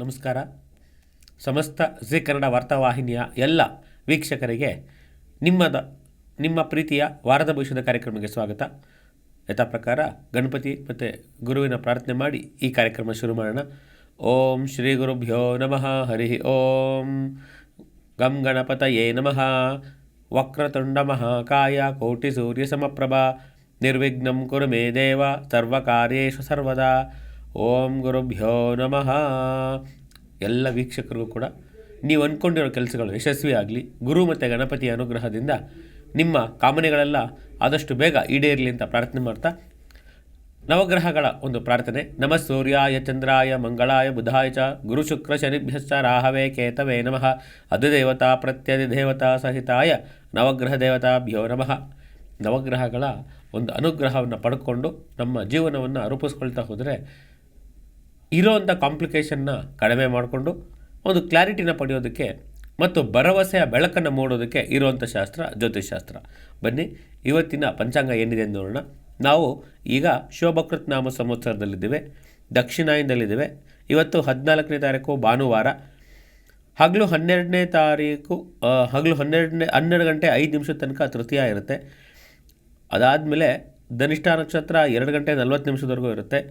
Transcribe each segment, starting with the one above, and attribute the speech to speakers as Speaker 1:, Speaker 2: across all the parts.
Speaker 1: ನಮಸ್ಕಾರ. ಸಮಸ್ತ ಜಿ ಕನ್ನಡ ವಾರ್ತಾವಾಹಿನಿಯ ಎಲ್ಲ ವೀಕ್ಷಕರಿಗೆ ನಿಮ್ಮ ಪ್ರೀತಿಯ ವಾರದ ಭವಿಷ್ಯದ ಕಾರ್ಯಕ್ರಮಕ್ಕೆ ಸ್ವಾಗತ. ಯಥಾ ಪ್ರಕಾರ ಗಣಪತಿ ಮತ್ತು ಗುರುವಿನ ಪ್ರಾರ್ಥನೆ ಮಾಡಿ ಈ ಕಾರ್ಯಕ್ರಮ ಶುರು ಮಾಡೋಣ. ಓಂ ಶ್ರೀ ಗುರುಭ್ಯೋ ನಮಃ. ಹರಿ ಓಂ. ಗಂ ಗಣಪತಯೇ ನಮಃ. ವಕ್ರತುಂಡ ಮಹಾಕಾಯ ಕೋಟಿ ಸೂರ್ಯ ಸಮಪ್ರಭಾ ನಿರ್ವಿಘ್ನಂ ಕುರು ಮೇ ದೇವ ಸರ್ವಕಾರ್ಯೇಷು ಸರ್ವದಾ. ಓಂ ಗುರುಭ್ಯೋ ನಮಃ. ಎಲ್ಲ ವೀಕ್ಷಕರಿಗೂ ಕೂಡ ನೀವು ಅಂದ್ಕೊಂಡಿರೋ ಕೆಲಸಗಳು ಯಶಸ್ವಿಯಾಗಲಿ, ಗುರು ಮತ್ತು ಗಣಪತಿಯ ಅನುಗ್ರಹದಿಂದ ನಿಮ್ಮ ಕಾಮನೆಗಳೆಲ್ಲ ಆದಷ್ಟು ಬೇಗ ಈಡೇರಲಿ ಅಂತ ಪ್ರಾರ್ಥನೆ ಮಾಡ್ತಾ, ನವಗ್ರಹಗಳ ಒಂದು ಪ್ರಾರ್ಥನೆ. ನಮಃ ಸೂರ್ಯಾಯ ಚಂದ್ರಾಯ ಮಂಗಳಾಯ ಬುಧಾಯ ಚ ಗುರು ಶುಕ್ರ ಶನಿಭ್ಯಶ್ಚ ರಾಹವೇ ಕೇತವೇ ನಮಃ. ಅಧಿದೇವತಾ ಪ್ರತ್ಯಧಿದೇವತಾ ಸಹಿತಾಯ ನವಗ್ರಹ ದೇವತಾಭ್ಯೋ ನಮಃ. ನವಗ್ರಹಗಳ ಒಂದು ಅನುಗ್ರಹವನ್ನು ಪಡ್ಕೊಂಡು ನಮ್ಮ ಜೀವನವನ್ನು ರೂಪಿಸ್ಕೊಳ್ತಾ ಹೋದರೆ ಇರೋವಂಥ ಕಾಂಪ್ಲಿಕೇಶನ್ನ ಕಡಿಮೆ ಮಾಡಿಕೊಂಡು ಒಂದು ಕ್ಲಾರಿಟಿನ ಪಡೆಯೋದಕ್ಕೆ ಮತ್ತು ಭರವಸೆಯ ಬೆಳಕನ್ನು ಮೂಡೋದಕ್ಕೆ ಇರುವಂಥ ಶಾಸ್ತ್ರ ಜ್ಯೋತಿಷ್ಶಾಸ್ತ್ರ. ಬನ್ನಿ ಇವತ್ತಿನ ಪಂಚಾಂಗ ಏನಿದೆ ಅಂತ ನೋಡೋಣ. ನಾವು ಈಗ ಶೋಭಕೃತ್ ನಾಮ ಸಂವತ್ಸರದಲ್ಲಿದ್ದೇವೆ, ದಕ್ಷಿಣಾಯನದಲ್ಲಿದ್ದೇವೆ. ಇವತ್ತು 14ನೇ ತಾರೀಕು ಭಾನುವಾರ, ಹಗಲು 12ನೇ ತಾರೀಕು ಹಗಲು 12 ಗಂಟೆ 5 ನಿಮಿಷದ ತನಕ ತೃತೀಯ ಇರುತ್ತೆ. ಅದಾದಮೇಲೆ ಧನಿಷ್ಠ ನಕ್ಷತ್ರ 2 ಗಂಟೆ 40 ನಿಮಿಷದವರೆಗೂ ಇರುತ್ತೆ.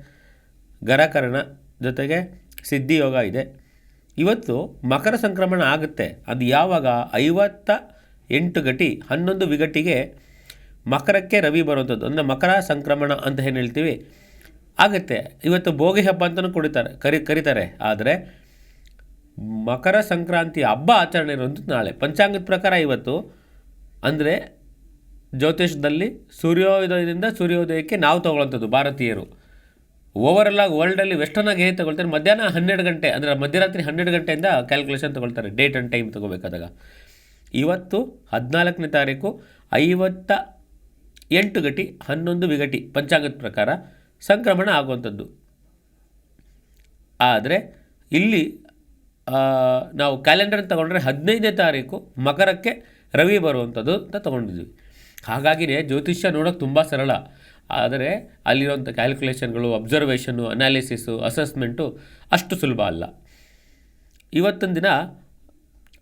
Speaker 1: ಗರಕರಣ ಜೊತೆಗೆ ಸಿದ್ಧಿಯೋಗ ಇದೆ. ಇವತ್ತು ಮಕರ ಸಂಕ್ರಮಣ ಆಗುತ್ತೆ. ಅದು ಯಾವಾಗ? 58 ಗಟಿ 11 ವಿಗಟಿಗೆ ಮಕರಕ್ಕೆ ರವಿ ಬರುವಂಥದ್ದು, ಅಂದರೆ ಮಕರ ಸಂಕ್ರಮಣ ಅಂತ ಏನು ಹೇಳ್ತೀವಿ ಆಗುತ್ತೆ. ಇವತ್ತು ಭೋಗಿ ಹಬ್ಬ ಅಂತಲೂ ಕರೀತಾರೆ. ಆದರೆ ಮಕರ ಸಂಕ್ರಾಂತಿ ಹಬ್ಬ ಆಚರಣೆ ಇರುವಂಥದ್ದು ನಾಳೆ. ಪಂಚಾಂಗದ ಪ್ರಕಾರ ಇವತ್ತು ಅಂದರೆ ಜ್ಯೋತಿಷದಲ್ಲಿ ಸೂರ್ಯೋದಯದಿಂದ ಸೂರ್ಯೋದಯಕ್ಕೆ ನಾವು ತೊಗೊಳ್ಳೋಂಥದ್ದು ಭಾರತೀಯರು. ಓವರಲ್ಲಾಗಿ ವರ್ಲ್ಡಲ್ಲಿ ವೆಸ್ಟರ್ನಾಗಿ ಹೇಗೆ ತೊಗೊಳ್ತಾರೆ, ಮಧ್ಯಾಹ್ನ 12 ಗಂಟೆ ಅಂದರೆ ಮಧ್ಯರಾತ್ರಿ 12 ಗಂಟೆಯಿಂದ ಕ್ಯಾಲ್ಕುಲೇಷನ್ ತೊಗೊಳ್ತಾರೆ, ಡೇಟ್ ಆ್ಯಂಡ್ ಟೈಮ್ ತೊಗೋಬೇಕಾದಾಗ. ಇವತ್ತು 14ನೇ ತಾರೀಕು 58 ಗಟಿ 11 ವಿಗಟಿ ಪಂಚಾಂಗದ ಪ್ರಕಾರ ಸಂಕ್ರಮಣ ಆಗುವಂಥದ್ದು. ಆದರೆ ಇಲ್ಲಿ ನಾವು ಕ್ಯಾಲೆಂಡರ್ ತೊಗೊಂಡ್ರೆ 15ನೇ ತಾರೀಕು ಮಕರಕ್ಕೆ ರವಿ ಬರುವಂಥದ್ದು ಅಂತ ತೊಗೊಂಡಿದ್ವಿ. ಹಾಗಾಗಿಯೇ ಜ್ಯೋತಿಷ್ಯ ನೋಡೋಕ್ಕೆ ತುಂಬ ಸರಳ. ಆದರೆ ಅಲ್ಲಿರುವಂಥ ಕ್ಯಾಲ್ಕುಲೇಷನ್ಗಳು, ಅಬ್ಸರ್ವೇಷನ್ನು, ಅನಾಲಿಸಿಸು, ಅಸೆಸ್ಮೆಂಟು ಅಷ್ಟು ಸುಲಭ ಅಲ್ಲ. ಇವತ್ತೊಂದು ದಿನ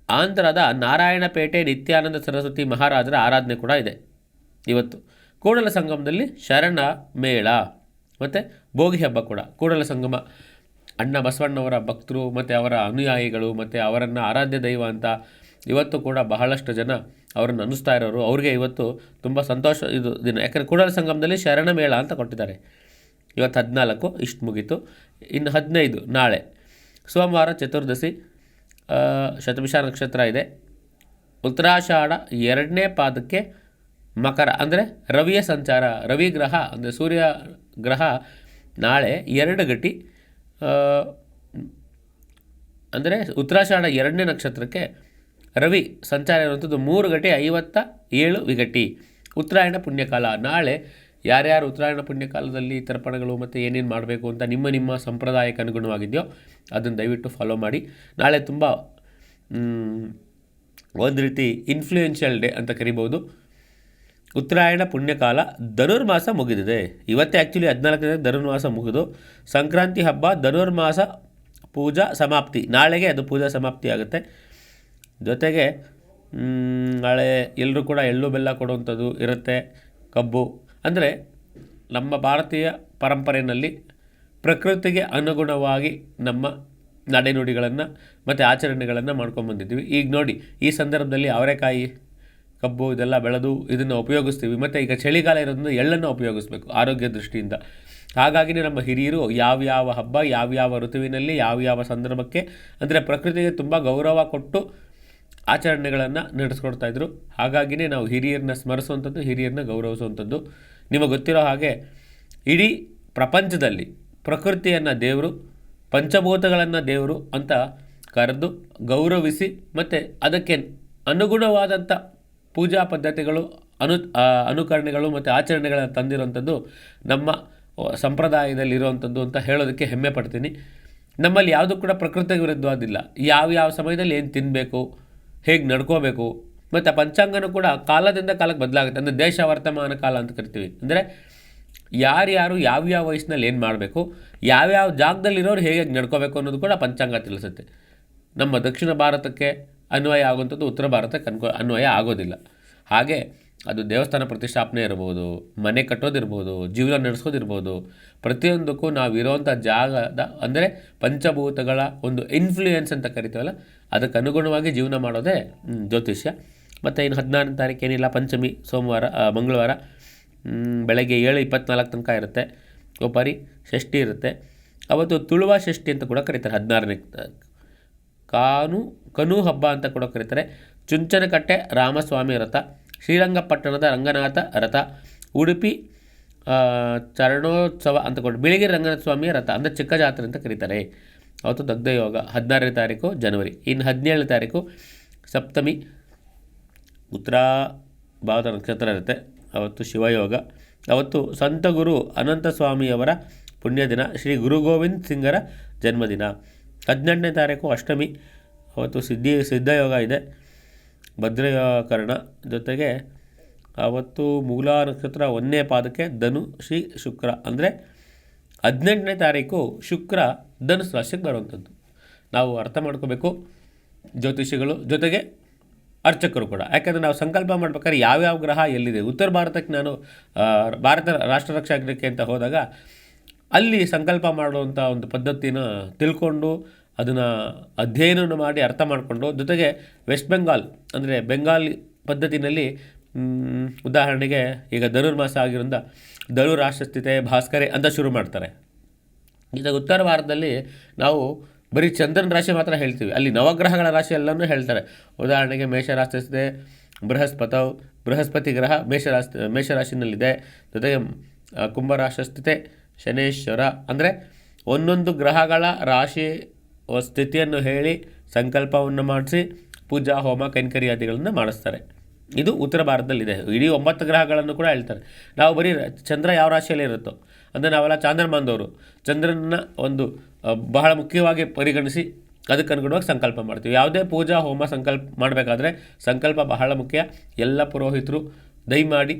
Speaker 1: ಆಂಧ್ರದ ನಾರಾಯಣಪೇಟೆ ನಿತ್ಯಾನಂದ ಸರಸ್ವತಿ ಮಹಾರಾಜರ ಆರಾಧನೆ ಕೂಡ ಇದೆ. ಇವತ್ತು ಕೂಡಲ ಸಂಗಮದಲ್ಲಿ ಶರಣ ಮೇಳ ಮತ್ತು ಭೋಗಿ ಹಬ್ಬ ಕೂಡ. ಕೂಡಲ ಸಂಗಮ ಅಣ್ಣ ಬಸವಣ್ಣವರ ಭಕ್ತರು ಮತ್ತು ಅವರ ಅನುಯಾಯಿಗಳು ಮತ್ತು ಅವರನ್ನು ಆರಾಧ್ಯ ದೈವ ಅಂತ ಇವತ್ತು ಕೂಡ ಬಹಳಷ್ಟು ಜನ ಅವರನ್ನು ಅನ್ನಿಸ್ತಾ ಇರೋರು. ಅವ್ರಿಗೆ ಇವತ್ತು ತುಂಬ ಸಂತೋಷ ಇದು ದಿನ. ಯಾಕಂದರೆ ಕೂಡಲ ಸಂಗಮದಲ್ಲಿ ಶರಣ ಮೇಳ ಅಂತ ಕೊಟ್ಟಿದ್ದಾರೆ. ಇವತ್ತು 14 ಇಷ್ಟು ಮುಗೀತು. ಇನ್ನು 15 ನಾಳೆ ಸೋಮವಾರ ಚತುರ್ದಶಿ, ಶತಭಿಷ ನಕ್ಷತ್ರ ಇದೆ. ಉತ್ತರಾಷಾಢ 2ನೇ ಪಾದಕ್ಕೆ ಮಕರ ಅಂದರೆ ರವಿಯ ಸಂಚಾರ. ರವಿ ಗ್ರಹ ಅಂದರೆ ಸೂರ್ಯ ಗ್ರಹ ನಾಳೆ 2 ಗಟಿ ಅಂದರೆ ಉತ್ತರಾಷಾಢ 2ನೇ ನಕ್ಷತ್ರಕ್ಕೆ ರವಿ ಸಂಚಾರ ಇರುವಂಥದ್ದು 3 ಗಟಿ 57 ವಿಗಟಿ. ಉತ್ತರಾಯಣ ಪುಣ್ಯಕಾಲ ನಾಳೆ. ಯಾರ್ಯಾರು ಉತ್ತರಾಯಣ ಪುಣ್ಯಕಾಲದಲ್ಲಿ ತರ್ಪಣಗಳು ಮತ್ತು ಏನೇನು ಮಾಡಬೇಕು ಅಂತ ನಿಮ್ಮ ಸಂಪ್ರದಾಯಕ್ಕೆ ಅನುಗುಣವಾಗಿದೆಯೋ ಅದನ್ನು ದಯವಿಟ್ಟು ಫಾಲೋ ಮಾಡಿ. ನಾಳೆ ತುಂಬ ಒಂದು ರೀತಿ ಇನ್ಫ್ಲೂಯೆನ್ಷಿಯಲ್ ಡೇ ಅಂತ ಕರಿಬೋದು. ಉತ್ತರಾಯಣ ಪುಣ್ಯಕಾಲ. ಧನುರ್ಮಾಸ ಮುಗಿದಿದೆ. ಇವತ್ತೇ ಆ್ಯಕ್ಚುಲಿ 14ನೇ ಧನುರ್ಮಾಸ ಮುಗಿದು ಸಂಕ್ರಾಂತಿ ಹಬ್ಬ ಧನುರ್ಮಾಸ ಪೂಜಾ ಸಮಾಪ್ತಿ. ನಾಳೆಗೆ ಅದು ಪೂಜಾ ಸಮಾಪ್ತಿ ಆಗುತ್ತೆ. ಜೊತೆಗೆ ನಾಳೆ ಎಲ್ಲರೂ ಕೂಡ ಎಳ್ಳು ಬೆಲ್ಲ ಕೊಡುವಂಥದ್ದು ಇರುತ್ತೆ. ಕಬ್ಬು ಅಂದರೆ ನಮ್ಮ ಭಾರತೀಯ ಪರಂಪರೆಯಲ್ಲಿ ಪ್ರಕೃತಿಗೆ ಅನುಗುಣವಾಗಿ ನಮ್ಮ ನಡೆನುಡಿಗಳನ್ನು ಮತ್ತು ಆಚರಣೆಗಳನ್ನು ಮಾಡ್ಕೊಂಬಂದಿದ್ದೀವಿ. ಈಗ ನೋಡಿ, ಈ ಸಂದರ್ಭದಲ್ಲಿ ಅವರೆಕಾಯಿ, ಕಬ್ಬು ಇದೆಲ್ಲ ಬೆಳೆದು ಇದನ್ನು ಉಪಯೋಗಿಸ್ತೀವಿ. ಮತ್ತು ಈಗ ಚಳಿಗಾಲ ಇರೋದ್ರಿಂದ ಎಳ್ಳನ್ನು ಉಪಯೋಗಿಸ್ಬೇಕು ಆರೋಗ್ಯ ದೃಷ್ಟಿಯಿಂದ. ಹಾಗಾಗಿಯೇ ನಮ್ಮ ಹಿರಿಯರು ಯಾವ್ಯಾವ ಹಬ್ಬ ಯಾವ್ಯಾವ ಋತುವಿನಲ್ಲಿ ಯಾವ್ಯಾವ ಸಂದರ್ಭಕ್ಕೆ ಅಂದರೆ ಪ್ರಕೃತಿಗೆ ತುಂಬ ಗೌರವ ಕೊಟ್ಟು ಆಚರಣೆಗಳನ್ನು ನಡೆಸ್ಕೊಡ್ತಾಯಿದ್ರು. ಹಾಗಾಗಿಯೇ ನಾವು ಹಿರಿಯರನ್ನ ಸ್ಮರಿಸುವಂಥದ್ದು, ಹಿರಿಯರನ್ನ ಗೌರವಿಸುವಂಥದ್ದು. ನಿಮಗೆ ಗೊತ್ತಿರೋ ಹಾಗೆ ಇಡೀ ಪ್ರಪಂಚದಲ್ಲಿ ಪ್ರಕೃತಿಯನ್ನು ದೇವರು, ಪಂಚಭೂತಗಳನ್ನು ದೇವರು ಅಂತ ಕರೆದು ಗೌರವಿಸಿ ಮತ್ತು ಅದಕ್ಕೆ ಅನುಗುಣವಾದಂಥ ಪೂಜಾ ಪದ್ಧತಿಗಳು, ಅನುಕರಣೆಗಳು ಮತ್ತು ಆಚರಣೆಗಳನ್ನು ತಂದಿರುವಂಥದ್ದು ನಮ್ಮ ಸಂಪ್ರದಾಯದಲ್ಲಿರುವಂಥದ್ದು ಅಂತ ಹೇಳೋದಕ್ಕೆ ಹೆಮ್ಮೆ ಪಡ್ತೀನಿ. ನಮ್ಮಲ್ಲಿ ಯಾವುದೂ ಕೂಡ ಪ್ರಕೃತಿ ವಿರುದ್ಧವಾದಿಲ್ಲ. ಯಾವ ಸಮಯದಲ್ಲಿ ಏನು ತಿನ್ನಬೇಕು, ಹೇಗೆ ನಡ್ಕೋಬೇಕು, ಮತ್ತು ಪಂಚಾಂಗನೂ ಕೂಡ ಕಾಲದಿಂದ ಕಾಲಕ್ಕೆ ಬದಲಾಗುತ್ತೆ. ಅಂದರೆ ದೇಶ ವರ್ತಮಾನ ಕಾಲ ಅಂತ ಕರಿತೀವಿ. ಅಂದರೆ ಯಾರ್ಯಾರು ಯಾವ್ಯಾವ ವಯಸ್ಸಿನಲ್ಲಿ ಏನು ಮಾಡಬೇಕು, ಯಾವ್ಯಾವ ಜಾಗದಲ್ಲಿರೋರು ಹೇಗೆ ನಡ್ಕೋಬೇಕು ಅನ್ನೋದು ಕೂಡ ಪಂಚಾಂಗ ತಿಳಿಸುತ್ತೆ. ನಮ್ಮ ದಕ್ಷಿಣ ಭಾರತಕ್ಕೆ ಅನ್ವಯ ಆಗುವಂಥದ್ದು ಉತ್ತರ ಭಾರತಕ್ಕೆ ಅನ್ವಯ ಆಗೋದಿಲ್ಲ. ಹಾಗೆ ಅದು ದೇವಸ್ಥಾನ ಪ್ರತಿಷ್ಠಾಪನೆ ಇರ್ಬೋದು, ಮನೆ ಕಟ್ಟೋದಿರ್ಬೋದು, ಜೀವನ ನಡೆಸೋದಿರ್ಬೋದು, ಪ್ರತಿಯೊಂದಕ್ಕೂ ನಾವು ಇರೋವಂಥ ಜಾಗದ ಅಂದರೆ ಪಂಚಭೂತಗಳ ಒಂದು ಇನ್ಫ್ಲೂಯೆನ್ಸ್ ಅಂತ ಕರಿತೀವಲ್ಲ, ಅದಕ್ಕೆ ಅನುಗುಣವಾಗಿ ಜೀವನ ಮಾಡೋದೇ ಜ್ಯೋತಿಷ್ಯ. ಮತ್ತು ಇನ್ನು 16ನೇ ತಾರೀಕು ಏನಿಲ್ಲ, ಪಂಚಮಿ ಸೋಮವಾರ ಮಂಗಳವಾರ ಬೆಳಗ್ಗೆ 7:24 ತನಕ ಇರುತ್ತೆ. ಒಬ್ಬರಿ ಷಷ್ಠಿ ಇರುತ್ತೆ. ಅವತ್ತು ತುಳುವ ಷಷ್ಠಿ ಅಂತ ಕೂಡ ಕರೀತಾರೆ. 16ನೇ ಕನು ಹಬ್ಬ ಅಂತ ಕೂಡ ಕರೀತಾರೆ. ಚುಂಚನಕಟ್ಟೆ ರಾಮಸ್ವಾಮಿ ರಥ, ಶ್ರೀರಂಗಪಟ್ಟಣದ ರಂಗನಾಥ ರಥ, ಉಡುಪಿ ಚರಣೋತ್ಸವ ಅಂತ ಕೊಟ್ಟು ಬಿಳಿಗಿರಿ ರಂಗನಾಥ ಸ್ವಾಮಿಯ ರಥ ಅಂದರೆ ಚಿಕ್ಕ ಜಾತ್ರೆ ಅಂತ ಕರೀತಾರೆ. ಅವತ್ತು ದಗ್ಧಯೋಗ 16ನೇ ತಾರೀಕು ಜನವರಿ. ಇನ್ನು 17ನೇ ತಾರೀಕು ಸಪ್ತಮಿ, ಉತ್ತರ ಭಾಗದ ನಕ್ಷತ್ರ ಇರುತ್ತೆ. ಅವತ್ತು ಶಿವಯೋಗ. ಅವತ್ತು ಸಂತ ಗುರು ಅನಂತ ಸ್ವಾಮಿಯವರ ಪುಣ್ಯದಿನ, ಶ್ರೀ ಗುರು ಗೋವಿಂದ್ ಸಿಂಗರ ಜನ್ಮದಿನ. 18ನೇ ತಾರೀಕು ಅಷ್ಟಮಿ, ಅವತ್ತು ಸಿದ್ಧಯೋಗ ಇದೆ, ಭದ್ರಕರ್ಣ. ಜೊತೆಗೆ ಅವತ್ತು ಮೂಲ ನಕ್ಷತ್ರ 1ನೇ ಪಾದಕ್ಕೆ ಧನು ಶ್ರೀ ಶುಕ್ರ. ಅಂದರೆ 18ನೇ ತಾರೀಕು ಶುಕ್ರ ಧನುಸ್ ರಾಶಿಗೆ ಬರುವಂಥದ್ದು. ನಾವು ಅರ್ಥ ಮಾಡ್ಕೋಬೇಕು ಜ್ಯೋತಿಷಿಗಳು, ಜೊತೆಗೆ ಅರ್ಚಕರು ಕೂಡ. ಯಾಕೆಂದರೆ ನಾವು ಸಂಕಲ್ಪ ಮಾಡ್ಬೇಕಾದ್ರೆ ಯಾವ್ಯಾವ ಗ್ರಹ ಎಲ್ಲಿದೆ. ಉತ್ತರ ಭಾರತಕ್ಕೆ ನಾನು ಭಾರತ ರಾಷ್ಟ್ರ ರಕ್ಷಾಗೃಹಕ್ಕೆ ಅಂತ ಹೋದಾಗ ಅಲ್ಲಿ ಸಂಕಲ್ಪ ಮಾಡುವಂಥ ಒಂದು ಪದ್ಧತಿನ ತಿಳ್ಕೊಂಡು ಅದನ್ನು ಅಧ್ಯಯನ ಮಾಡಿ ಅರ್ಥ ಮಾಡಿಕೊಂಡು, ಜೊತೆಗೆ ವೆಸ್ಟ್ ಬೆಂಗಾಲ್ ಅಂದರೆ ಬೆಂಗಾಲಿ ಪದ್ಧತಿನಲ್ಲಿ ಉದಾಹರಣೆಗೆ ಈಗ ಧನುರ್ಮಾಸ ಆಗಿರೋದ್ರಿಂದ ಧನು ರಾಷ್ಟ್ರಸ್ಥಿತೆ ಭಾಸ್ಕರೆ ಅಂತ ಶುರು ಮಾಡ್ತಾರೆ. ಈಗ ಉತ್ತರ ಭಾರತದಲ್ಲಿ ನಾವು ಬರೀ ಚಂದ್ರನ ರಾಶಿ ಮಾತ್ರ ಹೇಳ್ತೀವಿ, ಅಲ್ಲಿ ನವಗ್ರಹಗಳ ರಾಶಿ ಎಲ್ಲನೂ ಹೇಳ್ತಾರೆ. ಉದಾಹರಣೆಗೆ ಮೇಷರಾಶಿಸ್ಥಿತೆ ಬೃಹಸ್ಪತಿ ಗ್ರಹ ಮೇಷರಾಶಿನಲ್ಲಿದೆ. ಜೊತೆಗೆ ಕುಂಭರಾಶಿಸ್ಥಿತೆ ಶನೇಶ್ವರ. ಅಂದರೆ ಒಂದೊಂದು ಗ್ರಹಗಳ ರಾಶಿ ಸ್ಥಿತಿಯನ್ನು ಹೇಳಿ ಸಂಕಲ್ಪವನ್ನು ಮಾಡಿಸಿ ಪೂಜಾ ಹೋಮ ಕೈಂಕರ್ಯಾದಿಗಳನ್ನು ಮಾಡಿಸ್ತಾರೆ. ಇದು ಉತ್ತರ ಭಾರತದಲ್ಲಿದೆ. ಇಡೀ 9 ಗ್ರಹಗಳನ್ನು ಕೂಡ ಹೇಳ್ತಾರೆ. ನಾವು ಬರೀ ಚಂದ್ರ ಯಾವ ರಾಶಿಯಲ್ಲಿ ಇರುತ್ತೋ ಅಂದರೆ ನಾವೆಲ್ಲ ಚಾಂದ್ರಮಾನದವರು, ಚಂದ್ರನ ಒಂದು ಬಹಳ ಮುಖ್ಯವಾಗಿ ಪರಿಗಣಿಸಿ ಅದಕ್ಕೆ ಅನುಗುಣವಾಗಿ ಸಂಕಲ್ಪ ಮಾಡ್ತೀವಿ. ಯಾವುದೇ ಪೂಜಾ ಹೋಮ ಸಂಕಲ್ಪ ಮಾಡಬೇಕಾದ್ರೆ ಸಂಕಲ್ಪ ಬಹಳ ಮುಖ್ಯ. ಎಲ್ಲ ಪುರೋಹಿತರು ದಯಮಾಡಿ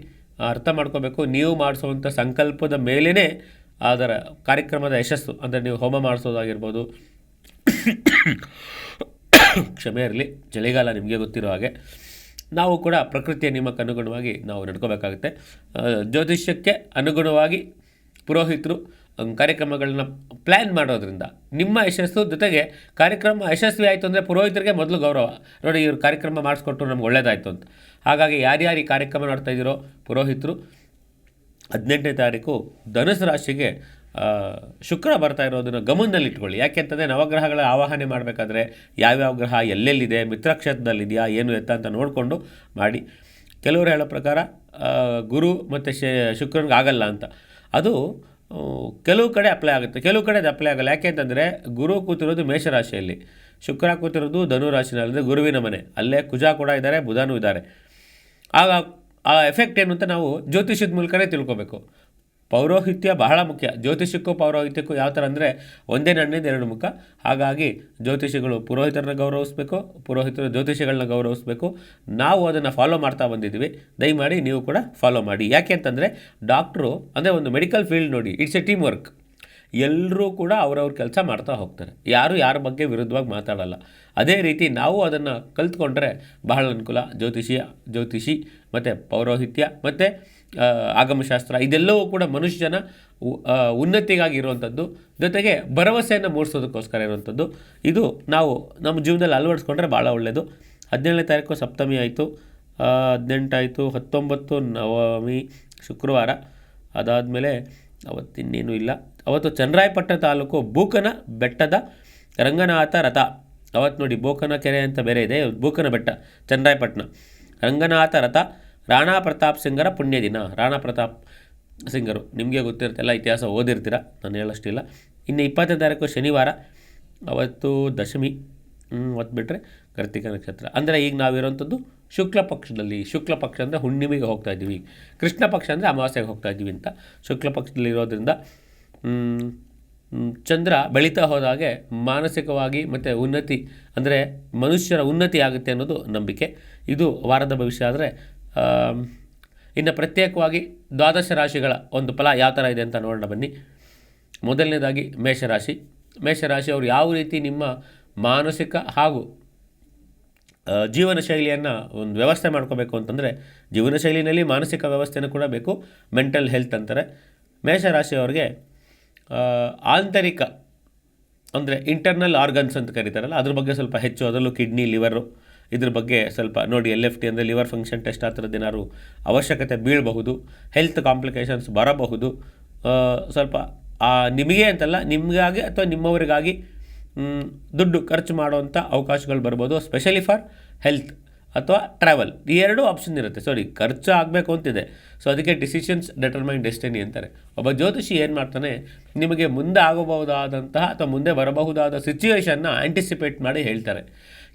Speaker 1: ಅರ್ಥ ಮಾಡ್ಕೋಬೇಕು. ನೀವು ಮಾಡಿಸುವಂಥ ಸಂಕಲ್ಪದ ಮೇಲೇ ಅದರ ಕಾರ್ಯಕ್ರಮದ ಯಶಸ್ಸು. ಅಂದರೆ ನೀವು ಹೋಮ ಮಾಡಿಸೋದಾಗಿರ್ಬೋದು, ಕ್ಷಮೆ ಇರಲಿ, ಚಳಿಗಾಲ ನಿಮಗೆ ಗೊತ್ತಿರೋ ಹಾಗೆ ನಾವು ಕೂಡ ಪ್ರಕೃತಿಯ ನಿಯಮಕ್ಕೆ ಅನುಗುಣವಾಗಿ ನಾವು ನಡ್ಕೋಬೇಕಾಗುತ್ತೆ. ಜ್ಯೋತಿಷ್ಯಕ್ಕೆ ಅನುಗುಣವಾಗಿ ಪುರೋಹಿತರು ಕಾರ್ಯಕ್ರಮಗಳನ್ನ ಪ್ಲ್ಯಾನ್ ಮಾಡೋದ್ರಿಂದ ನಿಮ್ಮ ಯಶಸ್ಸು. ಜೊತೆಗೆ ಕಾರ್ಯಕ್ರಮ ಯಶಸ್ವಿ ಆಯಿತು ಅಂದರೆ ಪುರೋಹಿತರಿಗೆ ಮೊದಲು ಗೌರವ. ನೋಡಿ, ಇವರು ಕಾರ್ಯಕ್ರಮ ಮಾಡಿಸ್ಕೊಟ್ಟು ನಮ್ಗೆ ಒಳ್ಳೆಯದಾಯಿತು ಅಂತ. ಹಾಗಾಗಿ ಯಾರ್ಯಾರು ಈ ಕಾರ್ಯಕ್ರಮ ಮಾಡ್ತಾಯಿದ್ದೀರೋ ಪುರೋಹಿತರು, 18ನೇ ತಾರೀಕು ಧನುಸು ರಾಶಿಗೆ ಶುಕ್ರ ಬರ್ತಾ ಇರೋದನ್ನು ಗಮನದಲ್ಲಿಟ್ಕೊಳ್ಳಿ. ಯಾಕೆಂತಂದರೆ ನವಗ್ರಹಗಳ ಆವಾಹನೆ ಮಾಡಬೇಕಾದ್ರೆ ಯಾವ್ಯಾವ ಗ್ರಹ ಎಲ್ಲೆಲ್ಲಿದೆ, ಮಿತ್ರಕ್ಷೇತ್ರದಲ್ಲಿದೆಯಾ, ಏನು ಎತ್ತ ಅಂತ ನೋಡಿಕೊಂಡು ಮಾಡಿ. ಕೆಲವರು ಹೇಳೋ ಪ್ರಕಾರ ಗುರು ಮತ್ತು ಶುಕ್ರನಿಗೆ ಆಗಲ್ಲ ಅಂತ. ಅದು ಕೆಲವು ಕಡೆ ಅಪ್ಲೈ ಆಗುತ್ತೆ, ಕೆಲವು ಕಡೆ ಅದು ಅಪ್ಲೈ ಆಗಲ್ಲ. ಯಾಕೆಂತಂದರೆ ಗುರು ಕೂತಿರೋದು ಮೇಷರಾಶಿಯಲ್ಲಿ, ಶುಕ್ರ ಕೂತಿರೋದು ಧನು ರಾಶಿನಲ್ಲಿ, ಗುರುವಿನ ಮನೆ. ಅಲ್ಲೇ ಕುಜ ಕೂಡ ಇದ್ದಾರೆ, ಬುಧನೂ ಇದ್ದಾರೆ. ಆಗ ಆ ಎಫೆಕ್ಟ್ ಏನು ಅಂತ ನಾವು ಜ್ಯೋತಿಷ್ಯದ ಮೂಲಕನೇ ತಿಳ್ಕೊಬೇಕು. ಪೌರೋಹಿತ್ಯ ಬಹಳ ಮುಖ್ಯ. ಜ್ಯೋತಿಷಕ್ಕೂ ಪೌರೋಹಿತ್ಯಕ್ಕೂ ಯಾವ ಥರ ಅಂದರೆ ಒಂದೇ ನಾಣ್ಯದ ಎರಡು ಮುಖ. ಹಾಗಾಗಿ ಜ್ಯೋತಿಷಿಗಳು ಪುರೋಹಿತರನ್ನ ಗೌರವಿಸಬೇಕು, ಪುರೋಹಿತರು ಜ್ಯೋತಿಷಿಗಳನ್ನ ಗೌರವಿಸಬೇಕು. ನಾವು ಅದನ್ನು ಫಾಲೋ ಮಾಡ್ತಾ ಬಂದಿದ್ದೀವಿ. ದಯಮಾಡಿ ನೀವು ಕೂಡ ಫಾಲೋ ಮಾಡಿ. ಯಾಕೆ ಅಂತಂದರೆ ಡಾಕ್ಟ್ರು ಅಂದರೆ ಒಂದು ಮೆಡಿಕಲ್ ಫೀಲ್ಡ್ ನೋಡಿ, ಇಟ್ಸ್ ಎ ಟೀಮ್ ವರ್ಕ್. ಎಲ್ಲರೂ ಕೂಡ ಅವ್ರವ್ರ ಕೆಲಸ ಮಾಡ್ತಾ ಹೋಗ್ತಾರೆ, ಯಾರು ಯಾರ ಬಗ್ಗೆ ವಿರುದ್ಧವಾಗಿ ಮಾತಾಡಲ್ಲ. ಅದೇ ರೀತಿ ನಾವು ಅದನ್ನು ಕಲ್ತ್ಕೊಂಡ್ರೆ ಬಹಳ ಅನುಕೂಲ. ಜ್ಯೋತಿಷಿ ಮತ್ತು ಪೌರೋಹಿತ್ಯ ಮತ್ತು ಆಗಮಶಾಸ್ತ್ರ ಇದೆಲ್ಲವೂ ಕೂಡ ಮನುಷ್ಯನ ಉನ್ನತಿಗಾಗಿ ಇರುವಂಥದ್ದು, ಜೊತೆಗೆ ಭರವಸೆಯನ್ನು ಮೂಡಿಸೋದಕ್ಕೋಸ್ಕರ ಇರುವಂಥದ್ದು. ಇದು ನಾವು ನಮ್ಮ ಜೀವನದಲ್ಲಿ ಅಳವಡಿಸ್ಕೊಂಡ್ರೆ ಭಾಳ ಒಳ್ಳೆಯದು. 17ನೇ ತಾರೀಕು ಸಪ್ತಮಿ ಆಯಿತು, 18 ಆಯಿತು, 19 ನವಮಿ ಶುಕ್ರವಾರ. ಅದಾದಮೇಲೆ ಅವತ್ತಿನ್ನೇನೂ ಇಲ್ಲ. ಅವತ್ತು ಚನ್ನರಾಯಪಟ್ಟಣ ತಾಲೂಕು ಬೂಕನ ಬೆಟ್ಟದ ರಂಗನಾಥ ರಥ. ಅವತ್ತು ನೋಡಿ, ಬೋಕನ ಕೆರೆ ಅಂತ ಬೇರೆ ಇದೆ, ಬೂಕನ ಬೆಟ್ಟ, ಚನ್ನರಾಯಪಟ್ಟಣ ರಂಗನಾಥ ರಥ. ರಾಣಾ ಪ್ರತಾಪ್ ಸಿಂಗರ ಪುಣ್ಯದಿನ. ರಾಣಾ ಪ್ರತಾಪ್ ಸಿಂಗರು ನಿಮಗೆ ಗೊತ್ತಿರ್ತಿಲ್ಲ, ಇತಿಹಾಸ ಓದಿರ್ತೀರ, ನಾನು ಹೇಳೋಷ್ಟಿಲ್ಲ. ಇನ್ನು 20ನೇ ತಾರೀಕು ಶನಿವಾರ, ಅವತ್ತು ದಶಮಿ. ಅವತ್ತು ಬಿಟ್ಟರೆ ಕಾರ್ತಿಕ ನಕ್ಷತ್ರ. ಅಂದರೆ ಈಗ ನಾವಿರೋಂಥದ್ದು ಶುಕ್ಲ ಪಕ್ಷದಲ್ಲಿ. ಶುಕ್ಲ ಪಕ್ಷ ಅಂದರೆ ಹುಣ್ಣಿಮೆಗೆ ಹೋಗ್ತಾ ಇದ್ದೀವಿ, ಕೃಷ್ಣ ಪಕ್ಷ ಅಂದರೆ ಅಮಾವಾಸ್ಯೆಗೆ ಹೋಗ್ತಾ ಇದ್ದೀವಿ ಅಂತ. ಶುಕ್ಲ ಪಕ್ಷದಲ್ಲಿ ಇರೋದ್ರಿಂದ ಚಂದ್ರ ಬೆಳೀತಾ ಹೋದಾಗೆ ಮಾನಸಿಕವಾಗಿ ಮತ್ತು ಉನ್ನತಿ ಅಂದರೆ ಮನುಷ್ಯರ ಉನ್ನತಿ ಆಗುತ್ತೆ ಅನ್ನೋದು ನಂಬಿಕೆ. ಇದು ವಾರದ ಭವಿಷ್ಯ. ಆದರೆ ಇನ್ನು ಪ್ರತ್ಯೇಕವಾಗಿ ದ್ವಾದಶ ರಾಶಿಗಳ ಒಂದು ಫಲ ಯಾವ ಥರ ಇದೆ ಅಂತ ನೋಡೋಣ ಬನ್ನಿ. ಮೊದಲನೇದಾಗಿ ಮೇಷರಾಶಿ. ಮೇಷರಾಶಿಯವರು ಯಾವ ರೀತಿ ನಿಮ್ಮ ಮಾನಸಿಕ ಹಾಗೂ ಜೀವನ ಶೈಲಿಯನ್ನು ಒಂದು ವ್ಯವಸ್ಥೆ ಮಾಡ್ಕೋಬೇಕು ಅಂತಂದರೆ, ಜೀವನ ಶೈಲಿನಲ್ಲಿ ಮಾನಸಿಕ ವ್ಯವಸ್ಥೆನೂ ಕೂಡ ಬೇಕು, ಮೆಂಟಲ್ ಹೆಲ್ತ್ ಅಂತಾರೆ. ಮೇಷರಾಶಿಯವ್ರಿಗೆ ಆಂತರಿಕ ಅಂದರೆ ಇಂಟರ್ನಲ್ ಆರ್ಗನ್ಸ್ ಅಂತ ಕರೀತಾರಲ್ಲ, ಅದ್ರ ಬಗ್ಗೆ ಸ್ವಲ್ಪ ಹೆಚ್ಚು, ಅದರಲ್ಲೂ ಕಿಡ್ನಿ, ಲಿವರು ಇದ್ರ ಬಗ್ಗೆ ಸ್ವಲ್ಪ ನೋಡಿ. LFT ಅಂದರೆ ಲಿವರ್ ಫಂಕ್ಷನ್ ಟೆಸ್ಟ್, ಆ ಥರದ್ದು ಏನಾದ್ರು ಅವಶ್ಯಕತೆ ಬೀಳಬಹುದು, ಹೆಲ್ತ್ ಕಾಂಪ್ಲಿಕೇಶನ್ಸ್ ಬರಬಹುದು. ಸ್ವಲ್ಪ ನಿಮಗೆ ಅಂತಲ್ಲ, ನಿಮಗಾಗಿ ಅಥವಾ ನಿಮ್ಮವರಿಗಾಗಿ ದುಡ್ಡು ಖರ್ಚು ಮಾಡುವಂಥ ಅವಕಾಶಗಳು ಬರ್ಬೋದು, ಸ್ಪೆಷಲಿ ಫಾರ್ ಹೆಲ್ತ್ ಅಥವಾ ಟ್ರಾವೆಲ್. ಈ ಎರಡೂ ಆಪ್ಷನ್ ಇರುತ್ತೆ. ಖರ್ಚು ಆಗಬೇಕು ಅಂತಿದೆ. ಸೊ ಅದಕ್ಕೆ ಡಿಸಿಷನ್ಸ್ ಡೆಟರ್ಮೈನ್ ಡೆಸ್ಟಿನಿ ಅಂತಾರೆ. ಒಬ್ಬ ಜ್ಯೋತಿಷಿ ಏನು ಮಾಡ್ತಾನೆ, ನಿಮಗೆ ಮುಂದೆ ಆಗಬಹುದಾದಂತಹ ಅಥವಾ ಮುಂದೆ ಬರಬಹುದಾದ ಸಿಚುವೇಷನ್ನ ಆ್ಯಂಟಿಸಿಪೇಟ್ ಮಾಡಿ ಹೇಳ್ತಾರೆ.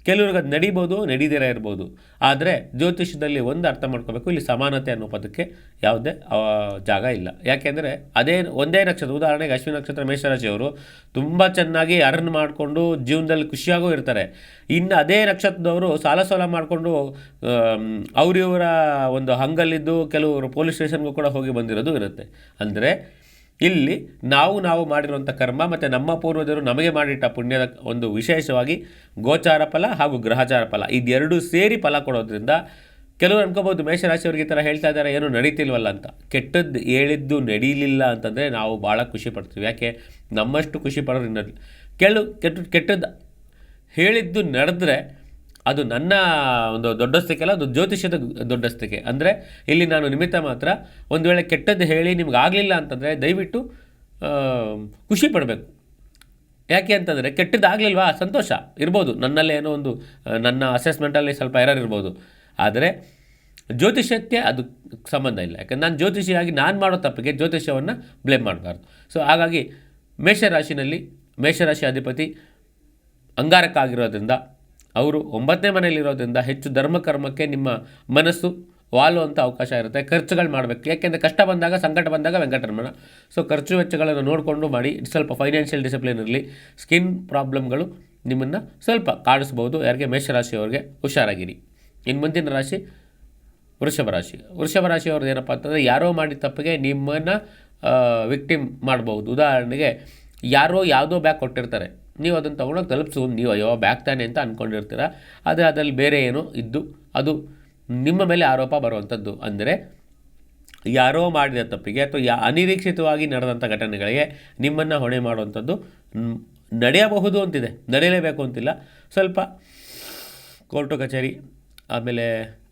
Speaker 1: ಕೆಲವ್ರಿಗೆ ಅದು ನಡೀಬೋದು, ನಡೀದಿರ ಇರ್ಬೋದು. ಆದರೆ ಜ್ಯೋತಿಷದಲ್ಲಿ ಒಂದು ಅರ್ಥ ಮಾಡ್ಕೋಬೇಕು, ಇಲ್ಲಿ ಸಮಾನತೆ ಅನ್ನೋ ಪದಕ್ಕೆ ಯಾವುದೇ ಜಾಗ ಇಲ್ಲ. ಯಾಕೆಂದರೆ ಒಂದೇ ನಕ್ಷತ್ರ, ಉದಾಹರಣೆಗೆ ಅಶ್ವಿನಿ ನಕ್ಷತ್ರ ಮೇಷರಾಶಿಯವರು ತುಂಬ ಚೆನ್ನಾಗಿ ಅರ್ನ್ ಮಾಡಿಕೊಂಡು ಜೀವನದಲ್ಲಿ ಖುಷಿಯಾಗೂ ಇರ್ತಾರೆ. ಇನ್ನು ಅದೇ ನಕ್ಷತ್ರದವರು ಸಾಲ ಮಾಡಿಕೊಂಡು ಅವರಿವರ ಒಂದು ಹಂಗಲ್ಲಿದ್ದು ಕೆಲವರು ಪೊಲೀಸ್ ಸ್ಟೇಷನ್ಗೂ ಕೂಡ ಹೋಗಿ ಬಂದಿರೋದು ಇರುತ್ತೆ. ಅಂದರೆ ಇಲ್ಲಿ ನಾವು ಮಾಡಿರುವಂಥ ಕರ್ಮ ಮತ್ತು ನಮ್ಮ ಪೂರ್ವಜರು ನಮಗೆ ಮಾಡಿಟ್ಟ ಪುಣ್ಯದ ಒಂದು ವಿಶೇಷವಾಗಿ ಗೋಚಾರ ಫಲ ಹಾಗೂ ಗ್ರಹಚಾರ ಫಲ ಇದೆರಡೂ ಸೇರಿ ಫಲ ಕೊಡೋದ್ರಿಂದ ಕೆಲವರು ಅನ್ಕೋಬೋದು ಮೇಷರಾಶಿಯವ್ರಿಗೆ ಈ ಥರ ಹೇಳ್ತಾ ಇದ್ದಾರೆ, ಏನೂ ನಡೀತಿಲ್ವಲ್ಲ ಅಂತ. ಕೆಟ್ಟದ್ದು ಹೇಳಿದ್ದು ನಡೀಲಿಲ್ಲ ಅಂತಂದರೆ ನಾವು ಭಾಳ ಖುಷಿ ಪಡ್ತೀವಿ. ಯಾಕೆ, ನಮ್ಮಷ್ಟು ಖುಷಿ ಪಡೋರು ಇನ್ನೊಂದು. ಕೆಟ್ಟದ್ದು ಹೇಳಿದ್ದು ನಡೆದ್ರೆ ಅದು ನನ್ನ ಒಂದು ದೊಡ್ಡಸ್ತಿಕೆ ಅಲ್ಲ, ಅದು ಜ್ಯೋತಿಷ್ಯದ ದೊಡ್ಡಸ್ತಿಕೆ. ಅಂದರೆ ಇಲ್ಲಿ ನಾನು ನಿಮಿತ್ತ ಮಾತ್ರ. ಒಂದು ವೇಳೆ ಕೆಟ್ಟದ್ದು ಹೇಳಿ ನಿಮ್ಗೆ ಆಗಲಿಲ್ಲ ಅಂತಂದರೆ ದಯವಿಟ್ಟು ಖುಷಿ ಪಡಬೇಕು. ಯಾಕೆ ಅಂತಂದರೆ ಕೆಟ್ಟದ್ದಾಗಲಿಲ್ವಾ, ಸಂತೋಷ ಇರ್ಬೋದು, ನನ್ನಲ್ಲೇ ಏನೋ ಒಂದು ನನ್ನ ಅಸೆಸ್ಮೆಂಟಲ್ಲಿ ಸ್ವಲ್ಪ ಎರರ್ ಇರ್ಬೋದು. ಆದರೆ ಜ್ಯೋತಿಷ್ಯಕ್ಕೆ ಅದು ಸಂಬಂಧ ಇಲ್ಲ. ಯಾಕಂದ್ರೆ ನಾನು ಜ್ಯೋತಿಷಿಯಾಗಿ ನಾನು ಮಾಡೋ ತಪ್ಪಿಗೆ ಜ್ಯೋತಿಷ್ಯವನ್ನು ಬ್ಲೇಮ್ ಮಾಡಬಾರ್ದು. ಸೊ ಹಾಗಾಗಿ ಮೇಷರಾಶಿ ಅಧಿಪತಿ ಅಂಗಾರಕ ಆಗಿರೋದ್ರಿಂದ, ಅವರು 9ನೇ ಮನೆಯಲ್ಲಿರೋದ್ರಿಂದ ಹೆಚ್ಚು ಧರ್ಮಕರ್ಮಕ್ಕೆ ನಿಮ್ಮ ಮನಸ್ಸು ವಾಲುವಂಥ ಅವಕಾಶ ಇರುತ್ತೆ. ಖರ್ಚುಗಳು ಮಾಡಬೇಕು. ಯಾಕೆಂದರೆ ಕಷ್ಟ ಬಂದಾಗ, ಸಂಕಟ ಬಂದಾಗ ವೆಂಕಟರಮಣ. ಸೊ ಖರ್ಚು ವೆಚ್ಚಗಳನ್ನು ನೋಡಿಕೊಂಡು ಮಾಡಿ. ಸ್ವಲ್ಪ ಫೈನಾನ್ಷಿಯಲ್ ಡಿಸಿಪ್ಲಿನ್ ಇರಲಿ. ಸ್ಕಿನ್ ಪ್ರಾಬ್ಲಮ್ಗಳು ನಿಮ್ಮನ್ನು ಸ್ವಲ್ಪ ಕಾಡಿಸ್ಬೋದು. ಯಾರಿಗೆ, ಮೇಷರಾಶಿಯವ್ರಿಗೆ ಹುಷಾರಾಗಿರಿ. ಇನ್ನು ಮುಂದಿನ ರಾಶಿ ವೃಷಭ ರಾಶಿಯವ್ರದ್ದು ಏನಪ್ಪ ಅಂತಂದರೆ, ಯಾರೋ ಮಾಡಿದ ತಪ್ಪಿಗೆ ನಿಮ್ಮನ್ನು ವಿಕ್ಟಿಮ್ ಮಾಡ್ಬೋದು. ಉದಾಹರಣೆಗೆ ಯಾರೋ ಯಾವುದೋ ಬ್ಯಾಗ್ ಕೊಟ್ಟಿರ್ತಾರೆ, ನೀವು ಅದನ್ನು ತೊಗೊಂಡೋಗಿ ತಲುಪಿಸು, ನೀವು ಅಯ್ಯೋ ಬ್ಯಾಗ್ ತಾನೆ ಅಂತ ಅಂದ್ಕೊಂಡಿರ್ತೀರ. ಆದರೆ ಅದರಲ್ಲಿ ಬೇರೆ ಏನೋ ಇದ್ದು ಅದು ನಿಮ್ಮ ಮೇಲೆ ಆರೋಪ ಬರುವಂಥದ್ದು. ಅಂದರೆ ಯಾರೋ ಮಾಡಿದ ತಪ್ಪಿಗೆ ಅಥವಾ ಅನಿರೀಕ್ಷಿತವಾಗಿ ನಡೆದಂಥ ಘಟನೆಗಳಿಗೆ ನಿಮ್ಮನ್ನು ಹೊಣೆ ಮಾಡುವಂಥದ್ದು ನಡೆಯಬಹುದು ಅಂತಿದೆ, ನಡೆಯಲೇಬೇಕು ಅಂತಿಲ್ಲ. ಸ್ವಲ್ಪ ಕೋರ್ಟು ಕಚೇರಿ, ಆಮೇಲೆ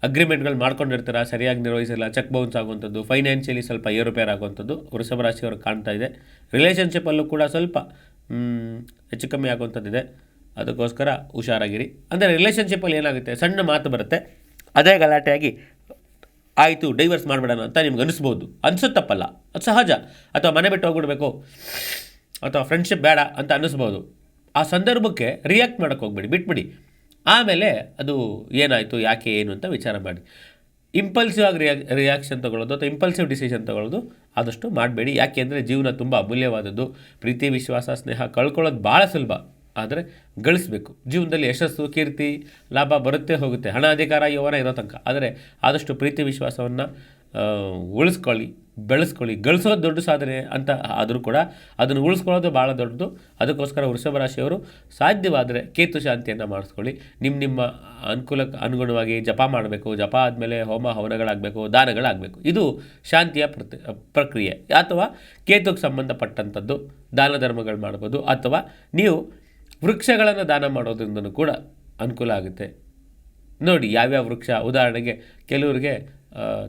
Speaker 1: ಅಗ್ರಿಮೆಂಟ್ಗಳು ಮಾಡ್ಕೊಂಡಿರ್ತೀರ, ಸರಿಯಾಗಿ ನಿರ್ವಹಿಸಿಲ್ಲ, ಚೆಕ್ ಬೌನ್ಸ್ ಆಗುವಂಥದ್ದು, ಫೈನಾನ್ಷಿಯಲಿ ಸ್ವಲ್ಪ ಏರುಪೇರು ಆಗುವಂಥದ್ದು ವೃಷಭ ರಾಶಿಯವ್ರಿಗೆ ಕಾಣ್ತಾ ಇದೆ. ರಿಲೇಷನ್ಶಿಪ್ಪಲ್ಲೂ ಕೂಡ ಸ್ವಲ್ಪ ಹೆಚ್ಚು ಕಮ್ಮಿ ಆಗುವಂಥದ್ದಿದೆ. ಅದಕ್ಕೋಸ್ಕರ ಹುಷಾರಾಗಿರಿ. ಅಂದರೆ ರಿಲೇಷನ್ಶಿಪ್ಪಲ್ಲಿ ಏನಾಗುತ್ತೆ, ಸಣ್ಣ ಮಾತು ಬರುತ್ತೆ, ಅದೇ ಗಲಾಟೆಯಾಗಿ ಆಯಿತು ಡೈವರ್ಸ್ ಮಾಡಿಬಿಡೋಣ ಅಂತ ನಿಮ್ಗೆ ಅನಿಸ್ಬೋದು. ಅನಿಸುತ್ತಪ್ಪಲ್ಲ, ಅದು ಸಹಜ. ಅಥವಾ ಮನೆ ಬಿಟ್ಟು ಹೋಗ್ಬಿಡ್ಬೇಕು, ಅಥವಾ ಫ್ರೆಂಡ್ಶಿಪ್ ಬೇಡ ಅಂತ ಅನ್ನಿಸ್ಬೋದು. ಆ ಸಂದರ್ಭಕ್ಕೆ ರಿಯಾಕ್ಟ್ ಮಾಡೋಕ್ಕೆ ಹೋಗ್ಬೇಡಿ, ಬಿಟ್ಬಿಡಿ. ಆಮೇಲೆ ಅದು ಏನಾಯಿತು, ಯಾಕೆ, ಏನು ಅಂತ ವಿಚಾರ ಮಾಡಿ. ಇಂಪಲ್ಸಿವ್ ಆಗಿ ರಿಯಾಕ್ಷನ್ ತೊಗೊಳ್ಳೋದು ಅಥವಾ ಇಂಪಲ್ಸಿವ್ ಡಿಸಿಷನ್ ತೊಗೊಳ್ಳೋದು ಆದಷ್ಟು ಮಾಡಬೇಡಿ. ಯಾಕೆ ಅಂದರೆ ಜೀವನ ತುಂಬ ಅಮೂಲ್ಯವಾದದ್ದು. ಪ್ರೀತಿ, ವಿಶ್ವಾಸ, ಸ್ನೇಹ ಕಳ್ಕೊಳ್ಳೋದು ಭಾಳ ಸುಲಭ, ಆದರೆ ಗಳಿಸಬೇಕು. ಜೀವನದಲ್ಲಿ ಯಶಸ್ಸು, ಕೀರ್ತಿ, ಲಾಭ ಬರುತ್ತೆ ಹೋಗುತ್ತೆ, ಹಣ, ಅಧಿಕಾರ, ಯೌವನ ಇರೋ ತನಕ. ಆದರೆ ಆದಷ್ಟು ಪ್ರೀತಿ ವಿಶ್ವಾಸವನ್ನು ಉಳಿಸ್ಕೊಳ್ಳಿ, ಬೆಳೆಸ್ಕೊಳ್ಳಿ. ಗಳಿಸೋದು ದೊಡ್ಡ ಸಾಧನೆ ಅಂತ ಆದರೂ ಕೂಡ ಅದನ್ನು ಉಳಿಸ್ಕೊಳ್ಳೋದು ಭಾಳ ದೊಡ್ಡದು. ಅದಕ್ಕೋಸ್ಕರ ವೃಷಭ ರಾಶಿಯವರು ಸಾಧ್ಯವಾದರೆ ಕೇತು ಶಾಂತಿಯನ್ನು ಮಾಡಿಸ್ಕೊಳ್ಳಿ. ನಿಮ್ಮ ಅನುಕೂಲಕ್ಕೆ ಅನುಗುಣವಾಗಿ ಜಪ ಮಾಡಬೇಕು. ಜಪ ಆದಮೇಲೆ ಹೋಮ ಹವನಗಳಾಗಬೇಕು, ದಾನಗಳಾಗಬೇಕು. ಇದು ಶಾಂತಿಯ ಪ್ರಕ್ರಿಯೆ. ಅಥವಾ ಕೇತುಗೆ ಸಂಬಂಧಪಟ್ಟಂಥದ್ದು ದಾನ ಧರ್ಮಗಳು ಮಾಡ್ಬೋದು. ಅಥವಾ ನೀವು ವೃಕ್ಷಗಳನ್ನು ದಾನ ಮಾಡೋದ್ರಿಂದನೂ ಕೂಡ ಅನುಕೂಲ ಆಗುತ್ತೆ. ನೋಡಿ ಯಾವ್ಯಾವ ವೃಕ್ಷ, ಉದಾಹರಣೆಗೆ ಕೆಲವರಿಗೆ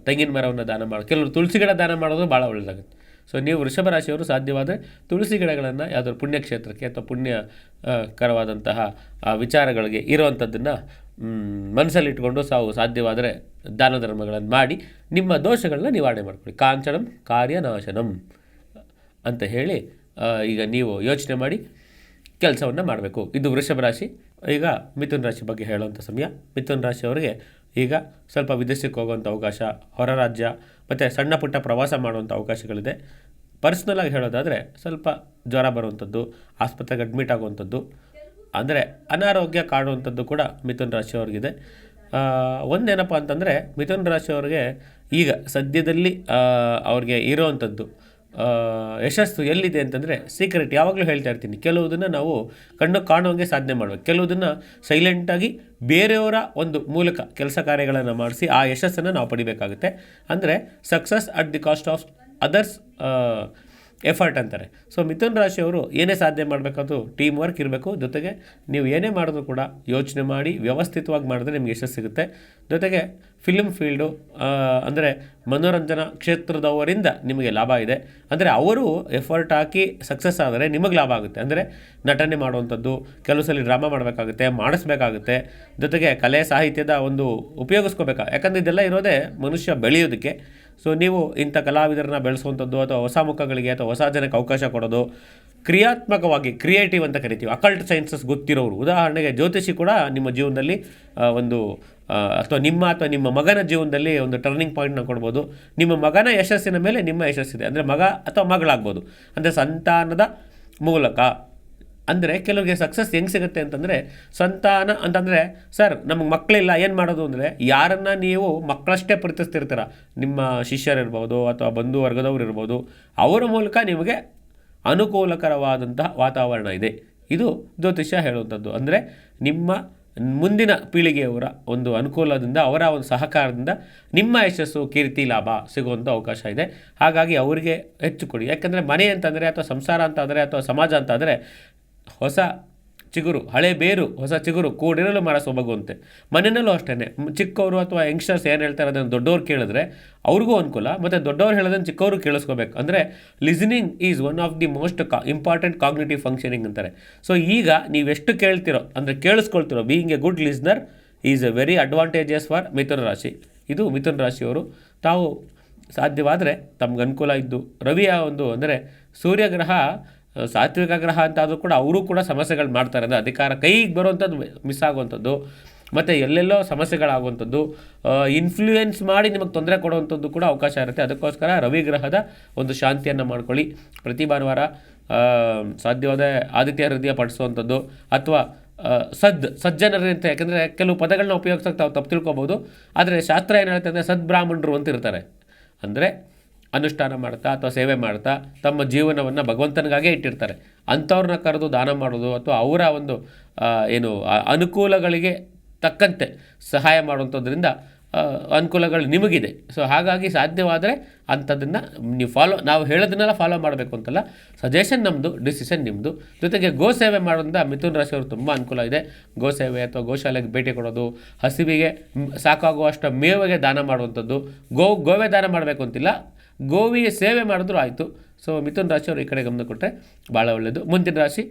Speaker 1: ತೆಂಗಿನ ಮರವನ್ನು ದಾನ ಮಾಡೋದು, ಕೆಲವರು ತುಳಸಿ ಗಿಡ ದಾನ ಮಾಡೋದು ಭಾಳ ಒಳ್ಳೆಯದಾಗುತ್ತೆ. ಸೊ ನೀವು ವೃಷಭ ರಾಶಿಯವರು ಸಾಧ್ಯವಾದರೆ ತುಳಸಿ ಗಿಡಗಳನ್ನು ಯಾವುದಾದ್ರು ಪುಣ್ಯಕ್ಷೇತ್ರಕ್ಕೆ ಅಥವಾ ಪುಣ್ಯಕರವಾದಂತಹ ವಿಚಾರಗಳಿಗೆ ಇರುವಂಥದ್ದನ್ನು ಮನಸ್ಸಲ್ಲಿಟ್ಕೊಂಡು ಸಾಧ್ಯವಾದರೆ ದಾನ ಧರ್ಮಗಳನ್ನು ಮಾಡಿ ನಿಮ್ಮ ದೋಷಗಳನ್ನ ನಿವಾರಣೆ ಮಾಡ್ಕೊಳ್ಳಿ. ಕಾಂಚನಂ ಕಾರ್ಯನಾಶನಂ ಅಂತ ಹೇಳಿ ಈಗ ನೀವು ಯೋಚನೆ ಮಾಡಿ ಕೆಲಸವನ್ನು ಮಾಡಬೇಕು. ಇದು ವೃಷಭ ರಾಶಿ. ಈಗ ಮಿಥುನ ರಾಶಿ ಬಗ್ಗೆ ಹೇಳುವಂಥ ಸಮಯ. ಮಿಥುನ ರಾಶಿಯವರಿಗೆ ಈಗ ಸ್ವಲ್ಪ ವಿದೇಶಕ್ಕೆ ಹೋಗುವಂಥ ಅವಕಾಶ, ಹೊರ ರಾಜ್ಯ ಮತ್ತು ಸಣ್ಣ ಪುಟ್ಟ ಪ್ರವಾಸ ಮಾಡುವಂಥ ಅವಕಾಶಗಳಿದೆ. ಪರ್ಸ್ನಲಾಗಿ ಹೇಳೋದಾದರೆ ಸ್ವಲ್ಪ ಜ್ವರ ಬರುವಂಥದ್ದು, ಆಸ್ಪತ್ರೆಗೆ ಅಡ್ಮಿಟ್ ಆಗುವಂಥದ್ದು, ಅಂದರೆ ಅನಾರೋಗ್ಯ ಕಾಡುವಂಥದ್ದು ಕೂಡ ಮಿಥುನ ರಾಶಿಯವ್ರಿಗಿದೆ. ಒಂದೇನಪ್ಪ ಅಂತಂದರೆ ಮಿಥುನ ರಾಶಿಯವ್ರಿಗೆ ಈಗ ಸದ್ಯದಲ್ಲಿ ಅವ್ರಿಗೆ ಇರೋವಂಥದ್ದು ಯಶಸ್ಸು ಎಲ್ಲಿದೆ ಅಂತಂದರೆ ಸೀಕ್ರೆಟ್. ಯಾವಾಗಲೂ ಹೇಳ್ತಾ ಇರ್ತೀನಿ, ಕೆಲವುದನ್ನು ನಾವು ಕಣ್ಣು ಕಾಣುವಂಗೆ ಸಾಧನೆ ಮಾಡಬೇಕು, ಕೆಲವುದನ್ನು ಸೈಲೆಂಟಾಗಿ ಬೇರೆಯವರ ಒಂದು ಮೂಲಕ ಕೆಲಸ ಕಾರ್ಯಗಳನ್ನು ಮಾಡಿಸಿ ಆ ಯಶಸ್ಸನ್ನು ನಾವು ಪಡಿಬೇಕಾಗುತ್ತೆ. ಅಂದರೆ success at the cost of others effort ಅಂತಾರೆ. ಸೊ ಮಿಥುನ ರಾಶಿಯವರು ಏನೇ ಸಾಧನೆ ಮಾಡಬೇಕಾದ್ರೂ ಟೀಮ್ ವರ್ಕ್ ಇರಬೇಕು. ಜೊತೆಗೆ ನೀವು ಏನೇ ಮಾಡಿದ್ರು ಕೂಡ ಯೋಚನೆ ಮಾಡಿ ವ್ಯವಸ್ಥಿತವಾಗಿ ಮಾಡಿದ್ರೆ ನಿಮಗೆ ಯಶಸ್ಸು ಸಿಗುತ್ತೆ. ಜೊತೆಗೆ ಫಿಲ್ಮ್ ಫೀಲ್ಡು ಅಂದರೆ ಮನೋರಂಜನಾ ಕ್ಷೇತ್ರದವರಿಂದ ನಿಮಗೆ ಲಾಭ ಇದೆ. ಅಂದರೆ ಅವರು ಎಫರ್ಟ್ ಹಾಕಿ ಸಕ್ಸಸ್ ಆದರೆ ನಿಮಗೆ ಲಾಭ ಆಗುತ್ತೆ. ಅಂದರೆ ನಟನೆ ಮಾಡುವಂಥದ್ದು, ಕೆಲವು ಸಲ ಡ್ರಾಮಾ ಮಾಡಬೇಕಾಗುತ್ತೆ, ಮಾಡಿಸ್ಬೇಕಾಗುತ್ತೆ. ಜೊತೆಗೆ ಕಲೆ ಸಾಹಿತ್ಯದ ಒಂದು ಉಪಯೋಗಿಸ್ಕೋಬೇಕು. ಯಾಕಂದರೆ ಇದೆಲ್ಲ ಇರೋದೇ ಮನುಷ್ಯ ಬೆಳೆಯೋದಕ್ಕೆ. ಸೊ ನೀವು ಇಂಥ ಕಲಾವಿದರನ್ನ ಬೆಳೆಸುವಂಥದ್ದು ಅಥವಾ ಹೊಸ ಮುಖಗಳಿಗೆ ಅಥವಾ ಹೊಸ ಜನಕ್ಕೆ ಅವಕಾಶ ಕೊಡೋದು, ಕ್ರಿಯಾತ್ಮಕವಾಗಿ ಕ್ರಿಯೇಟಿವ್ ಅಂತ ಕರಿತೀವಿ, ಅಕಲ್ಟ್ ಸೈನ್ಸಸ್ ಗೊತ್ತಿರೋರು. ಉದಾಹರಣೆಗೆ ಜ್ಯೋತಿಷಿ ಕೂಡ ನಿಮ್ಮ ಜೀವನದಲ್ಲಿ ಒಂದು ಅಥವಾ ನಿಮ್ಮ ಮಗನ ಜೀವನದಲ್ಲಿ ಒಂದು ಟರ್ನಿಂಗ್ ಪಾಯಿಂಟ್ನ ಕೊಡ್ಬೋದು. ನಿಮ್ಮ ಮಗನ ಯಶಸ್ಸಿನ ಮೇಲೆ ನಿಮ್ಮ ಯಶಸ್ಸಿದೆ. ಅಂದರೆ ಮಗ ಅಥವಾ ಮಗಳಾಗ್ಬೋದು. ಅಂದರೆ ಸಂತಾನದ ಮೂಲಕ. ಅಂದರೆ ಕೆಲವರಿಗೆ ಸಕ್ಸಸ್ ಹೆಂಗೆ ಸಿಗುತ್ತೆ ಅಂತಂದರೆ, ಸಂತಾನ ಅಂತಂದರೆ ಸರ್ ನಮಗೆ ಮಕ್ಕಳಿಲ್ಲ ಏನು ಮಾಡೋದು ಅಂದರೆ, ಯಾರನ್ನು ನೀವು ಮಕ್ಕಳಷ್ಟೇ ಪ್ರೀತಿಸ್ತಿರ್ತೀರ, ನಿಮ್ಮ ಶಿಷ್ಯರಿರ್ಬೋದು ಅಥವಾ ಬಂಧು ವರ್ಗದವ್ರು ಇರ್ಬೋದು, ಅವರ ಮೂಲಕ ನಿಮಗೆ ಅನುಕೂಲಕರವಾದಂತಹ ವಾತಾವರಣ ಇದೆ. ಇದು ಜ್ಯೋತಿಷ್ಯ ಹೇಳುವಂಥದ್ದು. ಅಂದರೆ ನಿಮ್ಮ ಮುಂದಿನ ಪೀಳಿಗೆಯವರ ಒಂದು ಅನುಕೂಲದಿಂದ, ಅವರ ಒಂದು ಸಹಕಾರದಿಂದ ನಿಮ್ಮ ಯಶಸ್ಸು, ಕೀರ್ತಿ, ಲಾಭ ಸಿಗುವಂಥ ಅವಕಾಶ ಇದೆ. ಹಾಗಾಗಿ ಅವರಿಗೆ ಹೆಚ್ಚು ಕೊಡಿ. ಯಾಕೆಂದರೆ ಮನೆ ಅಂತಂದರೆ ಅಥವಾ ಸಂಸಾರ ಅಂತಾದರೆ ಅಥವಾ ಸಮಾಜ ಅಂತಾದರೆ ಹೊಸ ಚಿಗುರು, ಹಳೆ ಬೇರು, ಹೊಸ ಚಿಗುರು ಕೂಡಿರಲು ಮರ ಸೊಬಗುವಂತೆ. ಮನೆಯಲ್ಲೂ ಅಷ್ಟೇ, ಚಿಕ್ಕವರು ಅಥವಾ ಯಂಗ್ಸ್ಟರ್ಸ್ ಏನು ಹೇಳ್ತಾರೆ ಅದನ್ನು ದೊಡ್ಡವ್ರು ಕೇಳಿದ್ರೆ ಅವ್ರಿಗೂ ಅನುಕೂಲ, ಮತ್ತು ದೊಡ್ಡವ್ರು ಹೇಳೋದನ್ನು ಚಿಕ್ಕವರು ಕೇಳಿಸ್ಕೋಬೇಕು. ಅಂದರೆ listening is one of the most important cognitive functioning ಅಂತಾರೆ. ಸೊ ಈಗ ನೀವೆಷ್ಟು ಕೇಳ್ತಿರೋ, ಅಂದರೆ ಕೇಳಿಸ್ಕೊಳ್ತಿರೋ, being a good listener is a very advantages for ಮಿಥುನ ರಾಶಿ. ಇದು ಮಿಥುನ ರಾಶಿಯವರು. ತಾವು ಸಾಧ್ಯವಾದರೆ ತಮ್ಗೆ ಅನುಕೂಲ ಇದ್ದು ರವಿಯ ಒಂದು, ಅಂದರೆ ಸೂರ್ಯಗ್ರಹ ಸಾತ್ವಿಕ ಗ್ರಹ ಅಂತಾದರೂ ಕೂಡ ಅವರು ಕೂಡ ಸಮಸ್ಯೆಗಳು ಮಾಡ್ತಾರೆ. ಅಂದರೆ ಅಧಿಕಾರ ಕೈಗೆ ಬರುವಂಥದ್ದು ಮಿಸ್ ಆಗುವಂಥದ್ದು, ಮತ್ತು ಎಲ್ಲೆಲ್ಲೋ ಸಮಸ್ಯೆಗಳಾಗುವಂಥದ್ದು, ಇನ್ಫ್ಲೂಯೆನ್ಸ್ ಮಾಡಿ ನಿಮಗೆ ತೊಂದರೆ ಕೊಡುವಂಥದ್ದು ಕೂಡ ಅವಕಾಶ ಇರುತ್ತೆ. ಅದಕ್ಕೋಸ್ಕರ ರವಿ ಗ್ರಹದ ಒಂದು ಶಾಂತಿಯನ್ನು ಮಾಡ್ಕೊಳ್ಳಿ. ಪ್ರತಿ ಭಾನುವಾರ ಸಾಧ್ಯವಾದ ಆದಿತ್ಯ ಹೃದಯ ಪಡಿಸುವಂಥದ್ದು ಅಥವಾ ಸಜ್ಜನರಂತ. ಯಾಕೆಂದರೆ ಕೆಲವು ಪದಗಳನ್ನ ಉಪಯೋಗಿಸೋಕೆ ತಾವು ತಪ್ಪು ತಿಳ್ಕೊಬೋದು. ಆದರೆ ಶಾಸ್ತ್ರ ಏನು ಹೇಳ್ತಂದರೆ ಸದ್ಬ್ರಾಹ್ಮಣರು ಅಂತ ಇರ್ತಾರೆ. ಅಂದರೆ ಅನುಷ್ಠಾನ ಮಾಡ್ತಾ ಅಥವಾ ಸೇವೆ ಮಾಡ್ತಾ ತಮ್ಮ ಜೀವನವನ್ನು ಭಗವಂತನಿಗಾಗೇ ಇಟ್ಟಿರ್ತಾರೆ. ಅಂಥವ್ರನ್ನ ಕರೆದು ದಾನ ಮಾಡೋದು ಅಥವಾ ಅವರ ಒಂದು ಅನುಕೂಲಗಳಿಗೆ ತಕ್ಕಂತೆ ಸಹಾಯ ಮಾಡುವಂಥದ್ರಿಂದ ಅನುಕೂಲಗಳು ನಿಮಗಿದೆ. ಸೊ ಹಾಗಾಗಿ ಸಾಧ್ಯವಾದರೆ ಅಂಥದ್ದನ್ನು ನೀವು ನಾವು ಹೇಳೋದನ್ನೆಲ್ಲ ಫಾಲೋ ಮಾಡಬೇಕು ಅಂತಲ್ಲ, ಸಜೆಷನ್ ನಮ್ಮದು, ಡಿಸಿಷನ್ ನಿಮ್ಮದು. ಜೊತೆಗೆ ಗೋ ಸೇವೆ ಮಾಡೋದ್ರಿಂದ ಮಿಥುನ ರಾಶಿಯವರು ತುಂಬ ಅನುಕೂಲ ಇದೆ. ಗೋ ಸೇವೆ ಅಥವಾ ಗೋಶಾಲೆಗೆ ಭೇಟಿ ಕೊಡೋದು, ಹಸಿವಿಗೆ ಸಾಕಾಗುವಷ್ಟು ಮೇವಿಗೆ ದಾನ ಮಾಡುವಂಥದ್ದು. ಗೋವೇ ದಾನ ಮಾಡಬೇಕು ಅಂತಿಲ್ಲ, ಗೋವಿಗೆ ಸೇವೆ ಮಾಡಿದ್ರು ಆಯಿತು. ಸೊ ಮಿಥುನ ರಾಶಿಯವರು ಈ ಕಡೆ ಗಮನ ಕೊಟ್ಟರೆ ಭಾಳ ಒಳ್ಳೆಯದು. ಮುಂದಿನ ರಾಶಿ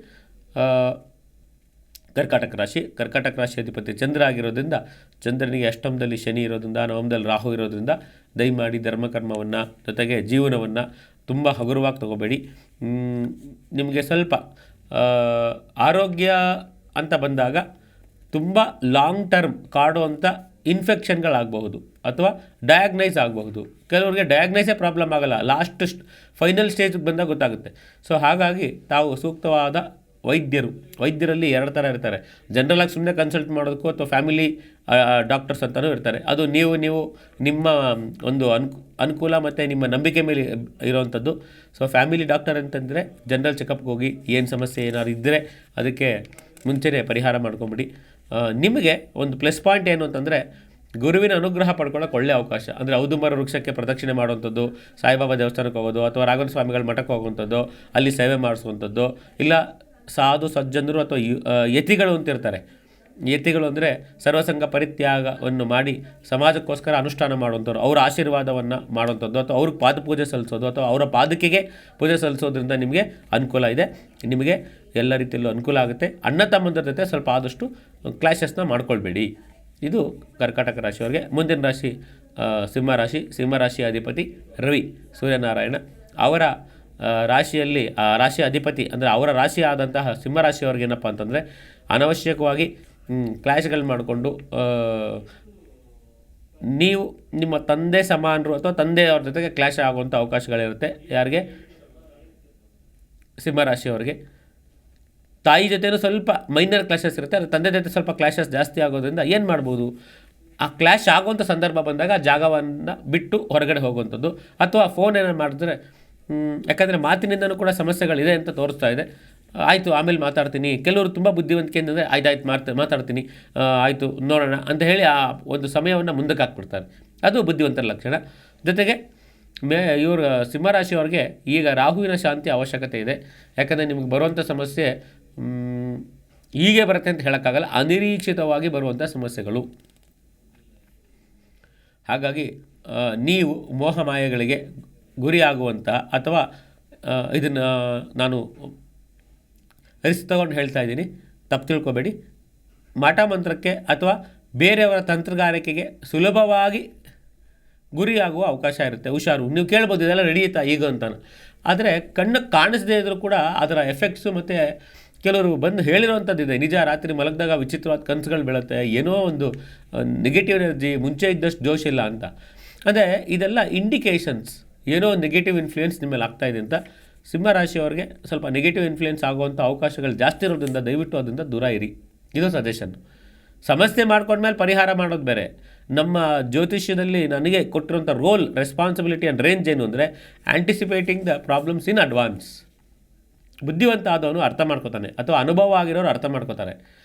Speaker 1: ಕರ್ಕಾಟಕ ರಾಶಿ. ಕರ್ಕಾಟಕ ರಾಶಿ ಅಧಿಪತಿ ಚಂದ್ರ ಆಗಿರೋದ್ರಿಂದ, ಚಂದ್ರನಿಗೆ ಅಷ್ಟಮದಲ್ಲಿ ಶನಿ ಇರೋದ್ರಿಂದ, ನವಮದಲ್ಲಿ ರಾಹು ಇರೋದ್ರಿಂದ ದಯಮಾಡಿ ಧರ್ಮಕರ್ಮವನ್ನು ಜೊತೆಗೆ ಜೀವನವನ್ನು ತುಂಬ ಹಗುರವಾಗಿ ತಗೋಬೇಡಿ. ನಿಮಗೆ ಸ್ವಲ್ಪ ಆರೋಗ್ಯ ಅಂತ ಬಂದಾಗ ತುಂಬ ಲಾಂಗ್ ಟರ್ಮ್ ಕಾಡುವಂಥ ಇನ್ಫೆಕ್ಷನ್ಗಳಾಗಬಹುದು ಅಥವಾ ಡಯಾಗ್ನೈಸ್ ಆಗಬಹುದು. ಕೆಲವರಿಗೆ ಡಯಾಗ್ನೈಸೇ ಪ್ರಾಬ್ಲಮ್ ಆಗೋಲ್ಲ, ಫೈನಲ್ ಸ್ಟೇಜ್ಗೆ ಬಂದಾಗ ಗೊತ್ತಾಗುತ್ತೆ. ಸೊ ಹಾಗಾಗಿ ತಾವು ಸೂಕ್ತವಾದ ವೈದ್ಯರಲ್ಲಿ ಎರಡು ಥರ ಇರ್ತಾರೆ. ಜನರಲಾಗಿ ಸುಮ್ಮನೆ ಕನ್ಸಲ್ಟ್ ಮಾಡೋದಕ್ಕೂ ಅಥವಾ ಫ್ಯಾಮಿಲಿ ಡಾಕ್ಟರ್ಸ್ ಅಂತಲೂ ಇರ್ತಾರೆ. ಅದು ನೀವು ನಿಮ್ಮ ಒಂದು ಅನುಕೂಲ ಮತ್ತು ನಿಮ್ಮ ನಂಬಿಕೆ ಮೇಲೆ ಇರೋವಂಥದ್ದು. ಸೊ ಫ್ಯಾಮಿಲಿ ಡಾಕ್ಟರ್ ಅಂತಂದರೆ ಜನರಲ್ ಚೆಕಪ್ಗೆ ಹೋಗಿ ಏನು ಸಮಸ್ಯೆ ಏನಾದ್ರು ಇದ್ದರೆ ಅದಕ್ಕೆ ಮುಂಚೆನೇ ಪರಿಹಾರ ಮಾಡ್ಕೊಂಬಿಡಿ. ನಿಮಗೆ ಒಂದು ಪ್ಲಸ್ ಪಾಯಿಂಟ್ ಏನು ಅಂತಂದರೆ, ಗುರುವಿನ ಅನುಗ್ರಹ ಪಡ್ಕೊಳ್ಳೋಕೆ ಒಳ್ಳೆಯ ಅವಕಾಶ. ಅಂದರೆ ಔದುಂಬರ ವೃಕ್ಷಕ್ಕೆ ಪ್ರದಕ್ಷಿಣೆ ಮಾಡುವಂಥದ್ದು, ಸಾಯಿಬಾಬಾ ದೇವಸ್ಥಾನಕ್ಕೆ ಹೋಗೋದು ಅಥವಾ ರಾಘವೇಂದ್ರ ಸ್ವಾಮಿಗಳ ಮಠಕ್ಕೆ ಹೋಗುವಂಥದ್ದು, ಅಲ್ಲಿ ಸೇವೆ ಮಾಡಿಸುವಂಥದ್ದು, ಇಲ್ಲ ಸಾಧು ಸಜ್ಜನರು ಅಥವಾ ಯತಿಗಳು ಅಂತಿರ್ತಾರೆ. ಯತಿಗಳು ಅಂದರೆ ಸರ್ವಸಂಗ ಪರಿತ್ಯಾಗವನ್ನು ಮಾಡಿ ಸಮಾಜಕ್ಕೋಸ್ಕರ ಅನುಷ್ಠಾನ ಮಾಡುವಂಥವ್ರು, ಅವರ ಆಶೀರ್ವಾದವನ್ನು ಮಾಡುವಂಥದ್ದು ಅಥವಾ ಅವ್ರಿಗೆ ಪಾದಪೂಜೆ ಸಲ್ಲಿಸೋದು ಅಥವಾ ಅವರ ಪಾದಕೆಗೆ ಪೂಜೆ ಸಲ್ಲಿಸೋದ್ರಿಂದ ನಿಮಗೆ ಅನುಕೂಲ ಇದೆ. ನಿಮಗೆ ಎಲ್ಲ ರೀತಿಯಲ್ಲೂ ಅನುಕೂಲ ಆಗುತ್ತೆ. ಅಣ್ಣ ತಮ್ಮಂದ್ರ ಜೊತೆ ಸ್ವಲ್ಪ ಆದಷ್ಟು ಕ್ಲಾಶಸ್ನ ಮಾಡ್ಕೊಳ್ಬೇಡಿ. ಇದು ಕರ್ಕಾಟಕ ರಾಶಿಯವರಿಗೆ. ಮುಂದಿನ ರಾಶಿ ಸಿಂಹರಾಶಿ. ಸಿಂಹರಾಶಿ ಅಧಿಪತಿ ರವಿ ಸೂರ್ಯನಾರಾಯಣ. ಅವರ ರಾಶಿಯಲ್ಲಿ ರಾಶಿ ಅಧಿಪತಿ ಅಂದರೆ ಅವರ ರಾಶಿ ಆದಂತಹ ಸಿಂಹರಾಶಿಯವ್ರಿಗೆ ಏನಪ್ಪ ಅಂತಂದರೆ, ಅನವಶ್ಯಕವಾಗಿ ಕ್ಲಾಶ್ಗಳು ಮಾಡಿಕೊಂಡು ನೀವು ನಿಮ್ಮ ತಂದೆ ಸಮಾನರು ಅಥವಾ ತಂದೆಯವ್ರ ಜೊತೆಗೆ ಕ್ಲಾಶ್ ಆಗುವಂಥ ಅವಕಾಶಗಳಿರುತ್ತೆ. ಯಾರಿಗೆ? ಸಿಂಹರಾಶಿಯವರಿಗೆ. ತಾಯಿ ಜೊತೆನೂ ಸ್ವಲ್ಪ ಮೈನರ್ ಕ್ಲಾಶಸ್ ಇರುತ್ತೆ, ಆದರೆ ತಂದೆ ಜೊತೆ ಸ್ವಲ್ಪ ಕ್ಲಾಶಸ್ ಜಾಸ್ತಿ ಆಗೋದ್ರಿಂದ ಏನು ಮಾಡ್ಬೋದು? ಆ ಕ್ಲ್ಯಾಶ್ ಆಗುವಂಥ ಸಂದರ್ಭ ಬಂದಾಗ ಜಾಗವನ್ನು ಬಿಟ್ಟು ಹೊರಗಡೆ ಹೋಗುವಂಥದ್ದು, ಅಥವಾ ಫೋನ್ ಏನಾರು ಮಾಡಿದ್ರೆ ಯಾಕಂದರೆ ಮಾತಿನಿಂದನೂ ಕೂಡ ಸಮಸ್ಯೆಗಳಿದೆ ಅಂತ ತೋರಿಸ್ತಾ ಇದೆ. ಆಯಿತು ಆಮೇಲೆ ಮಾತಾಡ್ತೀನಿ, ಕೆಲವರು ತುಂಬ ಬುದ್ಧಿವಂತಿಕೆ ಅಂದರೆ ಆಯ್ತು ಮಾತಾಡ್ತೀನಿ, ಆಯಿತು ನೋಡೋಣ ಅಂತ ಹೇಳಿ ಆ ಒಂದು ಸಮಯವನ್ನು ಮುಂದಕ್ಕೆ ಹಾಕ್ಬಿಡ್ತಾರೆ. ಅದು ಬುದ್ಧಿವಂತರ ಲಕ್ಷಣ. ಜೊತೆಗೆ ಇವರು ಸಿಂಹರಾಶಿಯವ್ರಿಗೆ ಈಗ ರಾಹುವಿನ ಶಾಂತಿ ಅವಶ್ಯಕತೆ ಇದೆ. ಯಾಕಂದರೆ ನಿಮಗೆ ಬರುವಂಥ ಸಮಸ್ಯೆ ಹೀಗೆ ಬರುತ್ತೆ ಅಂತ ಹೇಳೋಕ್ಕಾಗಲ್ಲ, ಅನಿರೀಕ್ಷಿತವಾಗಿ ಬರುವಂಥ ಸಮಸ್ಯೆಗಳು. ಹಾಗಾಗಿ ನೀವು ಮೋಹಮಾಯಗಳಿಗೆ ಗುರಿಯಾಗುವಂಥ ಅಥವಾ ಇದನ್ನು ನಾನು ರಿಸ್ಕ್ ತಗೊಂಡು ಹೇಳ್ತಾ ಇದ್ದೀನಿ, ತಪ್ಪು ತಿಳ್ಕೊಬೇಡಿ. ಮಾಟ ಮಂತ್ರಕ್ಕೆ ಅಥವಾ ಬೇರೆಯವರ ತಂತ್ರಗಾರಿಕೆಗೆ ಸುಲಭವಾಗಿ ಗುರಿಯಾಗುವ ಅವಕಾಶ ಇರುತ್ತೆ. ಹುಷಾರು. ನೀವು ಕೇಳ್ಬೋದು ಇದೆಲ್ಲ ನಡೆಯುತ್ತಾ ಈಗ ಅಂತಾನೆ, ಆದರೆ ಕಣ್ಣಕ್ಕೆ ಕಾಣಿಸದೇ ಇದ್ದರೂ ಕೂಡ ಅದರ ಎಫೆಕ್ಟ್ಸು ಮತ್ತು ಕೆಲವರು ಬಂದು ಹೇಳಿರೋವಂಥದ್ದಿದೆ. ನಿಜ, ರಾತ್ರಿ ಮಲಗಿದಾಗ ವಿಚಿತ್ರವಾದ ಕನಸುಗಳು ಬೀಳುತ್ತೆ, ಏನೋ ಒಂದು ನೆಗೆಟಿವ್ ಎನರ್ಜಿ, ಮುಂಚೆ ಇದ್ದಷ್ಟು ಜೋಶ್ ಇಲ್ಲ ಅಂತ. ಅಂದರೆ ಇದೆಲ್ಲ ಇಂಡಿಕೇಷನ್ಸ್, ಏನೋ ನೆಗೆಟಿವ್ ಇನ್ಫ್ಲೂಯೆನ್ಸ್ ನಿಮ್ಮ ಮೇಲೆ ಆಗ್ತಾಯಿದೆ ಅಂತ. ಸಿಂಹರಾಶಿಯವರಿಗೆ ಸ್ವಲ್ಪ ನೆಗೆಟಿವ್ ಇನ್ಫ್ಲೂಯೆನ್ಸ್ ಆಗುವಂಥ ಅವಕಾಶಗಳು ಜಾಸ್ತಿ ಇರೋದ್ರಿಂದ ದಯವಿಟ್ಟು ಅದರಿಂದ ದೂರ ಇರಿ. ಇದು ಸಜೆಷನ್. ಸಮಸ್ಯೆ ಮಾಡ್ಕೊಂಡ್ಮೇಲೆ ಪರಿಹಾರ ಮಾಡೋದು ಬೇರೆ. ನಮ್ಮ ಜ್ಯೋತಿಷ್ಯದಲ್ಲಿ ನನಗೆ ಕೊಟ್ಟಿರೋಂಥ ರೋಲ್, ರೆಸ್ಪಾನ್ಸಿಬಿಲಿಟಿ ಆ್ಯಂಡ್ ರೇಂಜ್ ಏನು ಅಂದರೆ anticipating the problems in advance. ಬುದ್ಧಿವಂತ ಆದವನು ಅರ್ಥ ಮಾಡ್ಕೋತಾನೆ, ಅಥವಾ ಅನುಭವ ಆಗಿರೋರು ಅರ್ಥ ಮಾಡ್ಕೋತಾರೆ.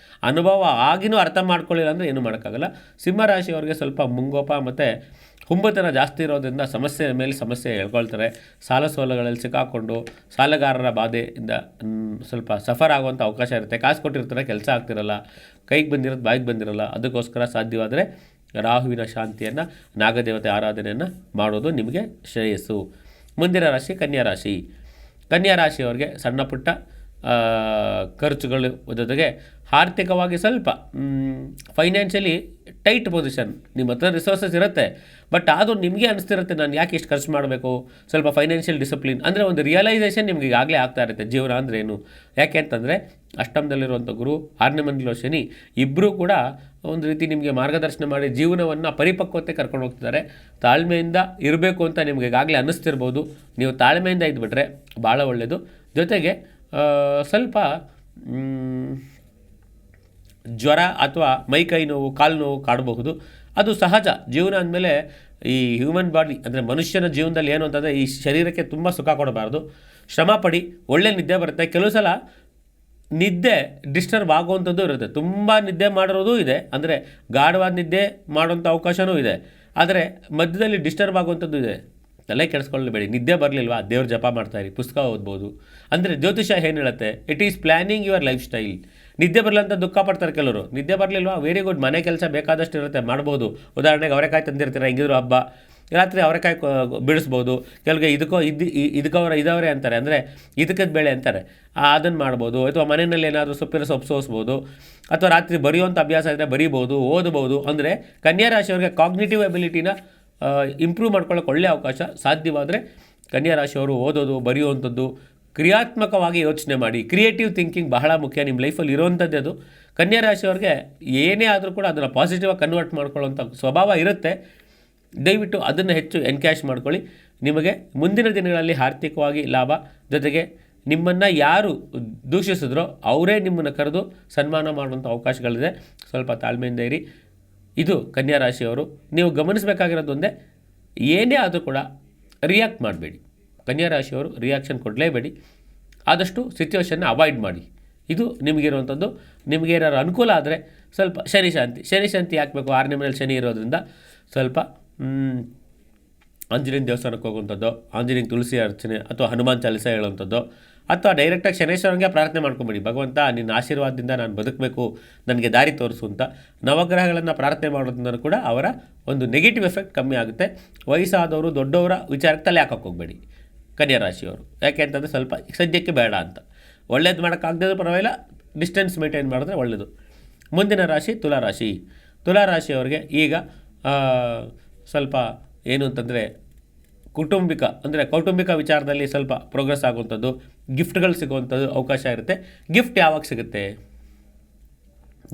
Speaker 1: ಅನುಭವ ಆಗಿನೂ ಅರ್ಥ ಮಾಡ್ಕೊಳ್ಳಿಲ್ಲ ಅಂದರೆ ಏನೂ ಮಾಡೋಕ್ಕಾಗಲ್ಲ. ಸಿಂಹರಾಶಿಯವರಿಗೆ ಸ್ವಲ್ಪ ಮುಂಗೋಪ ಮತ್ತು ಹುಂಬತನ ಜಾಸ್ತಿ ಇರೋದ್ರಿಂದ ಸಮಸ್ಯೆ ಮೇಲೆ ಸಮಸ್ಯೆ ಹೇಳ್ಕೊಳ್ತಾರೆ. ಸಾಲ ಸೋಲಗಳಲ್ಲಿ ಸಿಕ್ಕಾಕೊಂಡು ಸಾಲಗಾರರ ಬಾಧೆಯಿಂದ ಸ್ವಲ್ಪ ಸಫರ್ ಆಗುವಂಥ ಅವಕಾಶ ಇರುತ್ತೆ. ಕಾಸು ಕೊಟ್ಟಿರ್ತಾರೆ, ಕೆಲಸ ಆಗ್ತಿರಲ್ಲ, ಕೈಗೆ ಬಂದಿರೋದು ಬಾಯಿಗೆ ಬಂದಿರಲ್ಲ. ಅದಕ್ಕೋಸ್ಕರ ಸಾಧ್ಯವಾದರೆ ರಾಹುವಿನ ಶಾಂತಿಯನ್ನು, ನಾಗದೇವತೆ ಆರಾಧನೆಯನ್ನು ಮಾಡೋದು ನಿಮಗೆ ಶ್ರೇಯಸ್ಸು. ಮುಂದಿನ ರಾಶಿ ಕನ್ಯಾ ರಾಶಿ. ಕನ್ಯಾ ರಾಶಿಯವರಿಗೆ ಸಣ್ಣ ಪುಟ್ಟ ಖರ್ಚುಗಳ ಜೊತೆಗೆ ಆರ್ಥಿಕವಾಗಿ ಸ್ವಲ್ಪ ಫೈನಾನ್ಷಿಯಲಿ ಟೈಟ್ ಪೊಸಿಷನ್. ನಿಮ್ಮ ಹತ್ರ ರಿಸೋರ್ಸಸ್ ಇರುತ್ತೆ, ಬಟ್ ಆದರೂ ನಿಮಗೆ ಅನಿಸ್ತಿರುತ್ತೆ ನಾನು ಯಾಕೆ ಇಷ್ಟು ಖರ್ಚು ಮಾಡಬೇಕು. ಸ್ವಲ್ಪ ಫೈನಾನ್ಷಿಯಲ್ ಡಿಸಿಪ್ಲಿನ್ ಅಂದರೆ ಒಂದು ರಿಯಲೈಸೇಷನ್ ನಿಮಗೆ ಈಗಾಗಲೇ ಆಗ್ತಾ ಇರುತ್ತೆ, ಜೀವನ ಅಂದರೆ ಏನು. ಯಾಕೆ ಅಂತಂದರೆ ಅಷ್ಟಮದಲ್ಲಿರುವಂಥ ಗುರು, 6ನೇ ಮನೆಯಲ್ಲಿರೋ ಶನಿ, ಇಬ್ಬರೂ ಕೂಡ ಒಂದು ರೀತಿ ನಿಮಗೆ ಮಾರ್ಗದರ್ಶನ ಮಾಡಿ ಜೀವನವನ್ನು ಪರಿಪಕ್ವತೆ ಕರ್ಕೊಂಡು ಹೋಗ್ತಿದ್ದಾರೆ. ತಾಳ್ಮೆಯಿಂದ ಇರಬೇಕು ಅಂತ ನಿಮಗೆ ಈಗಾಗಲೇ ಅನ್ನಿಸ್ತಿರ್ಬೋದು. ನೀವು ತಾಳ್ಮೆಯಿಂದ ಇದ್ಬಿಟ್ರೆ ಭಾಳ ಒಳ್ಳೆಯದು. ಜೊತೆಗೆ ಸ್ವಲ್ಪ ಜ್ವರ ಅಥವಾ ಮೈಕೈ ನೋವು, ಕಾಲು ನೋವು ಕಾಡಬಹುದು. ಅದು ಸಹಜ. ಜೀವನ ಅಂದಮೇಲೆ ಈ ಹ್ಯೂಮನ್ ಬಾಡಿ ಅಂದರೆ ಮನುಷ್ಯನ ಜೀವನದಲ್ಲಿ ಏನು ಅಂತಂದರೆ ಈ ಶರೀರಕ್ಕೆ ತುಂಬ ಸುಖ ಕೊಡಬಾರ್ದು. ಶ್ರಮ ಪಡಿ, ಒಳ್ಳೆ ನಿದ್ದೆ ಬರುತ್ತೆ. ಕೆಲವು ಸಲ ನಿದ್ದೆ ಡಿಸ್ಟರ್ಬ್ ಆಗುವಂಥದ್ದು ಇರುತ್ತೆ. ತುಂಬ ನಿದ್ದೆ ಮಾಡಿರೋದು ಇದೆ, ಅಂದರೆ ಗಾಢವಾದ ನಿದ್ದೆ ಮಾಡೋಂಥ ಅವಕಾಶವೂ ಇದೆ. ಆದರೆ ಮಧ್ಯದಲ್ಲಿ ಡಿಸ್ಟರ್ಬ್ ಆಗುವಂಥದ್ದು ಇದೆ. ತಲೆ ಕೆಡಿಸ್ಕೊಳ್ಳಬೇಡಿ. ನಿದ್ದೆ ಬರಲಿಲ್ವಾ, ದೇವ್ರ ಜಪ ಮಾಡ್ತಾಯಿರಿ, ಪುಸ್ತಕ ಓದ್ಬೋದು. ಅಂದರೆ ಜ್ಯೋತಿಷ ಏನು ಹೇಳುತ್ತೆ, it is planning your life style. ನಿದ್ದೆ ಬರಲ್ಲ ಅಂತ ದುಃಖ ಪಡ್ತಾರೆ ಕೆಲವರು. ನಿದ್ದೆ ಬರಲಿಲ್ವಾ, ವೆರಿ ಗುಡ್, ಮನೆ ಕೆಲಸ ಬೇಕಾದಷ್ಟು ಇರುತ್ತೆ, ಮಾಡ್ಬೋದು. ಉದಾಹರಣೆಗೆ ಅವರೆಕಾಯಿ ತಂದಿರ್ತೀರ, ಹೆಂಗಿದ್ರು ಹಬ್ಬ, ರಾತ್ರಿ ಅವರೆಕಾಯಿ ಬಿಡಿಸ್ಬೋದು. ಕೆಲವರಿಗೆ ಇದವರೇ ಅಂತಾರೆ, ಅಂದರೆ ಇದಕ್ಕದ ಬೇಳೆ ಅಂತಾರೆ, ಅದನ್ನು ಮಾಡ್ಬೋದು. ಅಥವಾ ಮನೆಯಲ್ಲಿ ಏನಾದರೂ ಸೊಪ್ಪು ಸೋಸ್ಬೋದು. ಅಥವಾ ರಾತ್ರಿ ಬರೆಯುವಂಥ ಅಭ್ಯಾಸ ಇದ್ದರೆ ಬರೀಬೋದು, ಓದ್ಬೋದು. ಅಂದರೆ ಕನ್ಯಾ ರಾಶಿಯವ್ರಿಗೆ ಕಾಗ್ನಿಟಿವ್ ಎಬಿಲಿಟಿನ ಇಂಪ್ರೂವ್ ಮಾಡ್ಕೊಳ್ಳೋಕೆ ಒಳ್ಳೆಯ ಅವಕಾಶ. ಸಾಧ್ಯವಾದರೆ ಕನ್ಯಾ ರಾಶಿಯವರು ಓದೋದು, ಬರೆಯುವಂಥದ್ದು, ಕ್ರಿಯಾತ್ಮಕವಾಗಿ ಯೋಚನೆ ಮಾಡಿ. ಕ್ರಿಯೇಟಿವ್ ಥಿಂಕಿಂಗ್ ಬಹಳ ಮುಖ್ಯ ನಿಮ್ಮ ಲೈಫಲ್ಲಿ ಇರೋವಂಥದ್ದೇ ಅದು. ಕನ್ಯಾ ರಾಶಿಯವ್ರಿಗೆ ಏನೇ ಆದರೂ ಕೂಡ ಅದನ್ನು ಪಾಸಿಟಿವಾಗಿ ಕನ್ವರ್ಟ್ ಮಾಡ್ಕೊಳ್ಳೋಂಥ ಸ್ವಭಾವ ಇರುತ್ತೆ. ದಯವಿಟ್ಟು ಅದನ್ನು ಹೆಚ್ಚು ಎನ್ಕ್ಯಾಶ್ ಮಾಡ್ಕೊಳ್ಳಿ. ನಿಮಗೆ ಮುಂದಿನ ದಿನಗಳಲ್ಲಿ ಆರ್ಥಿಕವಾಗಿ ಲಾಭ, ಜೊತೆಗೆ ನಿಮ್ಮನ್ನು ಯಾರು ದೂಷಿಸಿದ್ರೋ ಅವರೇ ನಿಮ್ಮನ್ನು ಕರೆದು ಸನ್ಮಾನ ಮಾಡುವಂಥ ಅವಕಾಶಗಳಿದೆ. ಸ್ವಲ್ಪ ತಾಳ್ಮೆಯಿಂದ ಇರಿ. ಇದು ಕನ್ಯಾ ರಾಶಿಯವರು. ನೀವು ಗಮನಿಸಬೇಕಾಗಿರೋದು ಒಂದೇ, ಏನೇ ಆದರೂ ಕೂಡ ರಿಯಾಕ್ಟ್ ಮಾಡಬೇಡಿ. ಕನ್ಯಾ ರಾಶಿಯವರು ರಿಯಾಕ್ಷನ್ ಕೊಡಲೇಬೇಡಿ. ಆದಷ್ಟು ಸಿಚುವೇಷನ್ನ ಅವಾಯ್ಡ್ ಮಾಡಿ. ಇದು ನಿಮಗಿರುವಂಥದ್ದು. ನಿಮಗೇನಾದ್ರು ಅನುಕೂಲ ಆದರೆ ಸ್ವಲ್ಪ ಶನಿ ಶಾಂತಿ ಹಾಕಬೇಕು. 6ನೇ ಮನೇಲಿ ಶನಿ ಇರೋದ್ರಿಂದ ಸ್ವಲ್ಪ ಆಂಜನೇಯನ ದೇವಸ್ಥಾನಕ್ಕೆ ಹೋಗುವಂಥದ್ದು, ಆಂಜನೇಯನ ತುಳಸಿ ಅರ್ಚನೆ ಅಥವಾ ಹನುಮಾನ್ ಚಾಲಿಸ ಹೇಳುವಂಥದ್ದು, ಅಥವಾ ಡೈರೆಕ್ಟಾಗಿ ಶನೇಶ್ವರಂಗೆ ಪ್ರಾರ್ಥನೆ ಮಾಡ್ಕೊಂಬಿಡಿ. ಭಗವಂತ ನಿನ್ನ ಆಶೀರ್ವಾದದಿಂದ ನಾನು ಬದುಕಬೇಕು, ನನಗೆ ದಾರಿ ತೋರಿಸು ಅಂತ. ನವಗ್ರಹಗಳನ್ನು ಪ್ರಾರ್ಥನೆ ಮಾಡೋದ್ರಿಂದ ಕೂಡ ಅವರ ಒಂದು ನೆಗೆಟಿವ್ ಎಫೆಕ್ಟ್ ಕಮ್ಮಿ ಆಗುತ್ತೆ. ವಯಸ್ಸಾದವರು, ದೊಡ್ಡವರ ವಿಚಾರಕ್ಕೆ ತಲೆ ಹಾಕೋಕ್ಕೆ ಹೋಗಬೇಡಿ ಕನ್ಯಾ ರಾಶಿಯವರು. ಯಾಕೆ ಅಂತಂದರೆ ಸ್ವಲ್ಪ ಸದ್ಯಕ್ಕೆ ಬೇಡ ಅಂತ. ಒಳ್ಳೇದು ಮಾಡೋಕ್ಕಾಗದೇ ಪರವಾಗಿಲ್ಲ, ಡಿಸ್ಟೆನ್ಸ್ ಮೇಂಟೈನ್ ಮಾಡಿದ್ರೆ ಒಳ್ಳೆಯದು. ಮುಂದಿನ ರಾಶಿ ತುಲಾರಾಶಿ. ತುಲಾರಾಶಿಯವರಿಗೆ ಈಗ ಸ್ವಲ್ಪ ಏನು ಅಂತಂದರೆ ಕೌಟುಂಬಿಕ ವಿಚಾರದಲ್ಲಿ ಸ್ವಲ್ಪ ಪ್ರೋಗ್ರೆಸ್ ಆಗುವಂಥದ್ದು, ಗಿಫ್ಟ್ಗಳು ಸಿಗುವಂಥದ್ದು ಅವಕಾಶ ಇರುತ್ತೆ. ಗಿಫ್ಟ್ ಯಾವಾಗ ಸಿಗುತ್ತೆ?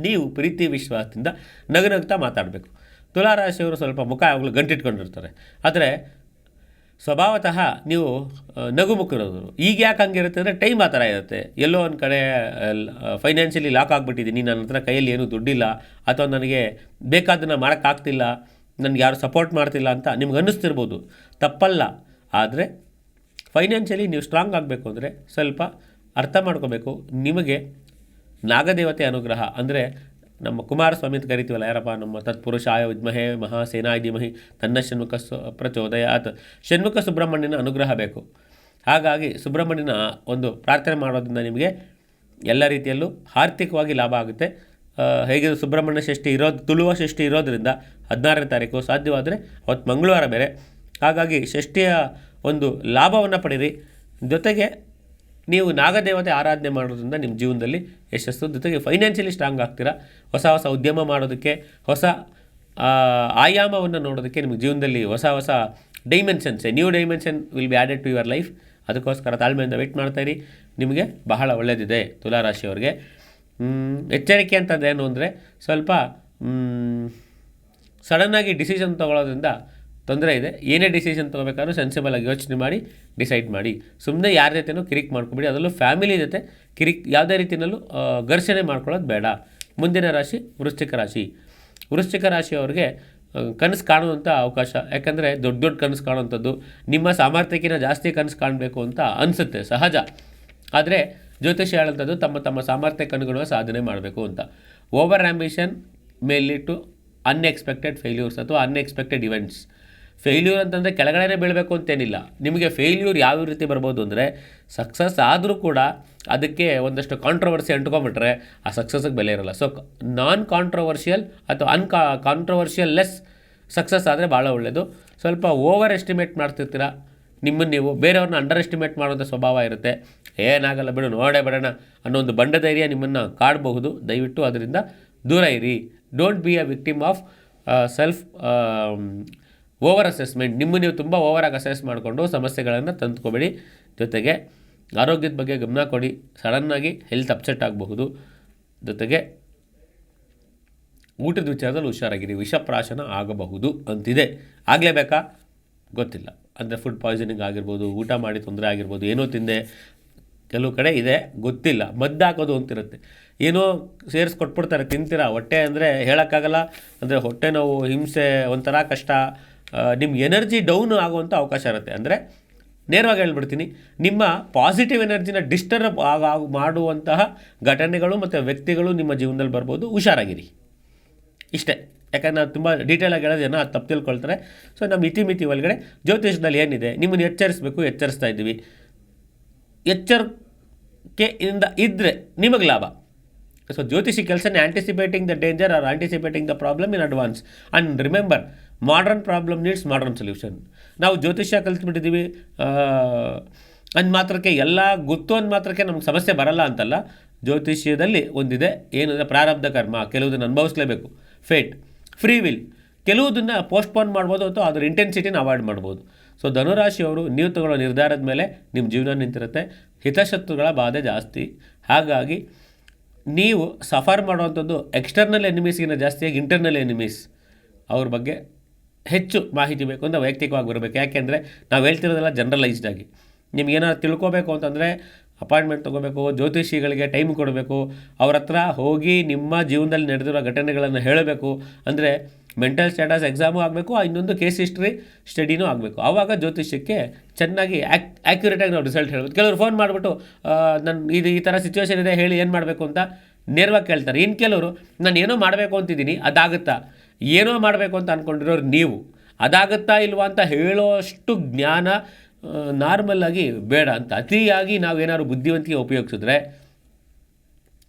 Speaker 1: ನೀವು ಪ್ರೀತಿ ವಿಶ್ವಾಸದಿಂದ ನಗುನಗ್ತಾ ಮಾತಾಡಬೇಕು. ತುಲಾರಾಶಿಯವರು ಸ್ವಲ್ಪ ಮುಖ ಯಾವಾಗಲೂ ಗಂಟಿಟ್ಕೊಂಡಿರ್ತಾರೆ. ಆದರೆ ಸ್ವಭಾವತಃ ನೀವು ನಗುಮುಖರವರು. ಈಗ ಯಾಕೆ ಹಂಗಿರುತ್ತೆ ಅಂದರೆ ಟೈಮ್ ಆ ಥರ ಇರುತ್ತೆ. ಎಲ್ಲೋ ಒಂದು ಕಡೆ ಫೈನಾನ್ಷಿಯಲಿ ಲಾಕ್ ಆಗಿಬಿಟ್ಟಿದ್ದೀನಿ, ನನ್ನ ಹತ್ರ ಕೈಯಲ್ಲಿ ಏನೂ ದುಡ್ಡಿಲ್ಲ, ಅಥವಾ ನನಗೆ ಬೇಕಾದನ್ನು ಮಾಡೋಕ್ಕಾಗ್ತಿಲ್ಲ, ನನಗೆ ಯಾರು ಸಪೋರ್ಟ್ ಮಾಡ್ತಿಲ್ಲ ಅಂತ ನಿಮ್ಗೆ ಅನ್ನಿಸ್ತಿರ್ಬೋದು. ತಪ್ಪಲ್ಲ. ಆದರೆ ಫೈನಾನ್ಷಿಯಲಿ ನೀವು ಸ್ಟ್ರಾಂಗ್ ಆಗಬೇಕು ಅಂದರೆ ಸ್ವಲ್ಪ ಅರ್ಥ ಮಾಡ್ಕೋಬೇಕು. ನಿಮಗೆ ನಾಗದೇವತೆ ಅನುಗ್ರಹ ಅಂದರೆ ನಮ್ಮ ಕುಮಾರಸ್ವಾಮಿ ಅಂತ ಕರಿತೀವಲ್ಲ, ಯಾರಪ್ಪ, ನಮ್ಮ ತತ್ಪುರುಷಾಯ ವಿದ್ಮಹೇ ಮಹಾಸೇನಾಯ ಧೀಮಹಿ ತನ್ನ ಷಣ್ಮುಖ ಪ್ರಚೋದಯಾತ್, ಷಣ್ಮುಖ ಸುಬ್ರಹ್ಮಣ್ಯನ ಅನುಗ್ರಹ ಬೇಕು. ಹಾಗಾಗಿ ಸುಬ್ರಹ್ಮಣ್ಯನ ಒಂದು ಪ್ರಾರ್ಥನೆ ಮಾಡೋದ್ರಿಂದ ನಿಮಗೆ ಎಲ್ಲ ರೀತಿಯಲ್ಲೂ ಆರ್ಥಿಕವಾಗಿ ಲಾಭ ಆಗುತ್ತೆ. ಹೇಗೆ ಸುಬ್ರಹ್ಮಣ್ಯ ಷಷ್ಠಿ ತುಳುವ ಷಷ್ಠಿ ಇರೋದ್ರಿಂದ 16ನೇ ತಾರೀಕು ಸಾಧ್ಯವಾದರೆ ಅವತ್ತು ಮಂಗಳವಾರ ಬೇರೆ. ಹಾಗಾಗಿ ಷಷ್ಠಿಯ ಒಂದು ಲಾಭವನ್ನು ಪಡೀರಿ. ಜೊತೆಗೆ ನೀವು ನಾಗದೇವತೆ ಆರಾಧನೆ ಮಾಡೋದ್ರಿಂದ ನಿಮ್ಮ ಜೀವನದಲ್ಲಿ ಯಶಸ್ಸು, ಜೊತೆಗೆ ಫೈನಾನ್ಷಿಯಲಿ ಸ್ಟ್ರಾಂಗ್ ಆಗ್ತೀರಾ. ಹೊಸ ಹೊಸ ಉದ್ಯಮ ಮಾಡೋದಕ್ಕೆ, ಹೊಸ ಆಯಾಮವನ್ನು ನೋಡೋದಕ್ಕೆ, ನಿಮ್ಮ ಜೀವನದಲ್ಲಿ ಹೊಸ ಹೊಸ dimensions, new dimension will be added to your life. ಅದಕ್ಕೋಸ್ಕರ ತಾಳ್ಮೆಯಿಂದ ವೆಯ್ಟ್ ಮಾಡ್ತಾಯಿರಿ. ನಿಮಗೆ ಬಹಳ ಒಳ್ಳೆಯದಿದೆ ತುಲಾರಾಶಿಯವರಿಗೆ. ಎಚ್ಚರಿಕೆ ಅಂತಂದೇನು ಅಂದರೆ ಸ್ವಲ್ಪ ಸಡನ್ನಾಗಿ ಡಿಸಿಷನ್ ತೊಗೊಳ್ಳೋದ್ರಿಂದ ತೊಂದರೆ ಇದೆ. ಏನೇ ಡಿಸಿಷನ್ ತೊಗೋಬೇಕಾದ್ರೂ ಸೆನ್ಸಿಬಲ್ ಆಗಿ ಯೋಚನೆ ಮಾಡಿ ಡಿಸೈಡ್ ಮಾಡಿ. ಸುಮ್ಮನೆ ಯಾರ ಜೊತೆನೂ ಕಿರಿಕ್ ಮಾಡ್ಕೊಬೇಡಿ. ಅದರಲ್ಲೂ ಫ್ಯಾಮಿಲಿ ಜೊತೆ ಯಾವುದೇ ರೀತಿಯಲ್ಲೂ ಘರ್ಷಣೆ ಮಾಡ್ಕೊಳ್ಳೋದು ಬೇಡ. ಮುಂದಿನ ರಾಶಿ ವೃಶ್ಚಿಕ ರಾಶಿ. ವೃಶ್ಚಿಕ ರಾಶಿಯವ್ರಿಗೆ ಕನಸು ಕಾಣುವಂಥ ಅವಕಾಶ. ಯಾಕಂದರೆ ದೊಡ್ಡ ದೊಡ್ಡ ಕನಸು ಕಾಣುವಂಥದ್ದು, ನಿಮ್ಮ ಸಾಮರ್ಥ್ಯಕ್ಕಿಂತ ಜಾಸ್ತಿ ಕನಸು ಕಾಣಬೇಕು ಅಂತ ಅನಿಸುತ್ತೆ, ಸಹಜ. ಆದರೆ ಜ್ಯೋತಿಷಿ ಹೇಳುವಂಥದ್ದು ತಮ್ಮ ತಮ್ಮ ಸಾಮರ್ಥ್ಯಕ್ಕೆ ಅನುಗುಣವಾಗಿ ಸಾಧನೆ ಮಾಡಬೇಕು ಅಂತ. Over ambition may lead to unexpected failures ಅಥವಾ ಅನ್ಎಕ್ಸ್ಪೆಕ್ಟೆಡ್ ಇವೆಂಟ್ಸ್. ಫೇಲ್ಯೂರ್ ಅಂತಂದರೆ ಕೆಳಗಡೆ ಬೀಳಬೇಕು ಅಂತೇನಿಲ್ಲ. ನಿಮಗೆ ಫೇಲ್ಯೂರ್ ಯಾವ ರೀತಿ ಬರ್ಬೋದು ಅಂದರೆ, ಸಕ್ಸಸ್ ಆದರೂ ಕೂಡ ಅದಕ್ಕೆ ಒಂದಷ್ಟು ಕಾಂಟ್ರವರ್ಸಿ ಅಂಟ್ಕೊಂಬಿಟ್ರೆ ಆ ಸಕ್ಸಸ್ಸಿಗೆ ಬೆಲೆ ಇರೋಲ್ಲ. ಸೊ ನಾನ್ ಕಾಂಟ್ರವರ್ಷಿಯಲ್ ಅಥವಾ ಕಾಂಟ್ರವರ್ಷಿಯಲ್ ಲೆಸ್ ಸಕ್ಸಸ್ ಆದರೆ ಭಾಳ ಒಳ್ಳೆಯದು. ಸ್ವಲ್ಪ ಓವರ್ ಎಸ್ಟಿಮೇಟ್ ಮಾಡ್ತಿರ್ತೀರ, ನಿಮ್ಮನ್ನು ನೀವು ಬೇರೆಯವ್ರನ್ನ ಅಂಡರ್ ಎಸ್ಟಿಮೇಟ್ ಮಾಡೋಂಥ ಸ್ವಭಾವ ಇರುತ್ತೆ. ಏನಾಗಲ್ಲ ಬಿಡು, ನೋಡೇ ಬಿಡೋಣ ಅನ್ನೋ ಒಂದು ಬಂಡ ಧೈರ್ಯ ನಿಮ್ಮನ್ನು ಕಾಡಬಹುದು. ದಯವಿಟ್ಟು ಅದರಿಂದ ದೂರ ಇರಿ. Don't be a victim of self over assessment. ನಿಮ್ಮನ್ನು ನೀವು ತುಂಬ ಓವರಾಗಿ ಅಸೆಸ್ ಮಾಡಿಕೊಂಡು ಸಮಸ್ಯೆಗಳನ್ನು ತಂದುಕೊಬೇಡಿ. ಜೊತೆಗೆ ಆರೋಗ್ಯದ ಬಗ್ಗೆ ಗಮನ ಕೊಡಿ. ಸಡನ್ನಾಗಿ ಹೆಲ್ತ್ ಅಪ್ಸೆಟ್ ಆಗಬಹುದು. ಜೊತೆಗೆ ಊಟದ ವಿಚಾರದಲ್ಲಿ ಹುಷಾರಾಗಿರಿ. ವಿಷಪ್ರಾಶನ ಆಗಬಹುದು ಅಂತಿದೆ. ಆಗಲೇಬೇಕಾ ಗೊತ್ತಿಲ್ಲ. ಅಂದರೆ ಫುಡ್ ಪಾಯ್ಸನಿಂಗ್ ಆಗಿರ್ಬೋದು, ಊಟ ಮಾಡಿ ತೊಂದರೆ ಆಗಿರ್ಬೋದು, ಏನೋ ತಿಂದೆ, ಕೆಲವು ಕಡೆ ಇದೆ ಗೊತ್ತಿಲ್ಲ, ಮದ್ದು ಹಾಕೋದು ಅಂತಿರುತ್ತೆ. ಏನೋ ಸೇರಿಸ್ಕೊಟ್ಬಿಡ್ತಾರೆ, ತಿಂತೀರಾ. ಹೊಟ್ಟೆ ಅಂದರೆ ಹೇಳೋಕ್ಕಾಗಲ್ಲ. ಅಂದರೆ ಹೊಟ್ಟೆ ನೋವು, ಹಿಂಸೆ, ಒಂಥರ ಕಷ್ಟ, ನಿಮ್ಮ ಎನರ್ಜಿ ಡೌನ್ ಆಗುವಂಥ ಅವಕಾಶ ಇರುತ್ತೆ. ಅಂದರೆ ನೇರವಾಗಿ ಹೇಳ್ಬಿಡ್ತೀನಿ, ನಿಮ್ಮ ಪಾಸಿಟಿವ್ ಎನರ್ಜಿನ ಡಿಸ್ಟರ್ಬ್ ಮಾಡುವಂತಹ ಘಟನೆಗಳು ಮತ್ತು ವ್ಯಕ್ತಿಗಳು ನಿಮ್ಮ ಜೀವನದಲ್ಲಿ ಬರ್ಬೋದು. ಹುಷಾರಾಗಿರಿ. ಇಷ್ಟೇ. ಯಾಕಂದ್ರೆ ನಾವು ತುಂಬ ಡೀಟೇಲಾಗಿ ಹೇಳೋದು ಜನ ಅದು ತಪ್ಪು ತಿಳ್ಕೊಳ್ತಾರೆ. ಸೊ ನಮ್ಮ ಇತಿಮಿತಿ ಒಳಗಡೆ ಜ್ಯೋತಿಷದಲ್ಲಿ ಏನಿದೆ, ನಿಮ್ಮನ್ನು ಎಚ್ಚರಿಸಬೇಕು, ಎಚ್ಚರಿಸ್ತಾ ಇದ್ದೀವಿ. ಎಚ್ಚರಿಕೆಯಿಂದ ಇದ್ದರೆ ನಿಮಗೆ ಲಾಭ. ಸೊ ಜ್ಯೋತಿಷಿ ಕೆಲಸನೇ anticipating the danger or anticipating the problem in advance. And remember, modern problem needs modern solution. ನಾವು ಜ್ಯೋತಿಷ್ಯ ಕಲಿತ್ಬಿಟ್ಟಿದ್ದೀವಿ ಅಂದ ಮಾತ್ರಕ್ಕೆ, ಎಲ್ಲ ಗೊತ್ತು ಅಂದ ಮಾತ್ರಕ್ಕೆ ನಮ್ಗೆ ಸಮಸ್ಯೆ ಬರಲ್ಲ ಅಂತಲ್ಲ. ಜ್ಯೋತಿಷ್ಯದಲ್ಲಿ ಒಂದಿದೆ, ಏನಂದರೆ ಪ್ರಾರಬ್ಧ ಕರ್ಮ. ಕೆಲವುದನ್ನು ಅನುಭವಿಸಲೇಬೇಕು. Fate, free will. ಕೆಲವುದನ್ನು ಪೋಸ್ಟ್ಪೋನ್ ಮಾಡ್ಬೋದು ಅಥವಾ ಅದರ ಇಂಟೆನ್ಸಿಟಿನ ಅವಾಯ್ಡ್ ಮಾಡ್ಬೋದು. ಸೊ ಧನುರಾಶಿಯವರು ನೀವು ತಗೊಳ್ಳೋ ನಿರ್ಧಾರದ ಮೇಲೆ ನಿಮ್ಮ ಜೀವನ ನಿಂತಿರುತ್ತೆ. ಹಿತಶತ್ರುಗಳ ಬಾಧೆ ಜಾಸ್ತಿ. ಹಾಗಾಗಿ ನೀವು ಸಫರ್ ಮಾಡುವಂಥದ್ದು ಎಕ್ಸ್ಟರ್ನಲ್ ಎನಿಮೀಸ್ಗಿಂತ ಜಾಸ್ತಿಯಾಗಿ ಇಂಟರ್ನಲ್ ಎನಿಮೀಸ್ ಅವ್ರ ಬಗ್ಗೆ ಹೆಚ್ಚು ಮಾಹಿತಿ ಬೇಕು ಅಂತ ವೈಯಕ್ತಿಕವಾಗಿ ಬರಬೇಕು. ಯಾಕೆಂದರೆ ನಾವು ಹೇಳ್ತಿರೋದೆಲ್ಲ ಜನರಲೈಸ್ಡ್ ಆಗಿ. ನಿಮ್ಗೇನಾದ್ರು ತಿಳ್ಕೊಬೇಕು ಅಂತಂದರೆ ಅಪಾಯಿಂಟ್ಮೆಂಟ್ ತೊಗೋಬೇಕು, ಜ್ಯೋತಿಷಿಗಳಿಗೆ ಟೈಮ್ ಕೊಡಬೇಕು, ಅವ್ರ ಹತ್ರ ಹೋಗಿ ನಿಮ್ಮ ಜೀವನದಲ್ಲಿ ನಡೆದಿರೋ ಘಟನೆಗಳನ್ನು ಹೇಳಬೇಕು. ಅಂದರೆ ಮೆಂಟಲ್ ಸ್ಟೇಟಸ್ ಎಕ್ಸಾಮು ಆಗಬೇಕು, ಇನ್ನೊಂದು ಕೇಸ್ ಹಿಸ್ಟ್ರಿ ಸ್ಟಡಿನೂ ಆಗಬೇಕು. ಆವಾಗ ಜ್ಯೋತಿಷ್ಯಕ್ಕೆ ಚೆನ್ನಾಗಿ ಆ್ಯಕ್ಯುರೇಟಾಗಿ ನಾವು ರಿಸಲ್ಟ್ ಹೇಳ್ಬೋದು. ಕೆಲವರು ಫೋನ್ ಮಾಡಿಬಿಟ್ಟು ಇದು ಈ ಥರ ಸಿಚುವೇಷನ್ ಇದೆ, ಹೇಳಿ ಏನು ಮಾಡಬೇಕು ಅಂತ ನೇರವಾಗಿ ಕೇಳ್ತಾರೆ. ಇನ್ನು ಕೆಲವರು ನಾನು ಏನೋ ಮಾಡಬೇಕು ಅಂತಿದ್ದೀನಿ, ಅದಾಗುತ್ತಾ? ಏನೋ ಮಾಡಬೇಕು ಅಂತ ಅಂದ್ಕೊಂಡಿರೋರು ನೀವು. ಅದಾಗುತ್ತಾ ಇಲ್ವಾ ಅಂತ ಹೇಳೋಷ್ಟು ಜ್ಞಾನ ನಾರ್ಮಲ್ಲಾಗಿ ಬೇಡ ಅಂತ. ಅತಿಯಾಗಿ ನಾವೇನಾದ್ರು ಬುದ್ಧಿವಂತಿಕೆ ಉಪಯೋಗಿಸಿದ್ರೆ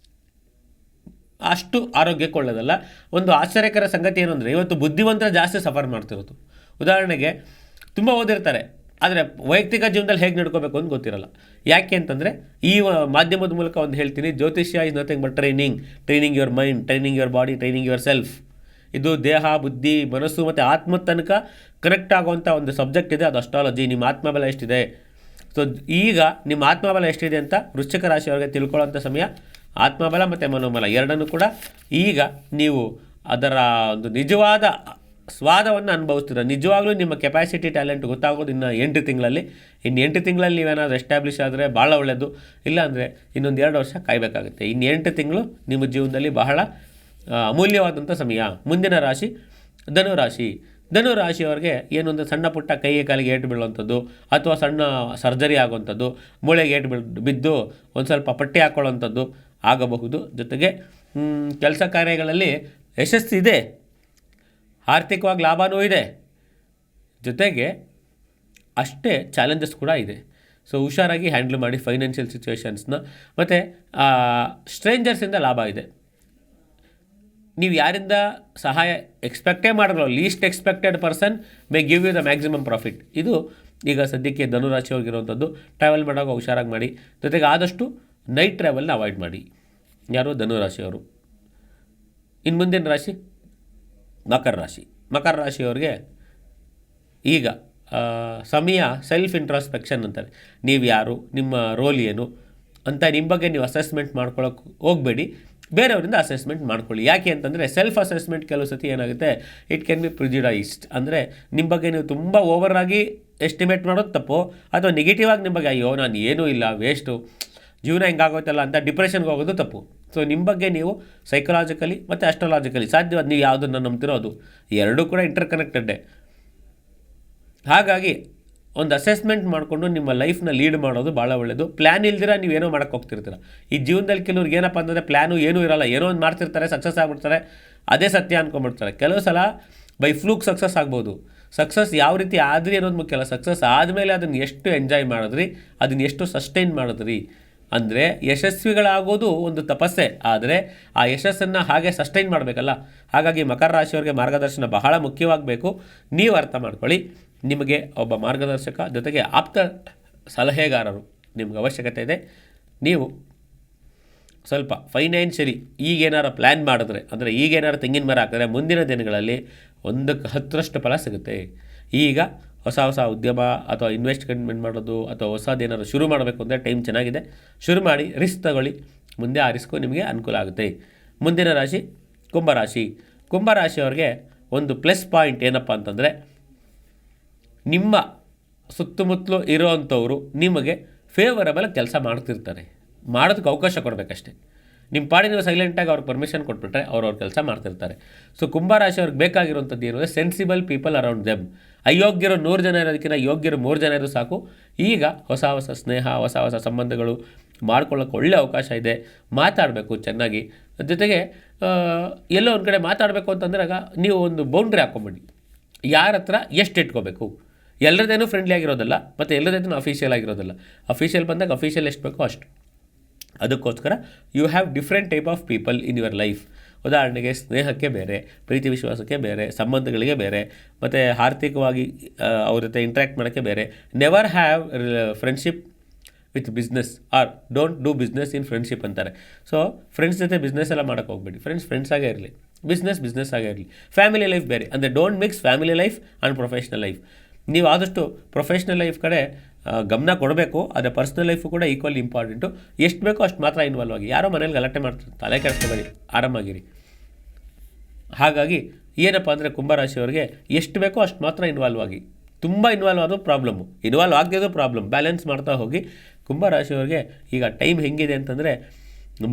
Speaker 1: ಅಷ್ಟು ಆರೋಗ್ಯಕ್ಕೆ ಒಳ್ಳೆಯದಲ್ಲ. ಒಂದು ಆಶ್ಚರ್ಯಕರ ಸಂಗತಿ ಏನು ಅಂದರೆ, ಇವತ್ತು ಬುದ್ಧಿವಂತರ ಜಾಸ್ತಿ ಸಫರ್ ಮಾಡ್ತಿರೋದು. ಉದಾಹರಣೆಗೆ ತುಂಬ ಓದಿರ್ತಾರೆ, ಆದರೆ ವೈಯಕ್ತಿಕ ಜೀವನದಲ್ಲಿ ಹೇಗೆ ನಡ್ಕೋಬೇಕು ಅಂತ ಗೊತ್ತಿರಲ್ಲ. ಯಾಕೆ ಅಂತಂದರೆ, ಈ ಮಾಧ್ಯಮದ ಮೂಲಕ ಒಂದು ಹೇಳ್ತೀನಿ, ಜ್ಯೋತಿಷ್ಯ is nothing but training your mind, training your body, training your self. ಇದು ದೇಹ, ಬುದ್ಧಿ, ಮನಸ್ಸು ಮತ್ತು ಆತ್ಮ ತನಕ ಕನೆಕ್ಟ್ ಆಗುವಂಥ ಒಂದು ಸಬ್ಜೆಕ್ಟ್ ಇದೆ, ಅದು ಅಸ್ಟ್ರಾಲಜಿ. ನಿಮ್ಮ ಆತ್ಮಬಲ ಎಷ್ಟಿದೆ, ಸೊ ಈಗ ನಿಮ್ಮ ಆತ್ಮಬಲ ಎಷ್ಟಿದೆ ಅಂತ ವೃಶ್ಚಿಕ ರಾಶಿಯವರಿಗೆ ತಿಳ್ಕೊಳ್ಳೋಂಥ ಸಮಯ. ಆತ್ಮಬಲ ಮತ್ತು ಮನೋಬಲ ಎರಡನ್ನೂ ಕೂಡ ಈಗ ನೀವು ಅದರ ಒಂದು ನಿಜವಾದ ಸ್ವಾದವನ್ನು ಅನುಭವಿಸ್ತೀರ. ನಿಜವಾಗ್ಲೂ ನಿಮ್ಮ ಕೆಪಾಸಿಟಿ ಟ್ಯಾಲೆಂಟ್ ಗೊತ್ತಾಗೋದು ಇನ್ನು 8 ತಿಂಗಳಲ್ಲಿ. ಇನ್ನು 8 ತಿಂಗಳಲ್ಲಿ ನೀವೇನಾದರೂ ಎಸ್ಟಾಬ್ಲಿಷ್ ಆದರೆ ಭಾಳ ಒಳ್ಳೆಯದು. ಇಲ್ಲಾಂದರೆ ಇನ್ನೊಂದು 2 ವರ್ಷ ಕಾಯಬೇಕಾಗುತ್ತೆ. ಇನ್ನು 8 ತಿಂಗಳು ನಿಮ್ಮ ಜೀವನದಲ್ಲಿ ಬಹಳ ಅಮೂಲ್ಯವಾದಂಥ ಸಮಯ. ಮುಂದಿನ ರಾಶಿ ಧನುರಾಶಿ. ಧನುರಾಶಿಯವರಿಗೆ ಏನೊಂದು ಸಣ್ಣ ಪುಟ್ಟ ಕೈಗೆ ಕಾಲಿಗೆ ಏಟು ಬೀಳುವಂಥದ್ದು ಅಥವಾ ಸಣ್ಣ ಸರ್ಜರಿ ಆಗುವಂಥದ್ದು, ಮೂಳೆಗೆ ಏಟು ಬಿದ್ದು ಒಂದು ಸ್ವಲ್ಪ ಪಟ್ಟಿ ಹಾಕ್ಕೊಳ್ಳೋವಂಥದ್ದು ಆಗಬಹುದು. ಜೊತೆಗೆ ಕೆಲಸ ಕಾರ್ಯಗಳಲ್ಲಿ ಯಶಸ್ಸಿದೆ, ಆರ್ಥಿಕವಾಗಿ ಲಾಭವೂ ಇದೆ, ಜೊತೆಗೆ ಅಷ್ಟೇ ಚಾಲೆಂಜಸ್ ಕೂಡ ಇದೆ. ಸೊ ಹುಷಾರಾಗಿ ಹ್ಯಾಂಡಲ್ ಮಾಡಿ ಫೈನಾನ್ಷಿಯಲ್ ಸಿಚುವೇಷನ್ಸ್ನ. ಮತ್ತು ಸ್ಟ್ರೇಂಜರ್ಸಿಂದ ಲಾಭ ಇದೆ. ನೀವು ಯಾರಿಂದ ಸಹಾಯ ಎಕ್ಸ್ಪೆಕ್ಟೇ ಮಾಡಿರಲ್ಲ, least expected person may give you the maximum profit. ಇದು ಈಗ ಸದ್ಯಕ್ಕೆ ಧನುರಾಶಿಯವ್ರಿಗಿರುವಂಥದ್ದು. ಟ್ರಾವೆಲ್ ಮಾಡುವಾಗ ಹುಷಾರಾಗಿ ಮಾಡಿ. ಜೊತೆಗೆ ಆದಷ್ಟು ನೈಟ್ ಟ್ರಾವೆಲ್ನ ಅವಾಯ್ಡ್ ಮಾಡಿ. ಯಾರು? ಧನುರಾಶಿಯವರು. ಇನ್ನು ಮುಂದಿನ ರಾಶಿ ಮಕರ ರಾಶಿ. ಮಕರ ರಾಶಿಯವ್ರಿಗೆ ಈಗ ಸಮಯ ಸೆಲ್ಫ್ ಇಂಟ್ರಾಸ್ಪೆಕ್ಷನ್ ಅಂತಾರೆ. ನೀವು ಯಾರು, ನಿಮ್ಮ ರೋಲ್ ಏನು ಅಂತ ನಿಮ್ಮ ಬಗ್ಗೆ ನೀವು ಅಸೆಸ್ಮೆಂಟ್ ಮಾಡ್ಕೊಳ್ಳೋಕೆ ಹೋಗಬೇಡಿ, ಬೇರೆಯವರಿಂದ ಅಸೆಸ್ಮೆಂಟ್ ಮಾಡ್ಕೊಳ್ಳಿ. ಯಾಕೆ ಅಂತಂದರೆ ಸೆಲ್ಫ್ ಅಸೆಸ್ಮೆಂಟ್ ಕೆಲವು ಸತಿ ಏನಾಗುತ್ತೆ, ಇಟ್ ಕ್ಯಾನ್ ಬಿ ಪ್ರಿಜುಡೈಸ್ಡ್. ಅಂದರೆ ನಿಮ್ಮ ಬಗ್ಗೆ ನೀವು ತುಂಬ ಓವರಾಗಿ ಎಸ್ಟಿಮೇಟ್ ಮಾಡೋದು ತಪ್ಪು, ಅಥವಾ ನೆಗೆಟಿವ್ ಆಗಿ ನಿಮ್ಮ ಬಗ್ಗೆ ಅಯ್ಯೋ ನಾನು ಏನೂ ಇಲ್ಲ, ವೇಸ್ಟು, ಜೀವನ ಹಿಂಗಾಗೋಯ್ತಲ್ಲ ಅಂತ ಡಿಪ್ರೆಷನ್ಗೆ ಹೋಗೋದು ತಪ್ಪು. ಸೊ ನಿಮ್ಮ ಬಗ್ಗೆ ನೀವು ಸೈಕಲಾಜಿಕಲಿ ಮತ್ತು ಅಸ್ಟ್ರಾಲಾಜಿಕಲಿ ಸಾಧ್ಯವಾದ ನೀವು ಯಾವುದನ್ನು ನಂಬ್ತಿರೋ ಅದು ಎರಡೂ ಕೂಡ ಇಂಟರ್ಕನೆಕ್ಟೆಡ್ಡೇ. ಹಾಗಾಗಿ ಒಂದು ಅಸೆಸ್ಮೆಂಟ್ ಮಾಡಿಕೊಂಡು ನಿಮ್ಮ ಲೈಫ್ನ ಲೀಡ್ ಮಾಡೋದು ಭಾಳ ಒಳ್ಳೆಯದು. ಪ್ಲ್ಯಾನ್ ಇಲ್ದಿರ ನೀವೇನೋ ಮಾಡೋಕ್ಕೆ ಹೋಗ್ತಿರ್ತೀರ. ಈ ಜೀವನದಲ್ಲಿ ಕೆಲವ್ರಿಗೆ ಏನಪ್ಪ ಅಂತಂದರೆ ಪ್ಲ್ಯಾನು ಏನೂ ಇರೋಲ್ಲ, ಏನೋ ಒಂದು ಮಾಡ್ತಿರ್ತಾರೆ, ಸಕ್ಸಸ್ ಆಗಿಬಿಡ್ತಾರೆ, ಅದೇ ಸತ್ಯ ಅಂದ್ಕೊಂಡ್ಬಿಡ್ತಾರೆ. ಕೆಲವು ಸಲ ಬೈ ಫ್ಲೂಕ್ ಸಕ್ಸಸ್ ಆಗ್ಬೋದು. ಸಕ್ಸಸ್ ಯಾವ ರೀತಿ ಆದ್ರಿ ಅನ್ನೋದು ಮುಖ್ಯ ಅಲ್ಲ, ಸಕ್ಸಸ್ ಆದಮೇಲೆ ಅದನ್ನು ಎಷ್ಟು ಎಂಜಾಯ್ ಮಾಡಿದ್ರಿ, ಅದನ್ನು ಎಷ್ಟು ಸಸ್ಟೈನ್ ಮಾಡಿದ್ರಿ. ಅಂದರೆ ಯಶಸ್ವಿಗಳಾಗೋದು ಒಂದು ತಪಸ್ಸೆ, ಆದರೆ ಆ ಯಶಸ್ಸನ್ನು ಹಾಗೆ ಸಸ್ಟೈನ್ ಮಾಡಬೇಕಲ್ಲ. ಹಾಗಾಗಿ ಮಕರ ರಾಶಿಯವರಿಗೆ ಮಾರ್ಗದರ್ಶನ ಬಹಳ ಮುಖ್ಯವಾಗಬೇಕು. ನೀವು ಅರ್ಥ ಮಾಡ್ಕೊಳ್ಳಿ, ನಿಮಗೆ ಒಬ್ಬ ಮಾರ್ಗದರ್ಶಕ ಜೊತೆಗೆ ಆಪ್ತ ಸಲಹೆಗಾರರು ನಿಮ್ಗೆ ಅವಶ್ಯಕತೆ ಇದೆ. ನೀವು ಸ್ವಲ್ಪ ಫೈನಾನ್ಷಿಯಲಿ ಈಗೇನಾರು ಪ್ಲ್ಯಾನ್ ಮಾಡಿದ್ರೆ, ಅಂದರೆ ಈಗೇನಾರು ತೆಂಗಿನ ಮರ ಹಾಕಿದ್ರೆ ಮುಂದಿನ ದಿನಗಳಲ್ಲಿ 1/10 ಫಲ ಸಿಗುತ್ತೆ. ಈಗ ಹೊಸ ಉದ್ಯಮ ಅಥವಾ ಇನ್ವೆಸ್ಟ್ಮೆಂಟ್ ಮಾಡೋದು ಅಥವಾ ಹೊಸದೇನಾದ್ರು ಶುರು ಮಾಡಬೇಕು ಅಂದರೆ ಟೈಮ್ ಚೆನ್ನಾಗಿದೆ, ಶುರು ಮಾಡಿ, ರಿಸ್ಕ್ ತಗೊಳ್ಳಿ, ಮುಂದೆ ಆ ರಿಸ್ಕು ನಿಮಗೆ ಅನುಕೂಲ ಆಗುತ್ತೆ. ಮುಂದಿನ ರಾಶಿ ಕುಂಭರಾಶಿ. ಕುಂಭರಾಶಿಯವ್ರಿಗೆ ಒಂದು ಪ್ಲಸ್ ಪಾಯಿಂಟ್ ಏನಪ್ಪ ಅಂತಂದರೆ, ನಿಮ್ಮ ಸುತ್ತಮುತ್ತಲು ಇರೋವಂಥವರು ನಿಮಗೆ ಫೇವರಬಲ್ ಕೆಲಸ ಮಾಡ್ತಿರ್ತಾರೆ. ಮಾಡೋದಕ್ಕೆ ಅವಕಾಶ ಕೊಡಬೇಕಷ್ಟೇ. ನಿಮ್ಮ ಪಾಡಿ ನೀವು ಸೈಲೆಂಟಾಗಿ ಅವ್ರಿಗೆ ಪರ್ಮಿಷನ್ ಕೊಟ್ಬಿಟ್ರೆ ಅವ್ರ ಕೆಲಸ ಮಾಡ್ತಿರ್ತಾರೆ. ಸೊ ಕುಂಭರಾಶಿಯವ್ರಿಗೆ ಬೇಕಾಗಿರುವಂಥದ್ದು ಏನು ಅಂದರೆ ಸೆನ್ಸಿಬಲ್ ಪೀಪಲ್ ಅರೌಂಡ್ ದೆಮ್. ಅಯೋಗ್ಯರು 100 ಜನ ಇರೋದಕ್ಕಿಂತ ಯೋಗ್ಯರು 3 ಜನ ಇರೋದು ಸಾಕು. ಈಗ ಹೊಸ ಸ್ನೇಹ, ಹೊಸ ಸಂಬಂಧಗಳು ಮಾಡ್ಕೊಳ್ಳೋಕೆ ಒಳ್ಳೆ ಅವಕಾಶ ಇದೆ. ಮಾತಾಡಬೇಕು ಚೆನ್ನಾಗಿ. ಜೊತೆಗೆ ಎಲ್ಲೋ ಒಂದು ಕಡೆ ಮಾತಾಡಬೇಕು ಅಂತಂದಾಗ ನೀವು ಒಂದು ಬೌಂಡ್ರಿ ಹಾಕ್ಕೊಂಬಿಡಿ. ಯಾರ ಹತ್ರ ಎಷ್ಟು ಇಟ್ಕೋಬೇಕು, ಎಲ್ಲರದೇನೂ ಫ್ರೆಂಡ್ಲಿ ಆಗಿರೋದಲ್ಲ ಮತ್ತು ಎಲ್ಲರದೇನೂ ಅಫಿಷಿಯಲ್ ಆಗಿರೋದಲ್ಲ. ಅಫಿಷಿಯಲ್ ಬಂದಾಗ ಅಫಿಷಿಯಲ್ ಎಷ್ಟು ಬೇಕೋ ಅಷ್ಟು. ಅದಕ್ಕೋಸ್ಕರ you have different type of people in your life. ಉದಾಹರಣೆಗೆ ಸ್ನೇಹಕ್ಕೆ ಬೇರೆ, ಪ್ರೀತಿ ವಿಶ್ವಾಸಕ್ಕೆ ಬೇರೆ, ಸಂಬಂಧಗಳಿಗೆ ಬೇರೆ, ಮತ್ತು ಆರ್ಥಿಕವಾಗಿ ಅವ್ರ ಜೊತೆ ಇಂಟ್ರ್ಯಾಕ್ಟ್ ಮಾಡೋಕ್ಕೆ ಬೇರೆ. Never have friendship with business or don't do business in friendship ಅಂತಾರೆ. ಸೊ ಫ್ರೆಂಡ್ಸ್ ಜೊತೆ ಬಿಸ್ನೆಸ್ ಎಲ್ಲ ಮಾಡೋಕ್ಕೆ ಹೋಗ್ಬೇಡಿ. ಫ್ರೆಂಡ್ಸ್ ಆಗೇ ಇರಲಿ, ಬಿಸ್ನೆಸ್ ಆಗೇ ಇರಲಿ. ಫ್ಯಾಮಿಲಿ ಲೈಫ್ ಬೇರೆ, ಅಂದರೆ don't mix family life and professional life. ನೀವು ಆದಷ್ಟು ಪ್ರೊಫೆಷ್ನಲ್ ಲೈಫ್ ಕಡೆ ಗಮನ ಕೊಡಬೇಕು, ಆದರೆ ಪರ್ಸ್ನಲ್ ಲೈಫು ಕೂಡ ಈಕ್ವಲಿ ಇಂಪಾರ್ಟೆಂಟು. ಎಷ್ಟು ಬೇಕೋ ಅಷ್ಟು ಮಾತ್ರ ಇನ್ವಾಲ್ವ್ ಆಗಿ. ಯಾರೋ ಮನೇಲಿ ಗಲಾಟೆ ಮಾಡ್ತಾರೆ, ತಲೆ ಕೆಡಿಸ್ಕೋಬೇಡಿ, ಆರಾಮಾಗಿರಿ. ಹಾಗಾಗಿ ಏನಪ್ಪ ಅಂದರೆ ಕುಂಭರಾಶಿಯವರಿಗೆ ಎಷ್ಟು ಬೇಕೋ ಅಷ್ಟು ಮಾತ್ರ ಇನ್ವಾಲ್ವ್ ಆಗಿ. ತುಂಬ ಇನ್ವಾಲ್ವ್ ಆದೋ ಪ್ರಾಬ್ಲಮ್ಮು, ಇನ್ವಾಲ್ವ್ ಆಗದಿರೋ ಪ್ರಾಬ್ಲಮ್. ಬ್ಯಾಲೆನ್ಸ್ ಮಾಡ್ತಾ ಹೋಗಿ. ಕುಂಭರಾಶಿಯವರಿಗೆ ಈಗ ಟೈಮ್ ಹೆಂಗಿದೆ ಅಂತಂದರೆ,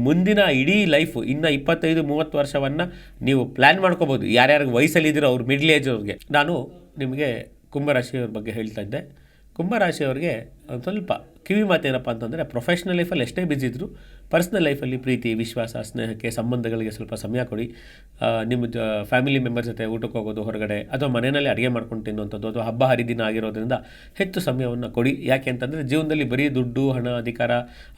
Speaker 1: ಮುಂದಿನ ಇಡೀ ಲೈಫು ಇನ್ನು 25-30 ವರ್ಷವನ್ನು ನೀವು ಪ್ಲ್ಯಾನ್ ಮಾಡ್ಕೋಬೋದು. ಯಾರ್ಯಾರಿಗೆ ವಯಸ್ಸಲ್ಲಿದ್ದೀರೋ ಅವ್ರು ಮಿಡ್ಲ್ ಏಜ್ ಅವ್ರಿಗೆ. ನಾನು ನಿಮಗೆ ಕುಂಭರಾಶಿಯವ್ರ ಬಗ್ಗೆ ಹೇಳ್ತಾ ಇದ್ದೆ. ಕುಂಭರಾಶಿಯವ್ರಿಗೆ ಸ್ವಲ್ಪ ಕಿವಿ ಮಾತೇನಪ್ಪ ಅಂತಂದರೆ, ಪ್ರೊಫೆಷ್ನಲ್ ಲೈಫಲ್ಲಿ ಎಷ್ಟೇ ಬ್ಯುಸಿ ಇದ್ದರೂ ಪರ್ಸ್ನಲ್ ಲೈಫಲ್ಲಿ ಪ್ರೀತಿ ವಿಶ್ವಾಸ ಸ್ನೇಹಕ್ಕೆ ಸಂಬಂಧಗಳಿಗೆ ಸ್ವಲ್ಪ ಸಮಯ ಕೊಡಿ. ನಿಮ್ಮ ಫ್ಯಾಮಿಲಿ ಮೆಂಬರ್ ಜೊತೆ ಊಟಕ್ಕೆ ಹೋಗೋದು ಹೊರಗಡೆ, ಅಥವಾ ಮನೆಯಲ್ಲಿ ಅಡುಗೆ ಮಾಡ್ಕೊಂಡು ತಿನ್ನುವಂಥದ್ದು, ಅಥವಾ ಹಬ್ಬ ಹರಿದಿನ ಆಗಿರೋದ್ರಿಂದ ಹೆಚ್ಚು ಸಮಯವನ್ನು ಕೊಡಿ. ಯಾಕೆ ಅಂತಂದರೆ ಜೀವನದಲ್ಲಿ ಬರೀ ದುಡ್ಡು, ಹಣ, ಅಧಿಕಾರ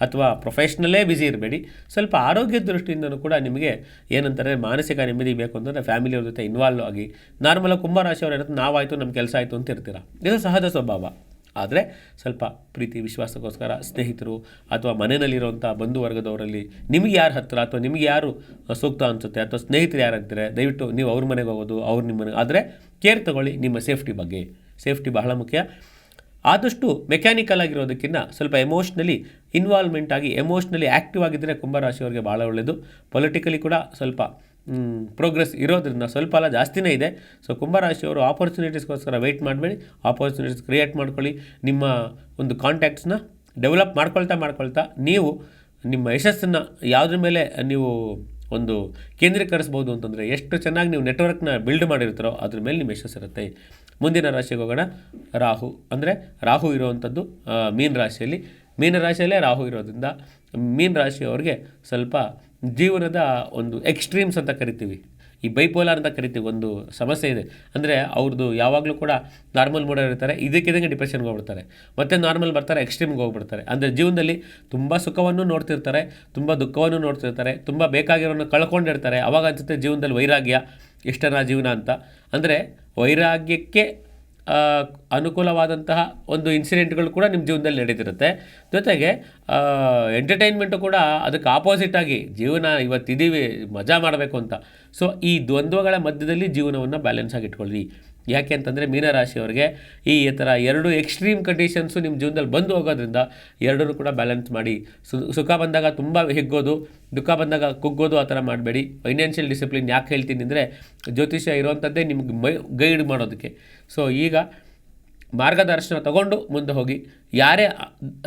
Speaker 1: ಅಥವಾ ಪ್ರೊಫೆಷ್ನಲ್ಲೇ ಬ್ಯುಸಿ ಇರಬೇಡಿ. ಸ್ವಲ್ಪ ಆರೋಗ್ಯದ ದೃಷ್ಟಿಯಿಂದಲೂ ಕೂಡ ನಿಮಗೆ ಏನಂತಾರೆ ಮಾನಸಿಕ ನೆಮ್ಮದಿ ಬೇಕು ಅಂತಂದರೆ ಫ್ಯಾಮಿಲಿಯವ್ರ ಜೊತೆ ಇನ್ವಾಲ್ವ್ ಆಗಿ. ನಾರ್ಮಲಾಗಿ ಕುಂಭರಾಶಿಯವ್ರು ಏನಂತ ನಾವಾಯಿತು ನಮ್ಮ ಕೆಲಸ ಆಯಿತು ಅಂತ ಇರ್ತೀರ, ಇದು ಸಹಜ ಸ್ವಭಾವ. ಆದರೆ ಸ್ವಲ್ಪ ಪ್ರೀತಿ ವಿಶ್ವಾಸಕ್ಕೋಸ್ಕರ ಸ್ನೇಹಿತರು ಅಥವಾ ಮನೆಯಲ್ಲಿರುವಂಥ ಬಂಧು ವರ್ಗದವರಲ್ಲಿ ನಿಮಗೆ ಯಾರು ಹತ್ತಿರ ಅಥವಾ ನಿಮಗೆ ಯಾರು ಸೂಕ್ತ ಅನಿಸುತ್ತೆ ಅಥವಾ ಸ್ನೇಹಿತರು ಯಾರಂತಾರೆ ದಯವಿಟ್ಟು ನೀವು ಅವ್ರ ಮನೆಗೆ ಹೋಗೋದು, ಅವ್ರು ನಿಮ್ಮ ಮನೆಗೆ. ಆದರೆ ಕೇರ್ ತಗೊಳ್ಳಿ ನಿಮ್ಮ ಸೇಫ್ಟಿ ಬಗ್ಗೆ. ಸೇಫ್ಟಿ ಬಹಳ ಮುಖ್ಯ. ಆದಷ್ಟು ಮೆಕ್ಯಾನಿಕಲ್ ಆಗಿರೋದಕ್ಕಿಂತ ಸ್ವಲ್ಪ ಎಮೋಷ್ನಲಿ ಇನ್ವಾಲ್ವ್ಮೆಂಟ್ ಆಗಿ ಎಮೋಷ್ನಲಿ ಆ್ಯಕ್ಟಿವ್ ಆಗಿದ್ದರೆ ಕುಂಭರಾಶಿಯವರಿಗೆ ಭಾಳ ಒಳ್ಳೆಯದು. ಪೊಲಿಟಿಕಲಿ ಕೂಡ ಸ್ವಲ್ಪ ಪ್ರೋಗ್ರೆಸ್ ಇರೋದ್ರಿಂದ, ಸ್ವಲ್ಪ ಅಲ್ಲ ಜಾಸ್ತಿನೇ ಇದೆ. ಸೊ ಕುಂಭರಾಶಿಯವರು ಆಪರ್ಚುನಿಟೀಸ್ಗೋಸ್ಕರ ವೆಯ್ಟ್ ಮಾಡಬೇಡಿ, ಆಪರ್ಚುನಿಟೀಸ್ ಕ್ರಿಯೇಟ್ ಮಾಡ್ಕೊಳ್ಳಿ. ನಿಮ್ಮ ಒಂದು ಕಾಂಟ್ಯಾಕ್ಟ್ಸ್ನ ಡೆವಲಪ್ ಮಾಡ್ಕೊಳ್ತಾ ನೀವು ನಿಮ್ಮ ಯಶಸ್ಸನ್ನು ಯಾವುದ್ರ ಮೇಲೆ ನೀವು ಒಂದು ಕೇಂದ್ರೀಕರಿಸ್ಬೋದು ಅಂತಂದರೆ, ಎಷ್ಟು ಚೆನ್ನಾಗಿ ನೀವು ನೆಟ್ವರ್ಕ್ನ ಬಿಲ್ಡ್ ಮಾಡಿರ್ತಾರೋ ಅದ್ರ ಮೇಲೆ ನಿಮ್ಮ ಯಶಸ್ಸಿರುತ್ತೆ. ಮುಂದಿನ ರಾಶಿಗೆ ಹೋಗೋಣ. ರಾಹು. ಅಂದರೆ ರಾಹು ಇರುವಂಥದ್ದು ಮೀನರಾಶಿಯಲ್ಲೇ ರಾಹು ಇರೋದ್ರಿಂದ ಮೀನರಾಶಿಯವರಿಗೆ ಸ್ವಲ್ಪ ಜೀವನದ ಒಂದು ಎಕ್ಸ್ಟ್ರೀಮ್ಸ್ ಅಂತ ಕರಿತೀವಿ, ಈ ಬೈಪೋಲಾರ್ ಅಂತ ಕರಿತೀವಿ, ಒಂದು ಸಮಸ್ಯೆ ಇದೆ. ಅಂದರೆ ಅವ್ರದ್ದು ಯಾವಾಗಲೂ ಕೂಡ ನಾರ್ಮಲ್ ಮೂಡಲ್ಲಿ ಇರ್ತಾರೆ, ಇದಕ್ಕಿದಂಗೆ ಡಿಪ್ರೆಷನ್ಗೆ ಹೋಗ್ಬಿಡ್ತಾರೆ, ಮತ್ತೆ ನಾರ್ಮಲ್ ಬರ್ತಾರೆ, ಎಕ್ಸ್ಟ್ರೀಮ್ಗೆ ಹೋಗ್ಬಿಡ್ತಾರೆ. ಅಂದರೆ ಜೀವನದಲ್ಲಿ ತುಂಬ ಸುಖವನ್ನು ನೋಡ್ತಿರ್ತಾರೆ, ತುಂಬ ದುಃಖವನ್ನು ನೋಡ್ತಿರ್ತಾರೆ, ತುಂಬ ಬೇಕಾಗಿರೋನ್ನ ಕಳ್ಕೊಂಡಿರ್ತಾರೆ. ಅವಾಗ ಅನಿಸುತ್ತೆ ಜೀವನದಲ್ಲಿ ವೈರಾಗ್ಯ ಇಷ್ಟನ ಜೀವನ ಅಂತ. ಅಂದರೆ ವೈರಾಗ್ಯಕ್ಕೆ ಅನುಕೂಲವಾದಂತಹ ಒಂದು ಇನ್ಸಿಡೆಂಟ್ಗಳು ಕೂಡ ನಿಮ್ಮ ಜೀವನದಲ್ಲಿ ನಡೀತಿರುತ್ತೆ. ಜೊತೆಗೆ ಎಂಟರ್ಟೈನ್ಮೆಂಟು ಕೂಡ ಅದಕ್ಕೆ ಆಪೋಸಿಟಾಗಿ ಜೀವನ ಇವತ್ತಿದ್ದೀವಿ ಮಜಾ ಮಾಡಬೇಕು ಅಂತ. ಸೊ ಈ ದ್ವಂದ್ವಗಳ ಮಧ್ಯದಲ್ಲಿ ಜೀವನವನ್ನು ಬ್ಯಾಲೆನ್ಸ್ ಆಗಿ ಇಟ್ಕೊಳ್ಳಿ. ಯಾಕೆ ಅಂತಂದರೆ ಮೀನರಾಶಿಯವರಿಗೆ ಈ ಥರ ಎರಡು ಎಕ್ಸ್ಟ್ರೀಮ್ ಕಂಡೀಷನ್ಸು ನಿಮ್ಮ ಜೀವನದಲ್ಲಿ ಬಂದು ಹೋಗೋದ್ರಿಂದ ಎರಡೂ ಕೂಡ ಬ್ಯಾಲೆನ್ಸ್ ಮಾಡಿ. ಸುಖ ಬಂದಾಗ ತುಂಬ ಹಿಗ್ಗೋದು, ದುಃಖ ಬಂದಾಗ ಕುಗ್ಗೋದು ಆ ಥರ ಮಾಡಬೇಡಿ. ಫೈನಾನ್ಷಿಯಲ್ ಡಿಸಿಪ್ಲಿನ್ ಯಾಕೆ ಹೇಳ್ತೀನಿ ಅಂದರೆ, ಜ್ಯೋತಿಷ್ಯ ಇರೋವಂಥದ್ದೇ ನಿಮ್ಗೆ ಗೈಡ್ ಮಾಡೋದಕ್ಕೆ. ಸೊ ಈಗ ಮಾರ್ಗದರ್ಶನ ತಗೊಂಡು ಮುಂದೆ ಹೋಗಿ. ಯಾರೇ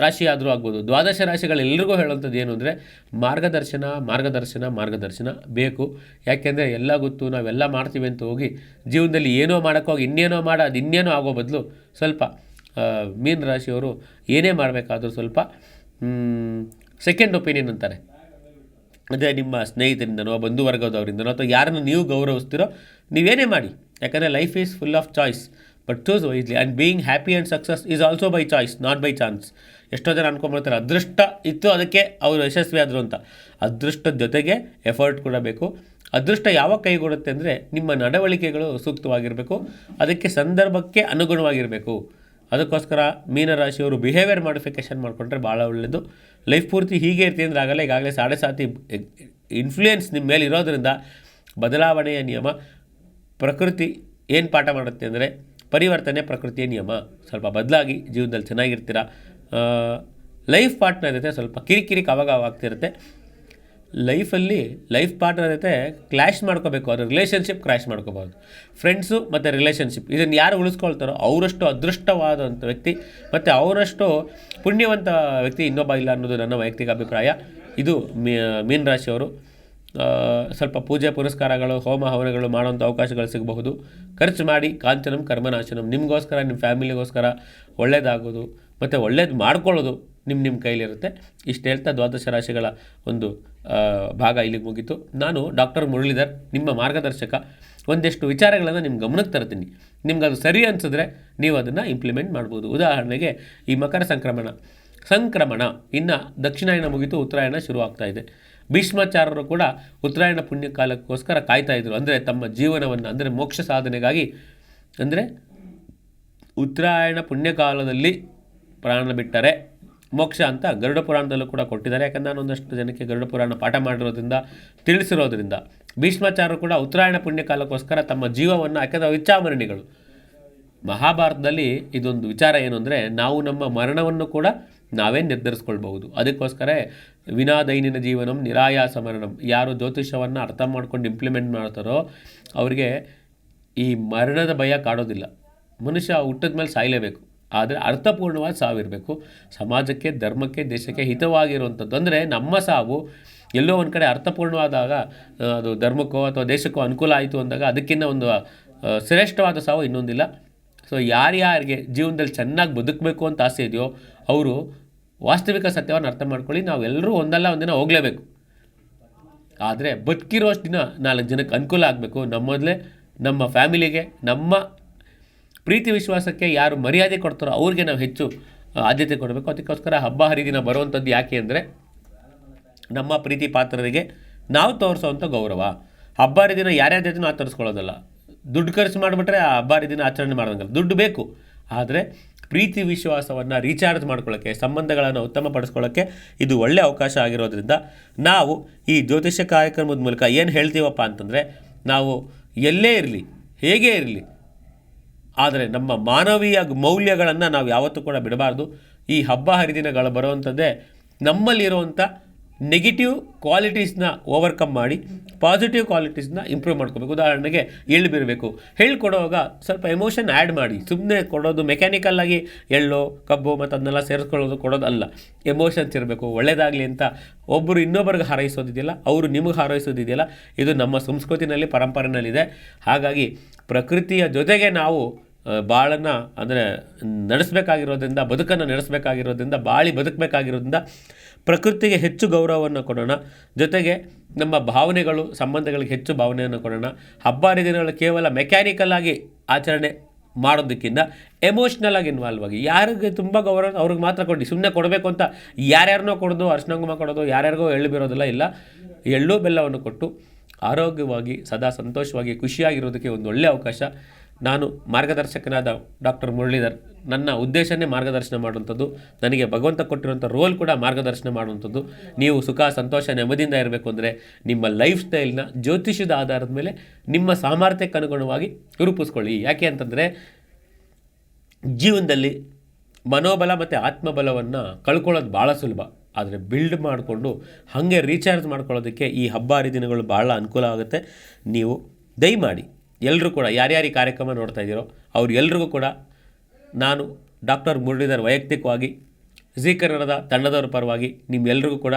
Speaker 1: ರಾಶಿ ಆದರೂ ಆಗ್ಬೋದು, ದ್ವಾದಶ ರಾಶಿಗಳೆಲ್ಲರಿಗೂ ಹೇಳುವಂಥದ್ದು ಏನು ಅಂದರೆ ಮಾರ್ಗದರ್ಶನ ಬೇಕು. ಯಾಕೆಂದರೆ ಎಲ್ಲ ಗೊತ್ತು, ನಾವೆಲ್ಲ ಮಾಡ್ತೀವಿ ಅಂತ ಹೋಗಿ ಜೀವನದಲ್ಲಿ ಏನೋ ಮಾಡೋಕ್ಕೋಗಿ ಇನ್ನೇನೋ ಆಗೋ ಬದಲು ಸ್ವಲ್ಪ ಮೀನ ರಾಶಿಯವರು ಏನೇ ಮಾಡಬೇಕಾದ್ರೂ ಸ್ವಲ್ಪ ಸೆಕೆಂಡ್ ಒಪಿನಿಯನ್ ಅಂತಾರೆ. ಅದೇ ನಿಮ್ಮ ಸ್ನೇಹಿತರಿಂದನೋ ಬಂಧುವರ್ಗದವರಿಂದನೋ ಅಥವಾ ಯಾರನ್ನು ನೀವು ಗೌರವಿಸ್ತೀರೋ ನೀವೇನೇ ಮಾಡಿ. ಯಾಕಂದರೆ life is full of choice, but choose wisely. And being happy and success is also by choice, not by chance. ಎಷ್ಟೋ ಜನ ಅನ್ಕೊಂಡ್ಬಿಡ್ತಾರೆ ಅದೃಷ್ಟ ಇತ್ತು ಅದಕ್ಕೆ ಅವರು ಯಶಸ್ವಿ ಆದರು ಅಂತ. ಅದೃಷ್ಟದ ಜೊತೆಗೆ ಎಫರ್ಟ್ ಕೂಡ ಬೇಕು. ಅದೃಷ್ಟ ಯಾವಾಗ ಕೈಗೂಡುತ್ತೆ ಅಂದರೆ ನಿಮ್ಮ ನಡವಳಿಕೆಗಳು ಸೂಕ್ತವಾಗಿರಬೇಕು, ಅದಕ್ಕೆ ಸಂದರ್ಭಕ್ಕೆ ಅನುಗುಣವಾಗಿರಬೇಕು. ಅದಕ್ಕೋಸ್ಕರ ಮೀನರಾಶಿಯವರು ಬಿಹೇವಿಯರ್ ಮಾಡಿಫಿಕೇಷನ್ ಮಾಡಿಕೊಂಡ್ರೆ ಭಾಳ ಒಳ್ಳೆಯದು. ಲೈಫ್ ಪೂರ್ತಿ ಹೀಗೆ ಇರ್ತೀನಿ ಅಂದರೆ ಆಗಲ್ಲ. ಈಗಾಗಲೇ 7.5 ಇನ್ಫ್ಲೂಯೆನ್ಸ್ ನಿಮ್ಮ ಮೇಲೆ ಇರೋದರಿಂದ ಬದಲಾವಣೆಯ ನಿಯಮ. ಪ್ರಕೃತಿ ಏನು ಪಾಠ ಮಾಡುತ್ತೆ ಅಂದರೆ ಪರಿವರ್ತನೆ ಪ್ರಕೃತಿಯ ನಿಯಮ. ಸ್ವಲ್ಪ ಬದಲಾಗಿ ಜೀವನದಲ್ಲಿ ಚೆನ್ನಾಗಿರ್ತೀರ. ಲೈಫ್ ಪಾರ್ಟ್ನರ್ ಜೊತೆ ಸ್ವಲ್ಪ ಕಿರಿಕಿರಿ ಆವಾಗ ಆಗ್ತಿರುತ್ತೆ. ಲೈಫ್ ಪಾರ್ಟ್ನರ್ ಜೊತೆ ಕ್ಲ್ಯಾಶ್ ಮಾಡ್ಕೋಬೇಕು, ಅದು ರಿಲೇಷನ್ಶಿಪ್ ಕ್ರ್ಯಾಶ್ ಮಾಡ್ಕೋಬಾರ್ದು. ಫ್ರೆಂಡ್ಸು ಮತ್ತು ರಿಲೇಷನ್ಶಿಪ್ ಇದನ್ನು ಯಾರು ಉಳಿಸ್ಕೊಳ್ತಾರೋ ಅವರಷ್ಟು ಅದೃಷ್ಟವಾದಂಥ ವ್ಯಕ್ತಿ ಮತ್ತು ಅವರಷ್ಟು ಪುಣ್ಯವಂತ ವ್ಯಕ್ತಿ ಇನ್ನೊಬ್ಬ ಇಲ್ಲ ಅನ್ನೋದು ನನ್ನ ವೈಯಕ್ತಿಕ ಅಭಿಪ್ರಾಯ. ಇದು ಮೀನರಾಶಿಯವರು ಸ್ವಲ್ಪ ಪೂಜೆ ಪುರಸ್ಕಾರಗಳು, ಹೋಮ ಹವನಗಳು ಮಾಡುವಂಥ ಅವಕಾಶಗಳು ಸಿಗಬಹುದು. ಖರ್ಚು ಮಾಡಿ. ಕಾಂಚನಂ ಕರ್ಮನಾಶನಂ. ನಿಮಗೋಸ್ಕರ, ನಿಮ್ಮ ಫ್ಯಾಮಿಲಿಗೋಸ್ಕರ ಒಳ್ಳೇದಾಗೋದು ಮತ್ತು ಒಳ್ಳೇದು ಮಾಡ್ಕೊಳ್ಳೋದು ನಿಮ್ಮ ಕೈಲಿರುತ್ತೆ. ಇಷ್ಟು ಹೇಳ್ತಾ ದ್ವಾದಶ ರಾಶಿಗಳ ಒಂದು ಭಾಗ ಇಲ್ಲಿಗೆ ಮುಗೀತು. ನಾನು ಡಾಕ್ಟರ್ ಮುರಳೀಧರ್, ನಿಮ್ಮ ಮಾರ್ಗದರ್ಶಕ. ಒಂದಷ್ಟು ವಿಚಾರಗಳನ್ನು ನಿಮ್ಮ ಗಮನಕ್ಕೆ ತರ್ತೀನಿ. ನಿಮ್ಗೆ ಅದು ಸರಿ ಅನಿಸಿದ್ರೆ ನೀವು ಅದನ್ನು ಇಂಪ್ಲಿಮೆಂಟ್ ಮಾಡ್ಬೋದು. ಉದಾಹರಣೆಗೆ ಈ ಮಕರ ಸಂಕ್ರಮಣ ಇನ್ನು ದಕ್ಷಿಣಾಯನ ಮುಗಿತು, ಉತ್ತರಾಯಣ ಶುರುವಾಗ್ತಾ ಇದೆ. ಭೀಷ್ಮಾಚಾರ್ಯರು ಕೂಡ ಉತ್ತರಾಯಣ ಪುಣ್ಯಕಾಲಕ್ಕೋಸ್ಕರ ಕಾಯ್ತಾಯಿದ್ರು. ಅಂದರೆ ತಮ್ಮ ಜೀವನವನ್ನು, ಅಂದರೆ ಮೋಕ್ಷ ಸಾಧನೆಗಾಗಿ. ಅಂದರೆ ಉತ್ತರಾಯಣ ಪುಣ್ಯಕಾಲದಲ್ಲಿ ಪ್ರಾಣ ಬಿಟ್ಟರೆ ಮೋಕ್ಷ ಅಂತ ಗರುಡ ಪುರಾಣದಲ್ಲೂ ಕೂಡ ಕೊಟ್ಟಿದ್ದಾರೆ. ಯಾಕಂದರೆ ನಾನು ಒಂದಷ್ಟು ಜನಕ್ಕೆ ಗರುಡ ಪುರಾಣ ಪಾಠ ಮಾಡಿರೋದ್ರಿಂದ, ತಿಳಿಸಿರೋದ್ರಿಂದ. ಭೀಷ್ಮಾಚಾರ್ಯರು ಕೂಡ ಉತ್ತರಾಯಣ ಪುಣ್ಯಕಾಲಕ್ಕೋಸ್ಕರ ತಮ್ಮ ಜೀವವನ್ನು, ಯಾಕಂದರೆ ಇಚ್ಛಾಮರಣಿಗಳು. ಮಹಾಭಾರತದಲ್ಲಿ ಇದೊಂದು ವಿಚಾರ ಏನು ಅಂದರೆ, ನಾವು ನಮ್ಮ ಮರಣವನ್ನು ಕೂಡ ನಾವೇ ನಿರ್ಧರಿಸ್ಕೊಳ್ಬಹುದು. ಅದಕ್ಕೋಸ್ಕರ ವಿನಾದೈನಿನ ಜೀವನಂ ನಿರಾಯಾಸ ಮರಣಂ. ಯಾರು ಜ್ಯೋತಿಷವನ್ನು ಅರ್ಥ ಮಾಡ್ಕೊಂಡು ಇಂಪ್ಲಿಮೆಂಟ್ ಮಾಡ್ತಾರೋ ಅವರಿಗೆ ಈ ಮರಣದ ಭಯ ಕಾಡೋದಿಲ್ಲ. ಮನುಷ್ಯ ಹುಟ್ಟಿದ ಮೇಲೆ ಸಾಯಲೇಬೇಕು, ಆದರೆ ಅರ್ಥಪೂರ್ಣವಾದ ಸಾವಿರಬೇಕು. ಸಮಾಜಕ್ಕೆ, ಧರ್ಮಕ್ಕೆ, ದೇಶಕ್ಕೆ ಹಿತವಾಗಿರುವಂಥದ್ದು. ಅಂದರೆ ನಮ್ಮ ಸಾವು ಎಲ್ಲೋ ಒಂದು ಕಡೆ ಅರ್ಥಪೂರ್ಣವಾದಾಗ, ಅದು ಧರ್ಮಕ್ಕೋ ಅಥವಾ ದೇಶಕ್ಕೋ ಅನುಕೂಲ ಆಯಿತು ಅಂದಾಗ ಅದಕ್ಕಿಂತ ಒಂದು ಶ್ರೇಷ್ಠವಾದ ಸಾವು ಇನ್ನೊಂದಿಲ್ಲ. ಸೊ ಯಾರ್ಯಾರಿಗೆ ಜೀವನದಲ್ಲಿ ಚೆನ್ನಾಗಿ ಬದುಕಬೇಕು ಅಂತ ಆಸೆ ಇದೆಯೋ ಅವರು ವಾಸ್ತವಿಕ ಸತ್ಯವನ್ನು ಅರ್ಥ ಮಾಡ್ಕೊಳ್ಳಿ. ನಾವೆಲ್ಲರೂ ಒಂದಲ್ಲ ಒಂದಿನ ಹೋಗಲೇಬೇಕು. ಆದರೆ ಬದುಕಿರೋಷ್ಟು ದಿನ 4 ಜನಕ್ಕೆ ಅನುಕೂಲ ಆಗಬೇಕು. ನಮ್ಮ ಫ್ಯಾಮಿಲಿಗೆ, ನಮ್ಮ ಪ್ರೀತಿ ವಿಶ್ವಾಸಕ್ಕೆ ಯಾರು ಮರ್ಯಾದೆ ಕೊಡ್ತಾರೋ ಅವ್ರಿಗೆ ನಾವು ಹೆಚ್ಚು ಆದ್ಯತೆ ಕೊಡಬೇಕು. ಅದಕ್ಕೋಸ್ಕರ ಹಬ್ಬ ಹರಿದಿನ ಬರುವಂಥದ್ದು ಯಾಕೆ ಅಂದರೆ ನಮ್ಮ ಪ್ರೀತಿ ಪಾತ್ರರಿಗೆ ನಾವು ತೋರಿಸೋವಂಥ ಗೌರವ. ಹಬ್ಬ ಹರಿದಿನ ಯಾರ್ಯಾರ ಜೊತೆ ನಾವು ತೋರಿಸ್ಕೊಳ್ಳೋದಲ್ಲ. ದುಡ್ಡು ಖರ್ಚು ಮಾಡಿಬಿಟ್ರೆ ಆ ಹಬ್ಬ ಹರಿದಿನ ಆಚರಣೆ ಮಾಡೋಂಗಲ್ಲ. ದುಡ್ಡು ಬೇಕು, ಆದರೆ ಪ್ರೀತಿ ವಿಶ್ವಾಸವನ್ನು ರೀಚಾರ್ಜ್ ಮಾಡ್ಕೊಳ್ಳೋಕ್ಕೆ, ಸಂಬಂಧಗಳನ್ನು ಉತ್ತಮಪಡಿಸ್ಕೊಳ್ಳೋಕ್ಕೆ ಇದು ಒಳ್ಳೆಯ ಅವಕಾಶ ಆಗಿರೋದ್ರಿಂದ ನಾವು ಈ ಜ್ಯೋತಿಷ್ಯ ಕಾರ್ಯಕ್ರಮದ ಮೂಲಕ ಏನು ಹೇಳ್ತೀವಪ್ಪ ಅಂತಂದರೆ, ನಾವು ಎಲ್ಲೇ ಇರಲಿ, ಹೇಗೇ ಇರಲಿ, ಆದರೆ ನಮ್ಮ ಮಾನವೀಯ ಮೌಲ್ಯಗಳನ್ನು ನಾವು ಯಾವತ್ತೂ ಕೂಡ ಬಿಡಬಾರ್ದು. ಈ ಹಬ್ಬ ಹರಿದಿನಗಳು ಬರುವಂಥದ್ದೇ ನಮ್ಮಲ್ಲಿರುವಂಥ ನೆಗೆಟಿವ್ ಕ್ವಾಲಿಟೀಸ್ನ ಓವರ್ಕಮ್ ಮಾಡಿ ಪಾಸಿಟಿವ್ ಕ್ವಾಲಿಟೀಸ್ನ ಇಂಪ್ರೂವ್ ಮಾಡ್ಕೋಬೇಕು. ಉದಾಹರಣೆಗೆ ಎಳ್ಳು ಬಿರಬೇಕು, ಎಳ್ಳು ಕೊಡುವಾಗ ಸ್ವಲ್ಪ ಎಮೋಷನ್ ಆ್ಯಡ್ ಮಾಡಿ. ಸುಮ್ಮನೆ ಕೊಡೋದು ಮೆಕ್ಯಾನಿಕಲ್ಲಾಗಿ ಎಳ್ಳು ಕಬ್ಬು ಮತ್ತು ಅದನ್ನೆಲ್ಲ ಸೇರಿಸ್ಕೊಳ್ಳೋದು ಕೊಡೋದು ಅಲ್ಲ. ಎಮೋಷನ್ಸ್ ಇರಬೇಕು. ಒಳ್ಳೆಯದಾಗಲಿ ಅಂತ ಒಬ್ಬರು ಇನ್ನೊಬ್ಬರಿಗೆ ಹಾರೈಸೋದಿದೆಯಲ್ಲ, ಅವರು ನಿಮಗೆ ಹಾರೈಸೋದಿದೆಯಲ್ಲ, ಇದು ನಮ್ಮ ಸಂಸ್ಕೃತಿನಲ್ಲಿ ಪರಂಪರೆಯಲ್ಲಿದೆ. ಹಾಗಾಗಿ ಪ್ರಕೃತಿಯ ಜೊತೆಗೆ ನಾವು ಬಾಳನ್ನು ಅಂದರೆ ನಡೆಸಬೇಕಾಗಿರೋದ್ರಿಂದ, ಬದುಕನ್ನು ನಡೆಸಬೇಕಾಗಿರೋದ್ರಿಂದ, ಬದುಕಬೇಕಾಗಿರೋದ್ರಿಂದ ಪ್ರಕೃತಿಗೆ ಹೆಚ್ಚು ಗೌರವವನ್ನು ಕೊಡೋಣ. ಜೊತೆಗೆ ನಮ್ಮ ಭಾವನೆಗಳು, ಸಂಬಂಧಗಳಿಗೆ ಹೆಚ್ಚು ಭಾವನೆಯನ್ನು ಕೊಡೋಣ. ಹಬ್ಬ ಹರಿದಿನಗಳು ಕೇವಲ ಮೆಕ್ಯಾನಿಕಲ್ ಆಗಿ ಆಚರಣೆ ಮಾಡೋದಕ್ಕಿಂತ ಎಮೋಷ್ನಲ್ ಆಗಿ ಇನ್ವಾಲ್ವ್ ಆಗಿ, ಯಾರಿಗೆ ತುಂಬ ಗೌರವ ಅವ್ರಿಗೆ ಮಾತ್ರ ಕೊಡಿ. ಸುಮ್ಮನೆ ಕೊಡಬೇಕು ಅಂತ ಯಾರ್ಯಾರನ್ನೋ ಕೊಡೋದು, ಅರಿಶಿನ ಕುಂಕುಮ ಕೊಡೋದು, ಯಾರ್ಯಾರಿಗೋ ಎಳ್ಳು ಬಿರೋದಿಲ್ಲ. ಇಲ್ಲ, ಎಳ್ಳು ಬೆಲ್ಲವನ್ನು ಕೊಟ್ಟು ಆರೋಗ್ಯವಾಗಿ ಸದಾ ಸಂತೋಷವಾಗಿ ಖುಷಿಯಾಗಿರೋದಕ್ಕೆ ಒಂದು ಒಳ್ಳೆಯ ಅವಕಾಶ. ನಾನು ಮಾರ್ಗದರ್ಶಕನಾದ ಡಾಕ್ಟರ್ ಮುರಳೀಧರ್. ನನ್ನ ಉದ್ದೇಶನೇ ಮಾರ್ಗದರ್ಶನ ಮಾಡುವಂಥದ್ದು. ನನಗೆ ಭಗವಂತ ಕೊಟ್ಟಿರುವಂಥ ರೋಲ್ ಕೂಡ ಮಾರ್ಗದರ್ಶನ ಮಾಡುವಂಥದ್ದು. ನೀವು ಸುಖ ಸಂತೋಷ ನೆಮ್ಮದಿಯಿಂದ ಇರಬೇಕು ಅಂದರೆ ನಿಮ್ಮ ಲೈಫ್ ಸ್ಟೈಲ್ನ ಜ್ಯೋತಿಷ್ಯದ ಆಧಾರದ ಮೇಲೆ ನಿಮ್ಮ ಸಾಮರ್ಥ್ಯಕ್ಕೆ ಅನುಗುಣವಾಗಿ ರೂಪಿಸ್ಕೊಳ್ಳಿ. ಯಾಕೆ ಅಂತಂದರೆ ಜೀವನದಲ್ಲಿ ಮನೋಬಲ ಮತ್ತು ಆತ್ಮಬಲವನ್ನು ಕಳ್ಕೊಳ್ಳೋದು ಭಾಳ ಸುಲಭ. ಆದರೆ ಬಿಲ್ಡ್ ಮಾಡಿಕೊಂಡು ಹಾಗೆ ರೀಚಾರ್ಜ್ ಮಾಡ್ಕೊಳ್ಳೋದಕ್ಕೆ ಈ ಹಬ್ಬ ಹರಿದಿನಗಳು ಭಾಳ ಅನುಕೂಲ ಆಗುತ್ತೆ. ನೀವು ದಯಮಾಡಿ ಎಲ್ಲರೂ ಕೂಡ ಯಾರ್ಯಾರು ಈ ಕಾರ್ಯಕ್ರಮ ನೋಡ್ತಾ ಇದ್ದೀರೋ ಅವ್ರಿಗೆಲ್ರಿಗೂ ಕೂಡ ನಾನು ಡಾಕ್ಟರ್ ಮುರಳೀಧರ್ ವೈಯಕ್ತಿಕವಾಗಿ ಜೀ ಕನ್ನಡದ ತಂಡದವರ ಪರವಾಗಿ ನಿಮ್ಮೆಲ್ರಿಗೂ ಕೂಡ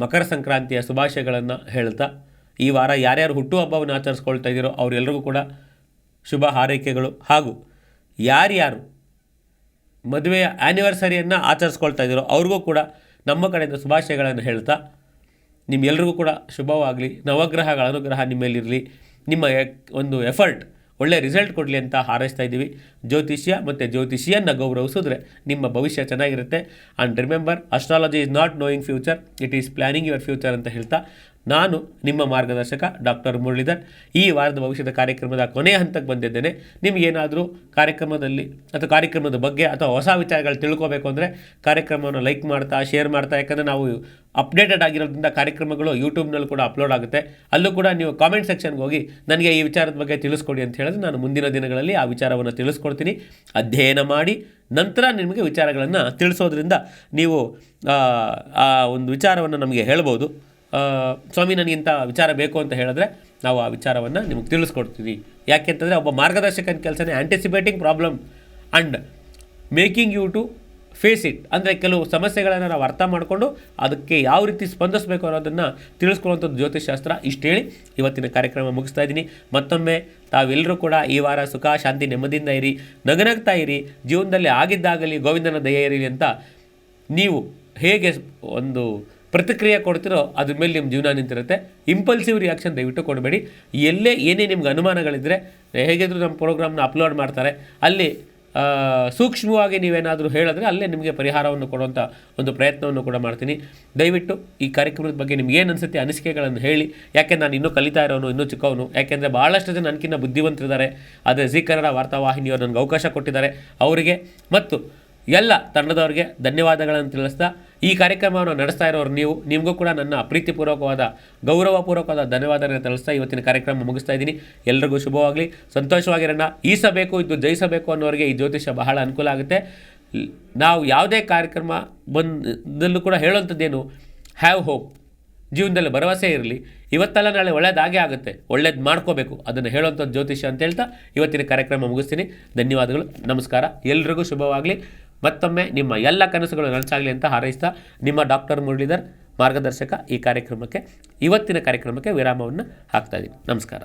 Speaker 1: ಮಕರ ಸಂಕ್ರಾಂತಿಯ ಶುಭಾಶಯಗಳನ್ನು ಹೇಳ್ತಾ, ಈ ವಾರ ಯಾರ್ಯಾರು ಹುಟ್ಟುಹಬ್ಬವನ್ನು ಆಚರಿಸ್ಕೊಳ್ತಾ ಇದ್ದೀರೋ ಅವರೆಲ್ಲರಿಗೂ ಕೂಡ ಶುಭ ಹಾರೈಕೆಗಳು. ಹಾಗೂ ಯಾರ್ಯಾರು ಮದುವೆಯ ಆ್ಯನಿವರ್ಸರಿಯನ್ನು ಆಚರಿಸ್ಕೊಳ್ತಾ ಇದ್ದೀರೋ ಅವ್ರಿಗೂ ಕೂಡ ನಮ್ಮ ಕಡೆಯಿಂದ ಶುಭಾಶಯಗಳನ್ನು ಹೇಳ್ತಾ, ನಿಮ್ಮೆಲ್ರಿಗೂ ಕೂಡ ಶುಭವಾಗಲಿ. ನವಗ್ರಹಗಳ ಅನುಗ್ರಹ ನಿಮ್ಮಲ್ಲಿರಲಿ. ನಿಮ್ಮ ಒಂದು ಎಫರ್ಟ್ ಒಳ್ಳೆ ರಿಸಲ್ಟ್ ಕೊಡಲಿ ಅಂತ ಹಾರೈಸ್ತಾ ಇದ್ದೀವಿ. ಜ್ಯೋತಿಷ್ಯ ಮತ್ತು ಜ್ಯೋತಿಷಿಯನ್ನು ಗೌರವಿಸಿದ್ರೆ ನಿಮ್ಮ ಭವಿಷ್ಯ ಚೆನ್ನಾಗಿರುತ್ತೆ. And remember, astrology is not knowing future, it is planning your future ಅಂತ ಹೇಳ್ತಾ, ನಾನು ನಿಮ್ಮ ಮಾರ್ಗದರ್ಶಕ ಡಾಕ್ಟರ್ ಮುರಳೀಧರ್ ಈ ವಾರದ ಭವಿಷ್ಯದ ಕಾರ್ಯಕ್ರಮದ ಕೊನೆಯ ಹಂತಕ್ಕೆ ಬಂದಿದ್ದೇನೆ. ನಿಮಗೇನಾದರೂ ಕಾರ್ಯಕ್ರಮದಲ್ಲಿ ಅಥವಾ ಕಾರ್ಯಕ್ರಮದ ಬಗ್ಗೆ ಅಥವಾ ಹೊಸ ವಿಚಾರಗಳು ತಿಳ್ಕೋಬೇಕು ಅಂದರೆ ಕಾರ್ಯಕ್ರಮವನ್ನು ಲೈಕ್ ಮಾಡ್ತಾ, ಶೇರ್ ಮಾಡ್ತಾ, ಯಾಕಂದರೆ ನಾವು ಅಪ್ಡೇಟೆಡ್ ಆಗಿರೋದ್ರಿಂದ ಕಾರ್ಯಕ್ರಮಗಳು ಯೂಟ್ಯೂಬ್ನಲ್ಲಿ ಕೂಡ ಅಪ್ಲೋಡ್ ಆಗುತ್ತೆ. ಅಲ್ಲೂ ಕೂಡ ನೀವು ಕಾಮೆಂಟ್ ಸೆಕ್ಷನ್ಗೆ ಹೋಗಿ ನನಗೆ ಈ ವಿಚಾರದ ಬಗ್ಗೆ ತಿಳಿಸ್ಕೊಡಿ ಅಂತ ಹೇಳಿದ್ರೆ ನಾನು ಮುಂದಿನ ದಿನಗಳಲ್ಲಿ ಆ ವಿಚಾರವನ್ನು ತಿಳಿಸ್ಕೊಡ್ತೀನಿ. ಅಧ್ಯಯನ ಮಾಡಿ ನಂತರ ನಿಮಗೆ ವಿಚಾರಗಳನ್ನು ತಿಳಿಸೋದ್ರಿಂದ ನೀವು ಆ ಒಂದು ವಿಚಾರವನ್ನು ನಮಗೆ ಹೇಳ್ಬೋದು. ಸ್ವಾಮಿ ನನಗಿಂಥ ವಿಚಾರ ಬೇಕು ಅಂತ ಹೇಳಿದ್ರೆ ನಾವು ಆ ವಿಚಾರವನ್ನು ನಿಮಗೆ ತಿಳಿಸ್ಕೊಡ್ತೀವಿ. ಯಾಕೆಂತಂದರೆ ಒಬ್ಬ ಮಾರ್ಗದರ್ಶಕನ ಕೆಲಸನೇ anticipating problem and making you to face it. ಅಂದರೆ ಕೆಲವು ಸಮಸ್ಯೆಗಳನ್ನು ನಾವು ಅರ್ಥ ಮಾಡಿಕೊಂಡು ಅದಕ್ಕೆ ಯಾವ ರೀತಿ ಸ್ಪಂದಿಸಬೇಕು ಅನ್ನೋದನ್ನು ತಿಳಿಸ್ಕೊಳ್ಳುವಂಥದ್ದು ಜ್ಯೋತಿಷಾಸ್ತ್ರ. ಇಷ್ಟು ಹೇಳಿ ಇವತ್ತಿನ ಕಾರ್ಯಕ್ರಮ ಮುಗಿಸ್ತಾ ಇದ್ದೀನಿ. ಮತ್ತೊಮ್ಮೆ ತಾವೆಲ್ಲರೂ ಕೂಡ ಈ ವಾರ ಸುಖ ಶಾಂತಿ ನೆಮ್ಮದಿಯಿಂದ ಇರಿ, ನಗನಗ್ತಾ ಇರಿ, ಜೀವನದಲ್ಲಿ ಆಗಿದ್ದಾಗಲಿ ಗೋವಿಂದನ ದಯೆ ಇರಲಿ ಅಂತ ನೀವು ಹೇಗೆ ಒಂದು ಪ್ರತಿಕ್ರಿಯೆ ಕೊಡ್ತಿರೋ ಅದ್ರ ಮೇಲೆ ನಿಮ್ಮ ಜೀವನ ನಿಂತಿರುತ್ತೆ. ಇಂಪಲ್ಸಿವ್ ರಿಯಾಕ್ಷನ್ ದಯವಿಟ್ಟು ಕೊಡಬೇಡಿ. ಏನೇ ನಿಮ್ಗೆ ಅನುಮಾನಗಳಿದ್ದರೆ ಹೇಗಿದ್ರು ನಮ್ಮ ಪ್ರೋಗ್ರಾಮ್ನ ಅಪ್ಲೋಡ್ ಮಾಡ್ತಾರೆ, ಅಲ್ಲಿ ಸೂಕ್ಷ್ಮವಾಗಿ ನೀವೇನಾದರೂ ಹೇಳಿದ್ರೆ ಅಲ್ಲೇ ನಿಮಗೆ ಪರಿಹಾರವನ್ನು ಕೊಡುವಂಥ ಒಂದು ಪ್ರಯತ್ನವನ್ನು ಕೂಡ ಮಾಡ್ತೀನಿ. ದಯವಿಟ್ಟು ಈ ಕಾರ್ಯಕ್ರಮದ ಬಗ್ಗೆ ನಿಮ್ಗೆ ಏನು ಅನಿಸುತ್ತೆ ಅನಿಸಿಕೆಗಳನ್ನು ಹೇಳಿ. ಯಾಕೆಂದ್ರೆ ನಾನು ಇನ್ನೂ ಕಲಿತಾ ಇರೋನು, ಇನ್ನೂ ಚಿಕ್ಕವನು. ಯಾಕೆಂದರೆ ಭಾಳಷ್ಟು ಜನ ನನಗಿನ್ನ ಬುದ್ಧಿವಂತರಿದ್ದಾರೆ. ಅದೇ ಜೀ ಕನ್ನಡ ವಾರ್ತಾವಾಹಿನಿಯವರು ನನಗೆ ಅವಕಾಶ ಕೊಟ್ಟಿದ್ದಾರೆ. ಅವರಿಗೆ ಮತ್ತು ಎಲ್ಲ ತಂಡದವರಿಗೆ ಧನ್ಯವಾದಗಳನ್ನು ತಿಳಿಸ್ತಾ, ಈ ಕಾರ್ಯಕ್ರಮವನ್ನು ನಡೆಸ್ತಾ ಇರೋರು ನಿಮಗೂ ಕೂಡ ನನ್ನ ಪ್ರೀತಿಪೂರ್ವಕವಾದ ಗೌರವಪೂರ್ವಕವಾದ ಧನ್ಯವಾದಗಳನ್ನು ತಿಳಿಸ್ತಾ ಇವತ್ತಿನ ಕಾರ್ಯಕ್ರಮ ಮುಗಿಸ್ತಾ ಇದ್ದೀನಿ. ಎಲ್ರಿಗೂ ಶುಭವಾಗಲಿ, ಸಂತೋಷವಾಗಿರೋಣ. ಈಸಬೇಕು ಇದು ಜಯಿಸಬೇಕು ಅನ್ನೋರಿಗೆ ಈ ಜ್ಯೋತಿಷ್ಯ ಬಹಳ ಅನುಕೂಲ ಆಗುತ್ತೆ. ನಾವು ಯಾವುದೇ ಕಾರ್ಯಕ್ರಮ ಬಂದಲ್ಲೂ ಕೂಡ ಹೇಳುವಂಥದ್ದೇನು, ಹ್ಯಾವ್ ಹೋಪ್. ಜೀವನದಲ್ಲಿ ಭರವಸೆ ಇರಲಿ, ಇವತ್ತೆಲ್ಲ ನಾಳೆ ಒಳ್ಳೇದಾಗೇ ಆಗುತ್ತೆ, ಒಳ್ಳೇದು ಮಾಡ್ಕೋಬೇಕು, ಅದನ್ನು ಹೇಳುವಂಥದ್ದು ಜ್ಯೋತಿಷ್ಯ ಅಂತ ಹೇಳ್ತಾ ಇವತ್ತಿನ ಕಾರ್ಯಕ್ರಮ ಮುಗಿಸ್ತೀನಿ. ಧನ್ಯವಾದಗಳು, ನಮಸ್ಕಾರ, ಎಲ್ರಿಗೂ ಶುಭವಾಗಲಿ. ಮತ್ತೊಮ್ಮೆ ನಿಮ್ಮ ಎಲ್ಲ ಕನಸುಗಳು ನನಸಾಗಲಿ ಅಂತ ಹಾರೈಸ್ತಾ ನಿಮ್ಮ ಡಾಕ್ಟರ್ ಮುರಳೀಧರ್ ಮಾರ್ಗದರ್ಶಕ ಇವತ್ತಿನ ಕಾರ್ಯಕ್ರಮಕ್ಕೆ ವಿರಾಮವನ್ನು ಹಾಕ್ತಾಯಿದ್ದೀನಿ. ನಮಸ್ಕಾರ.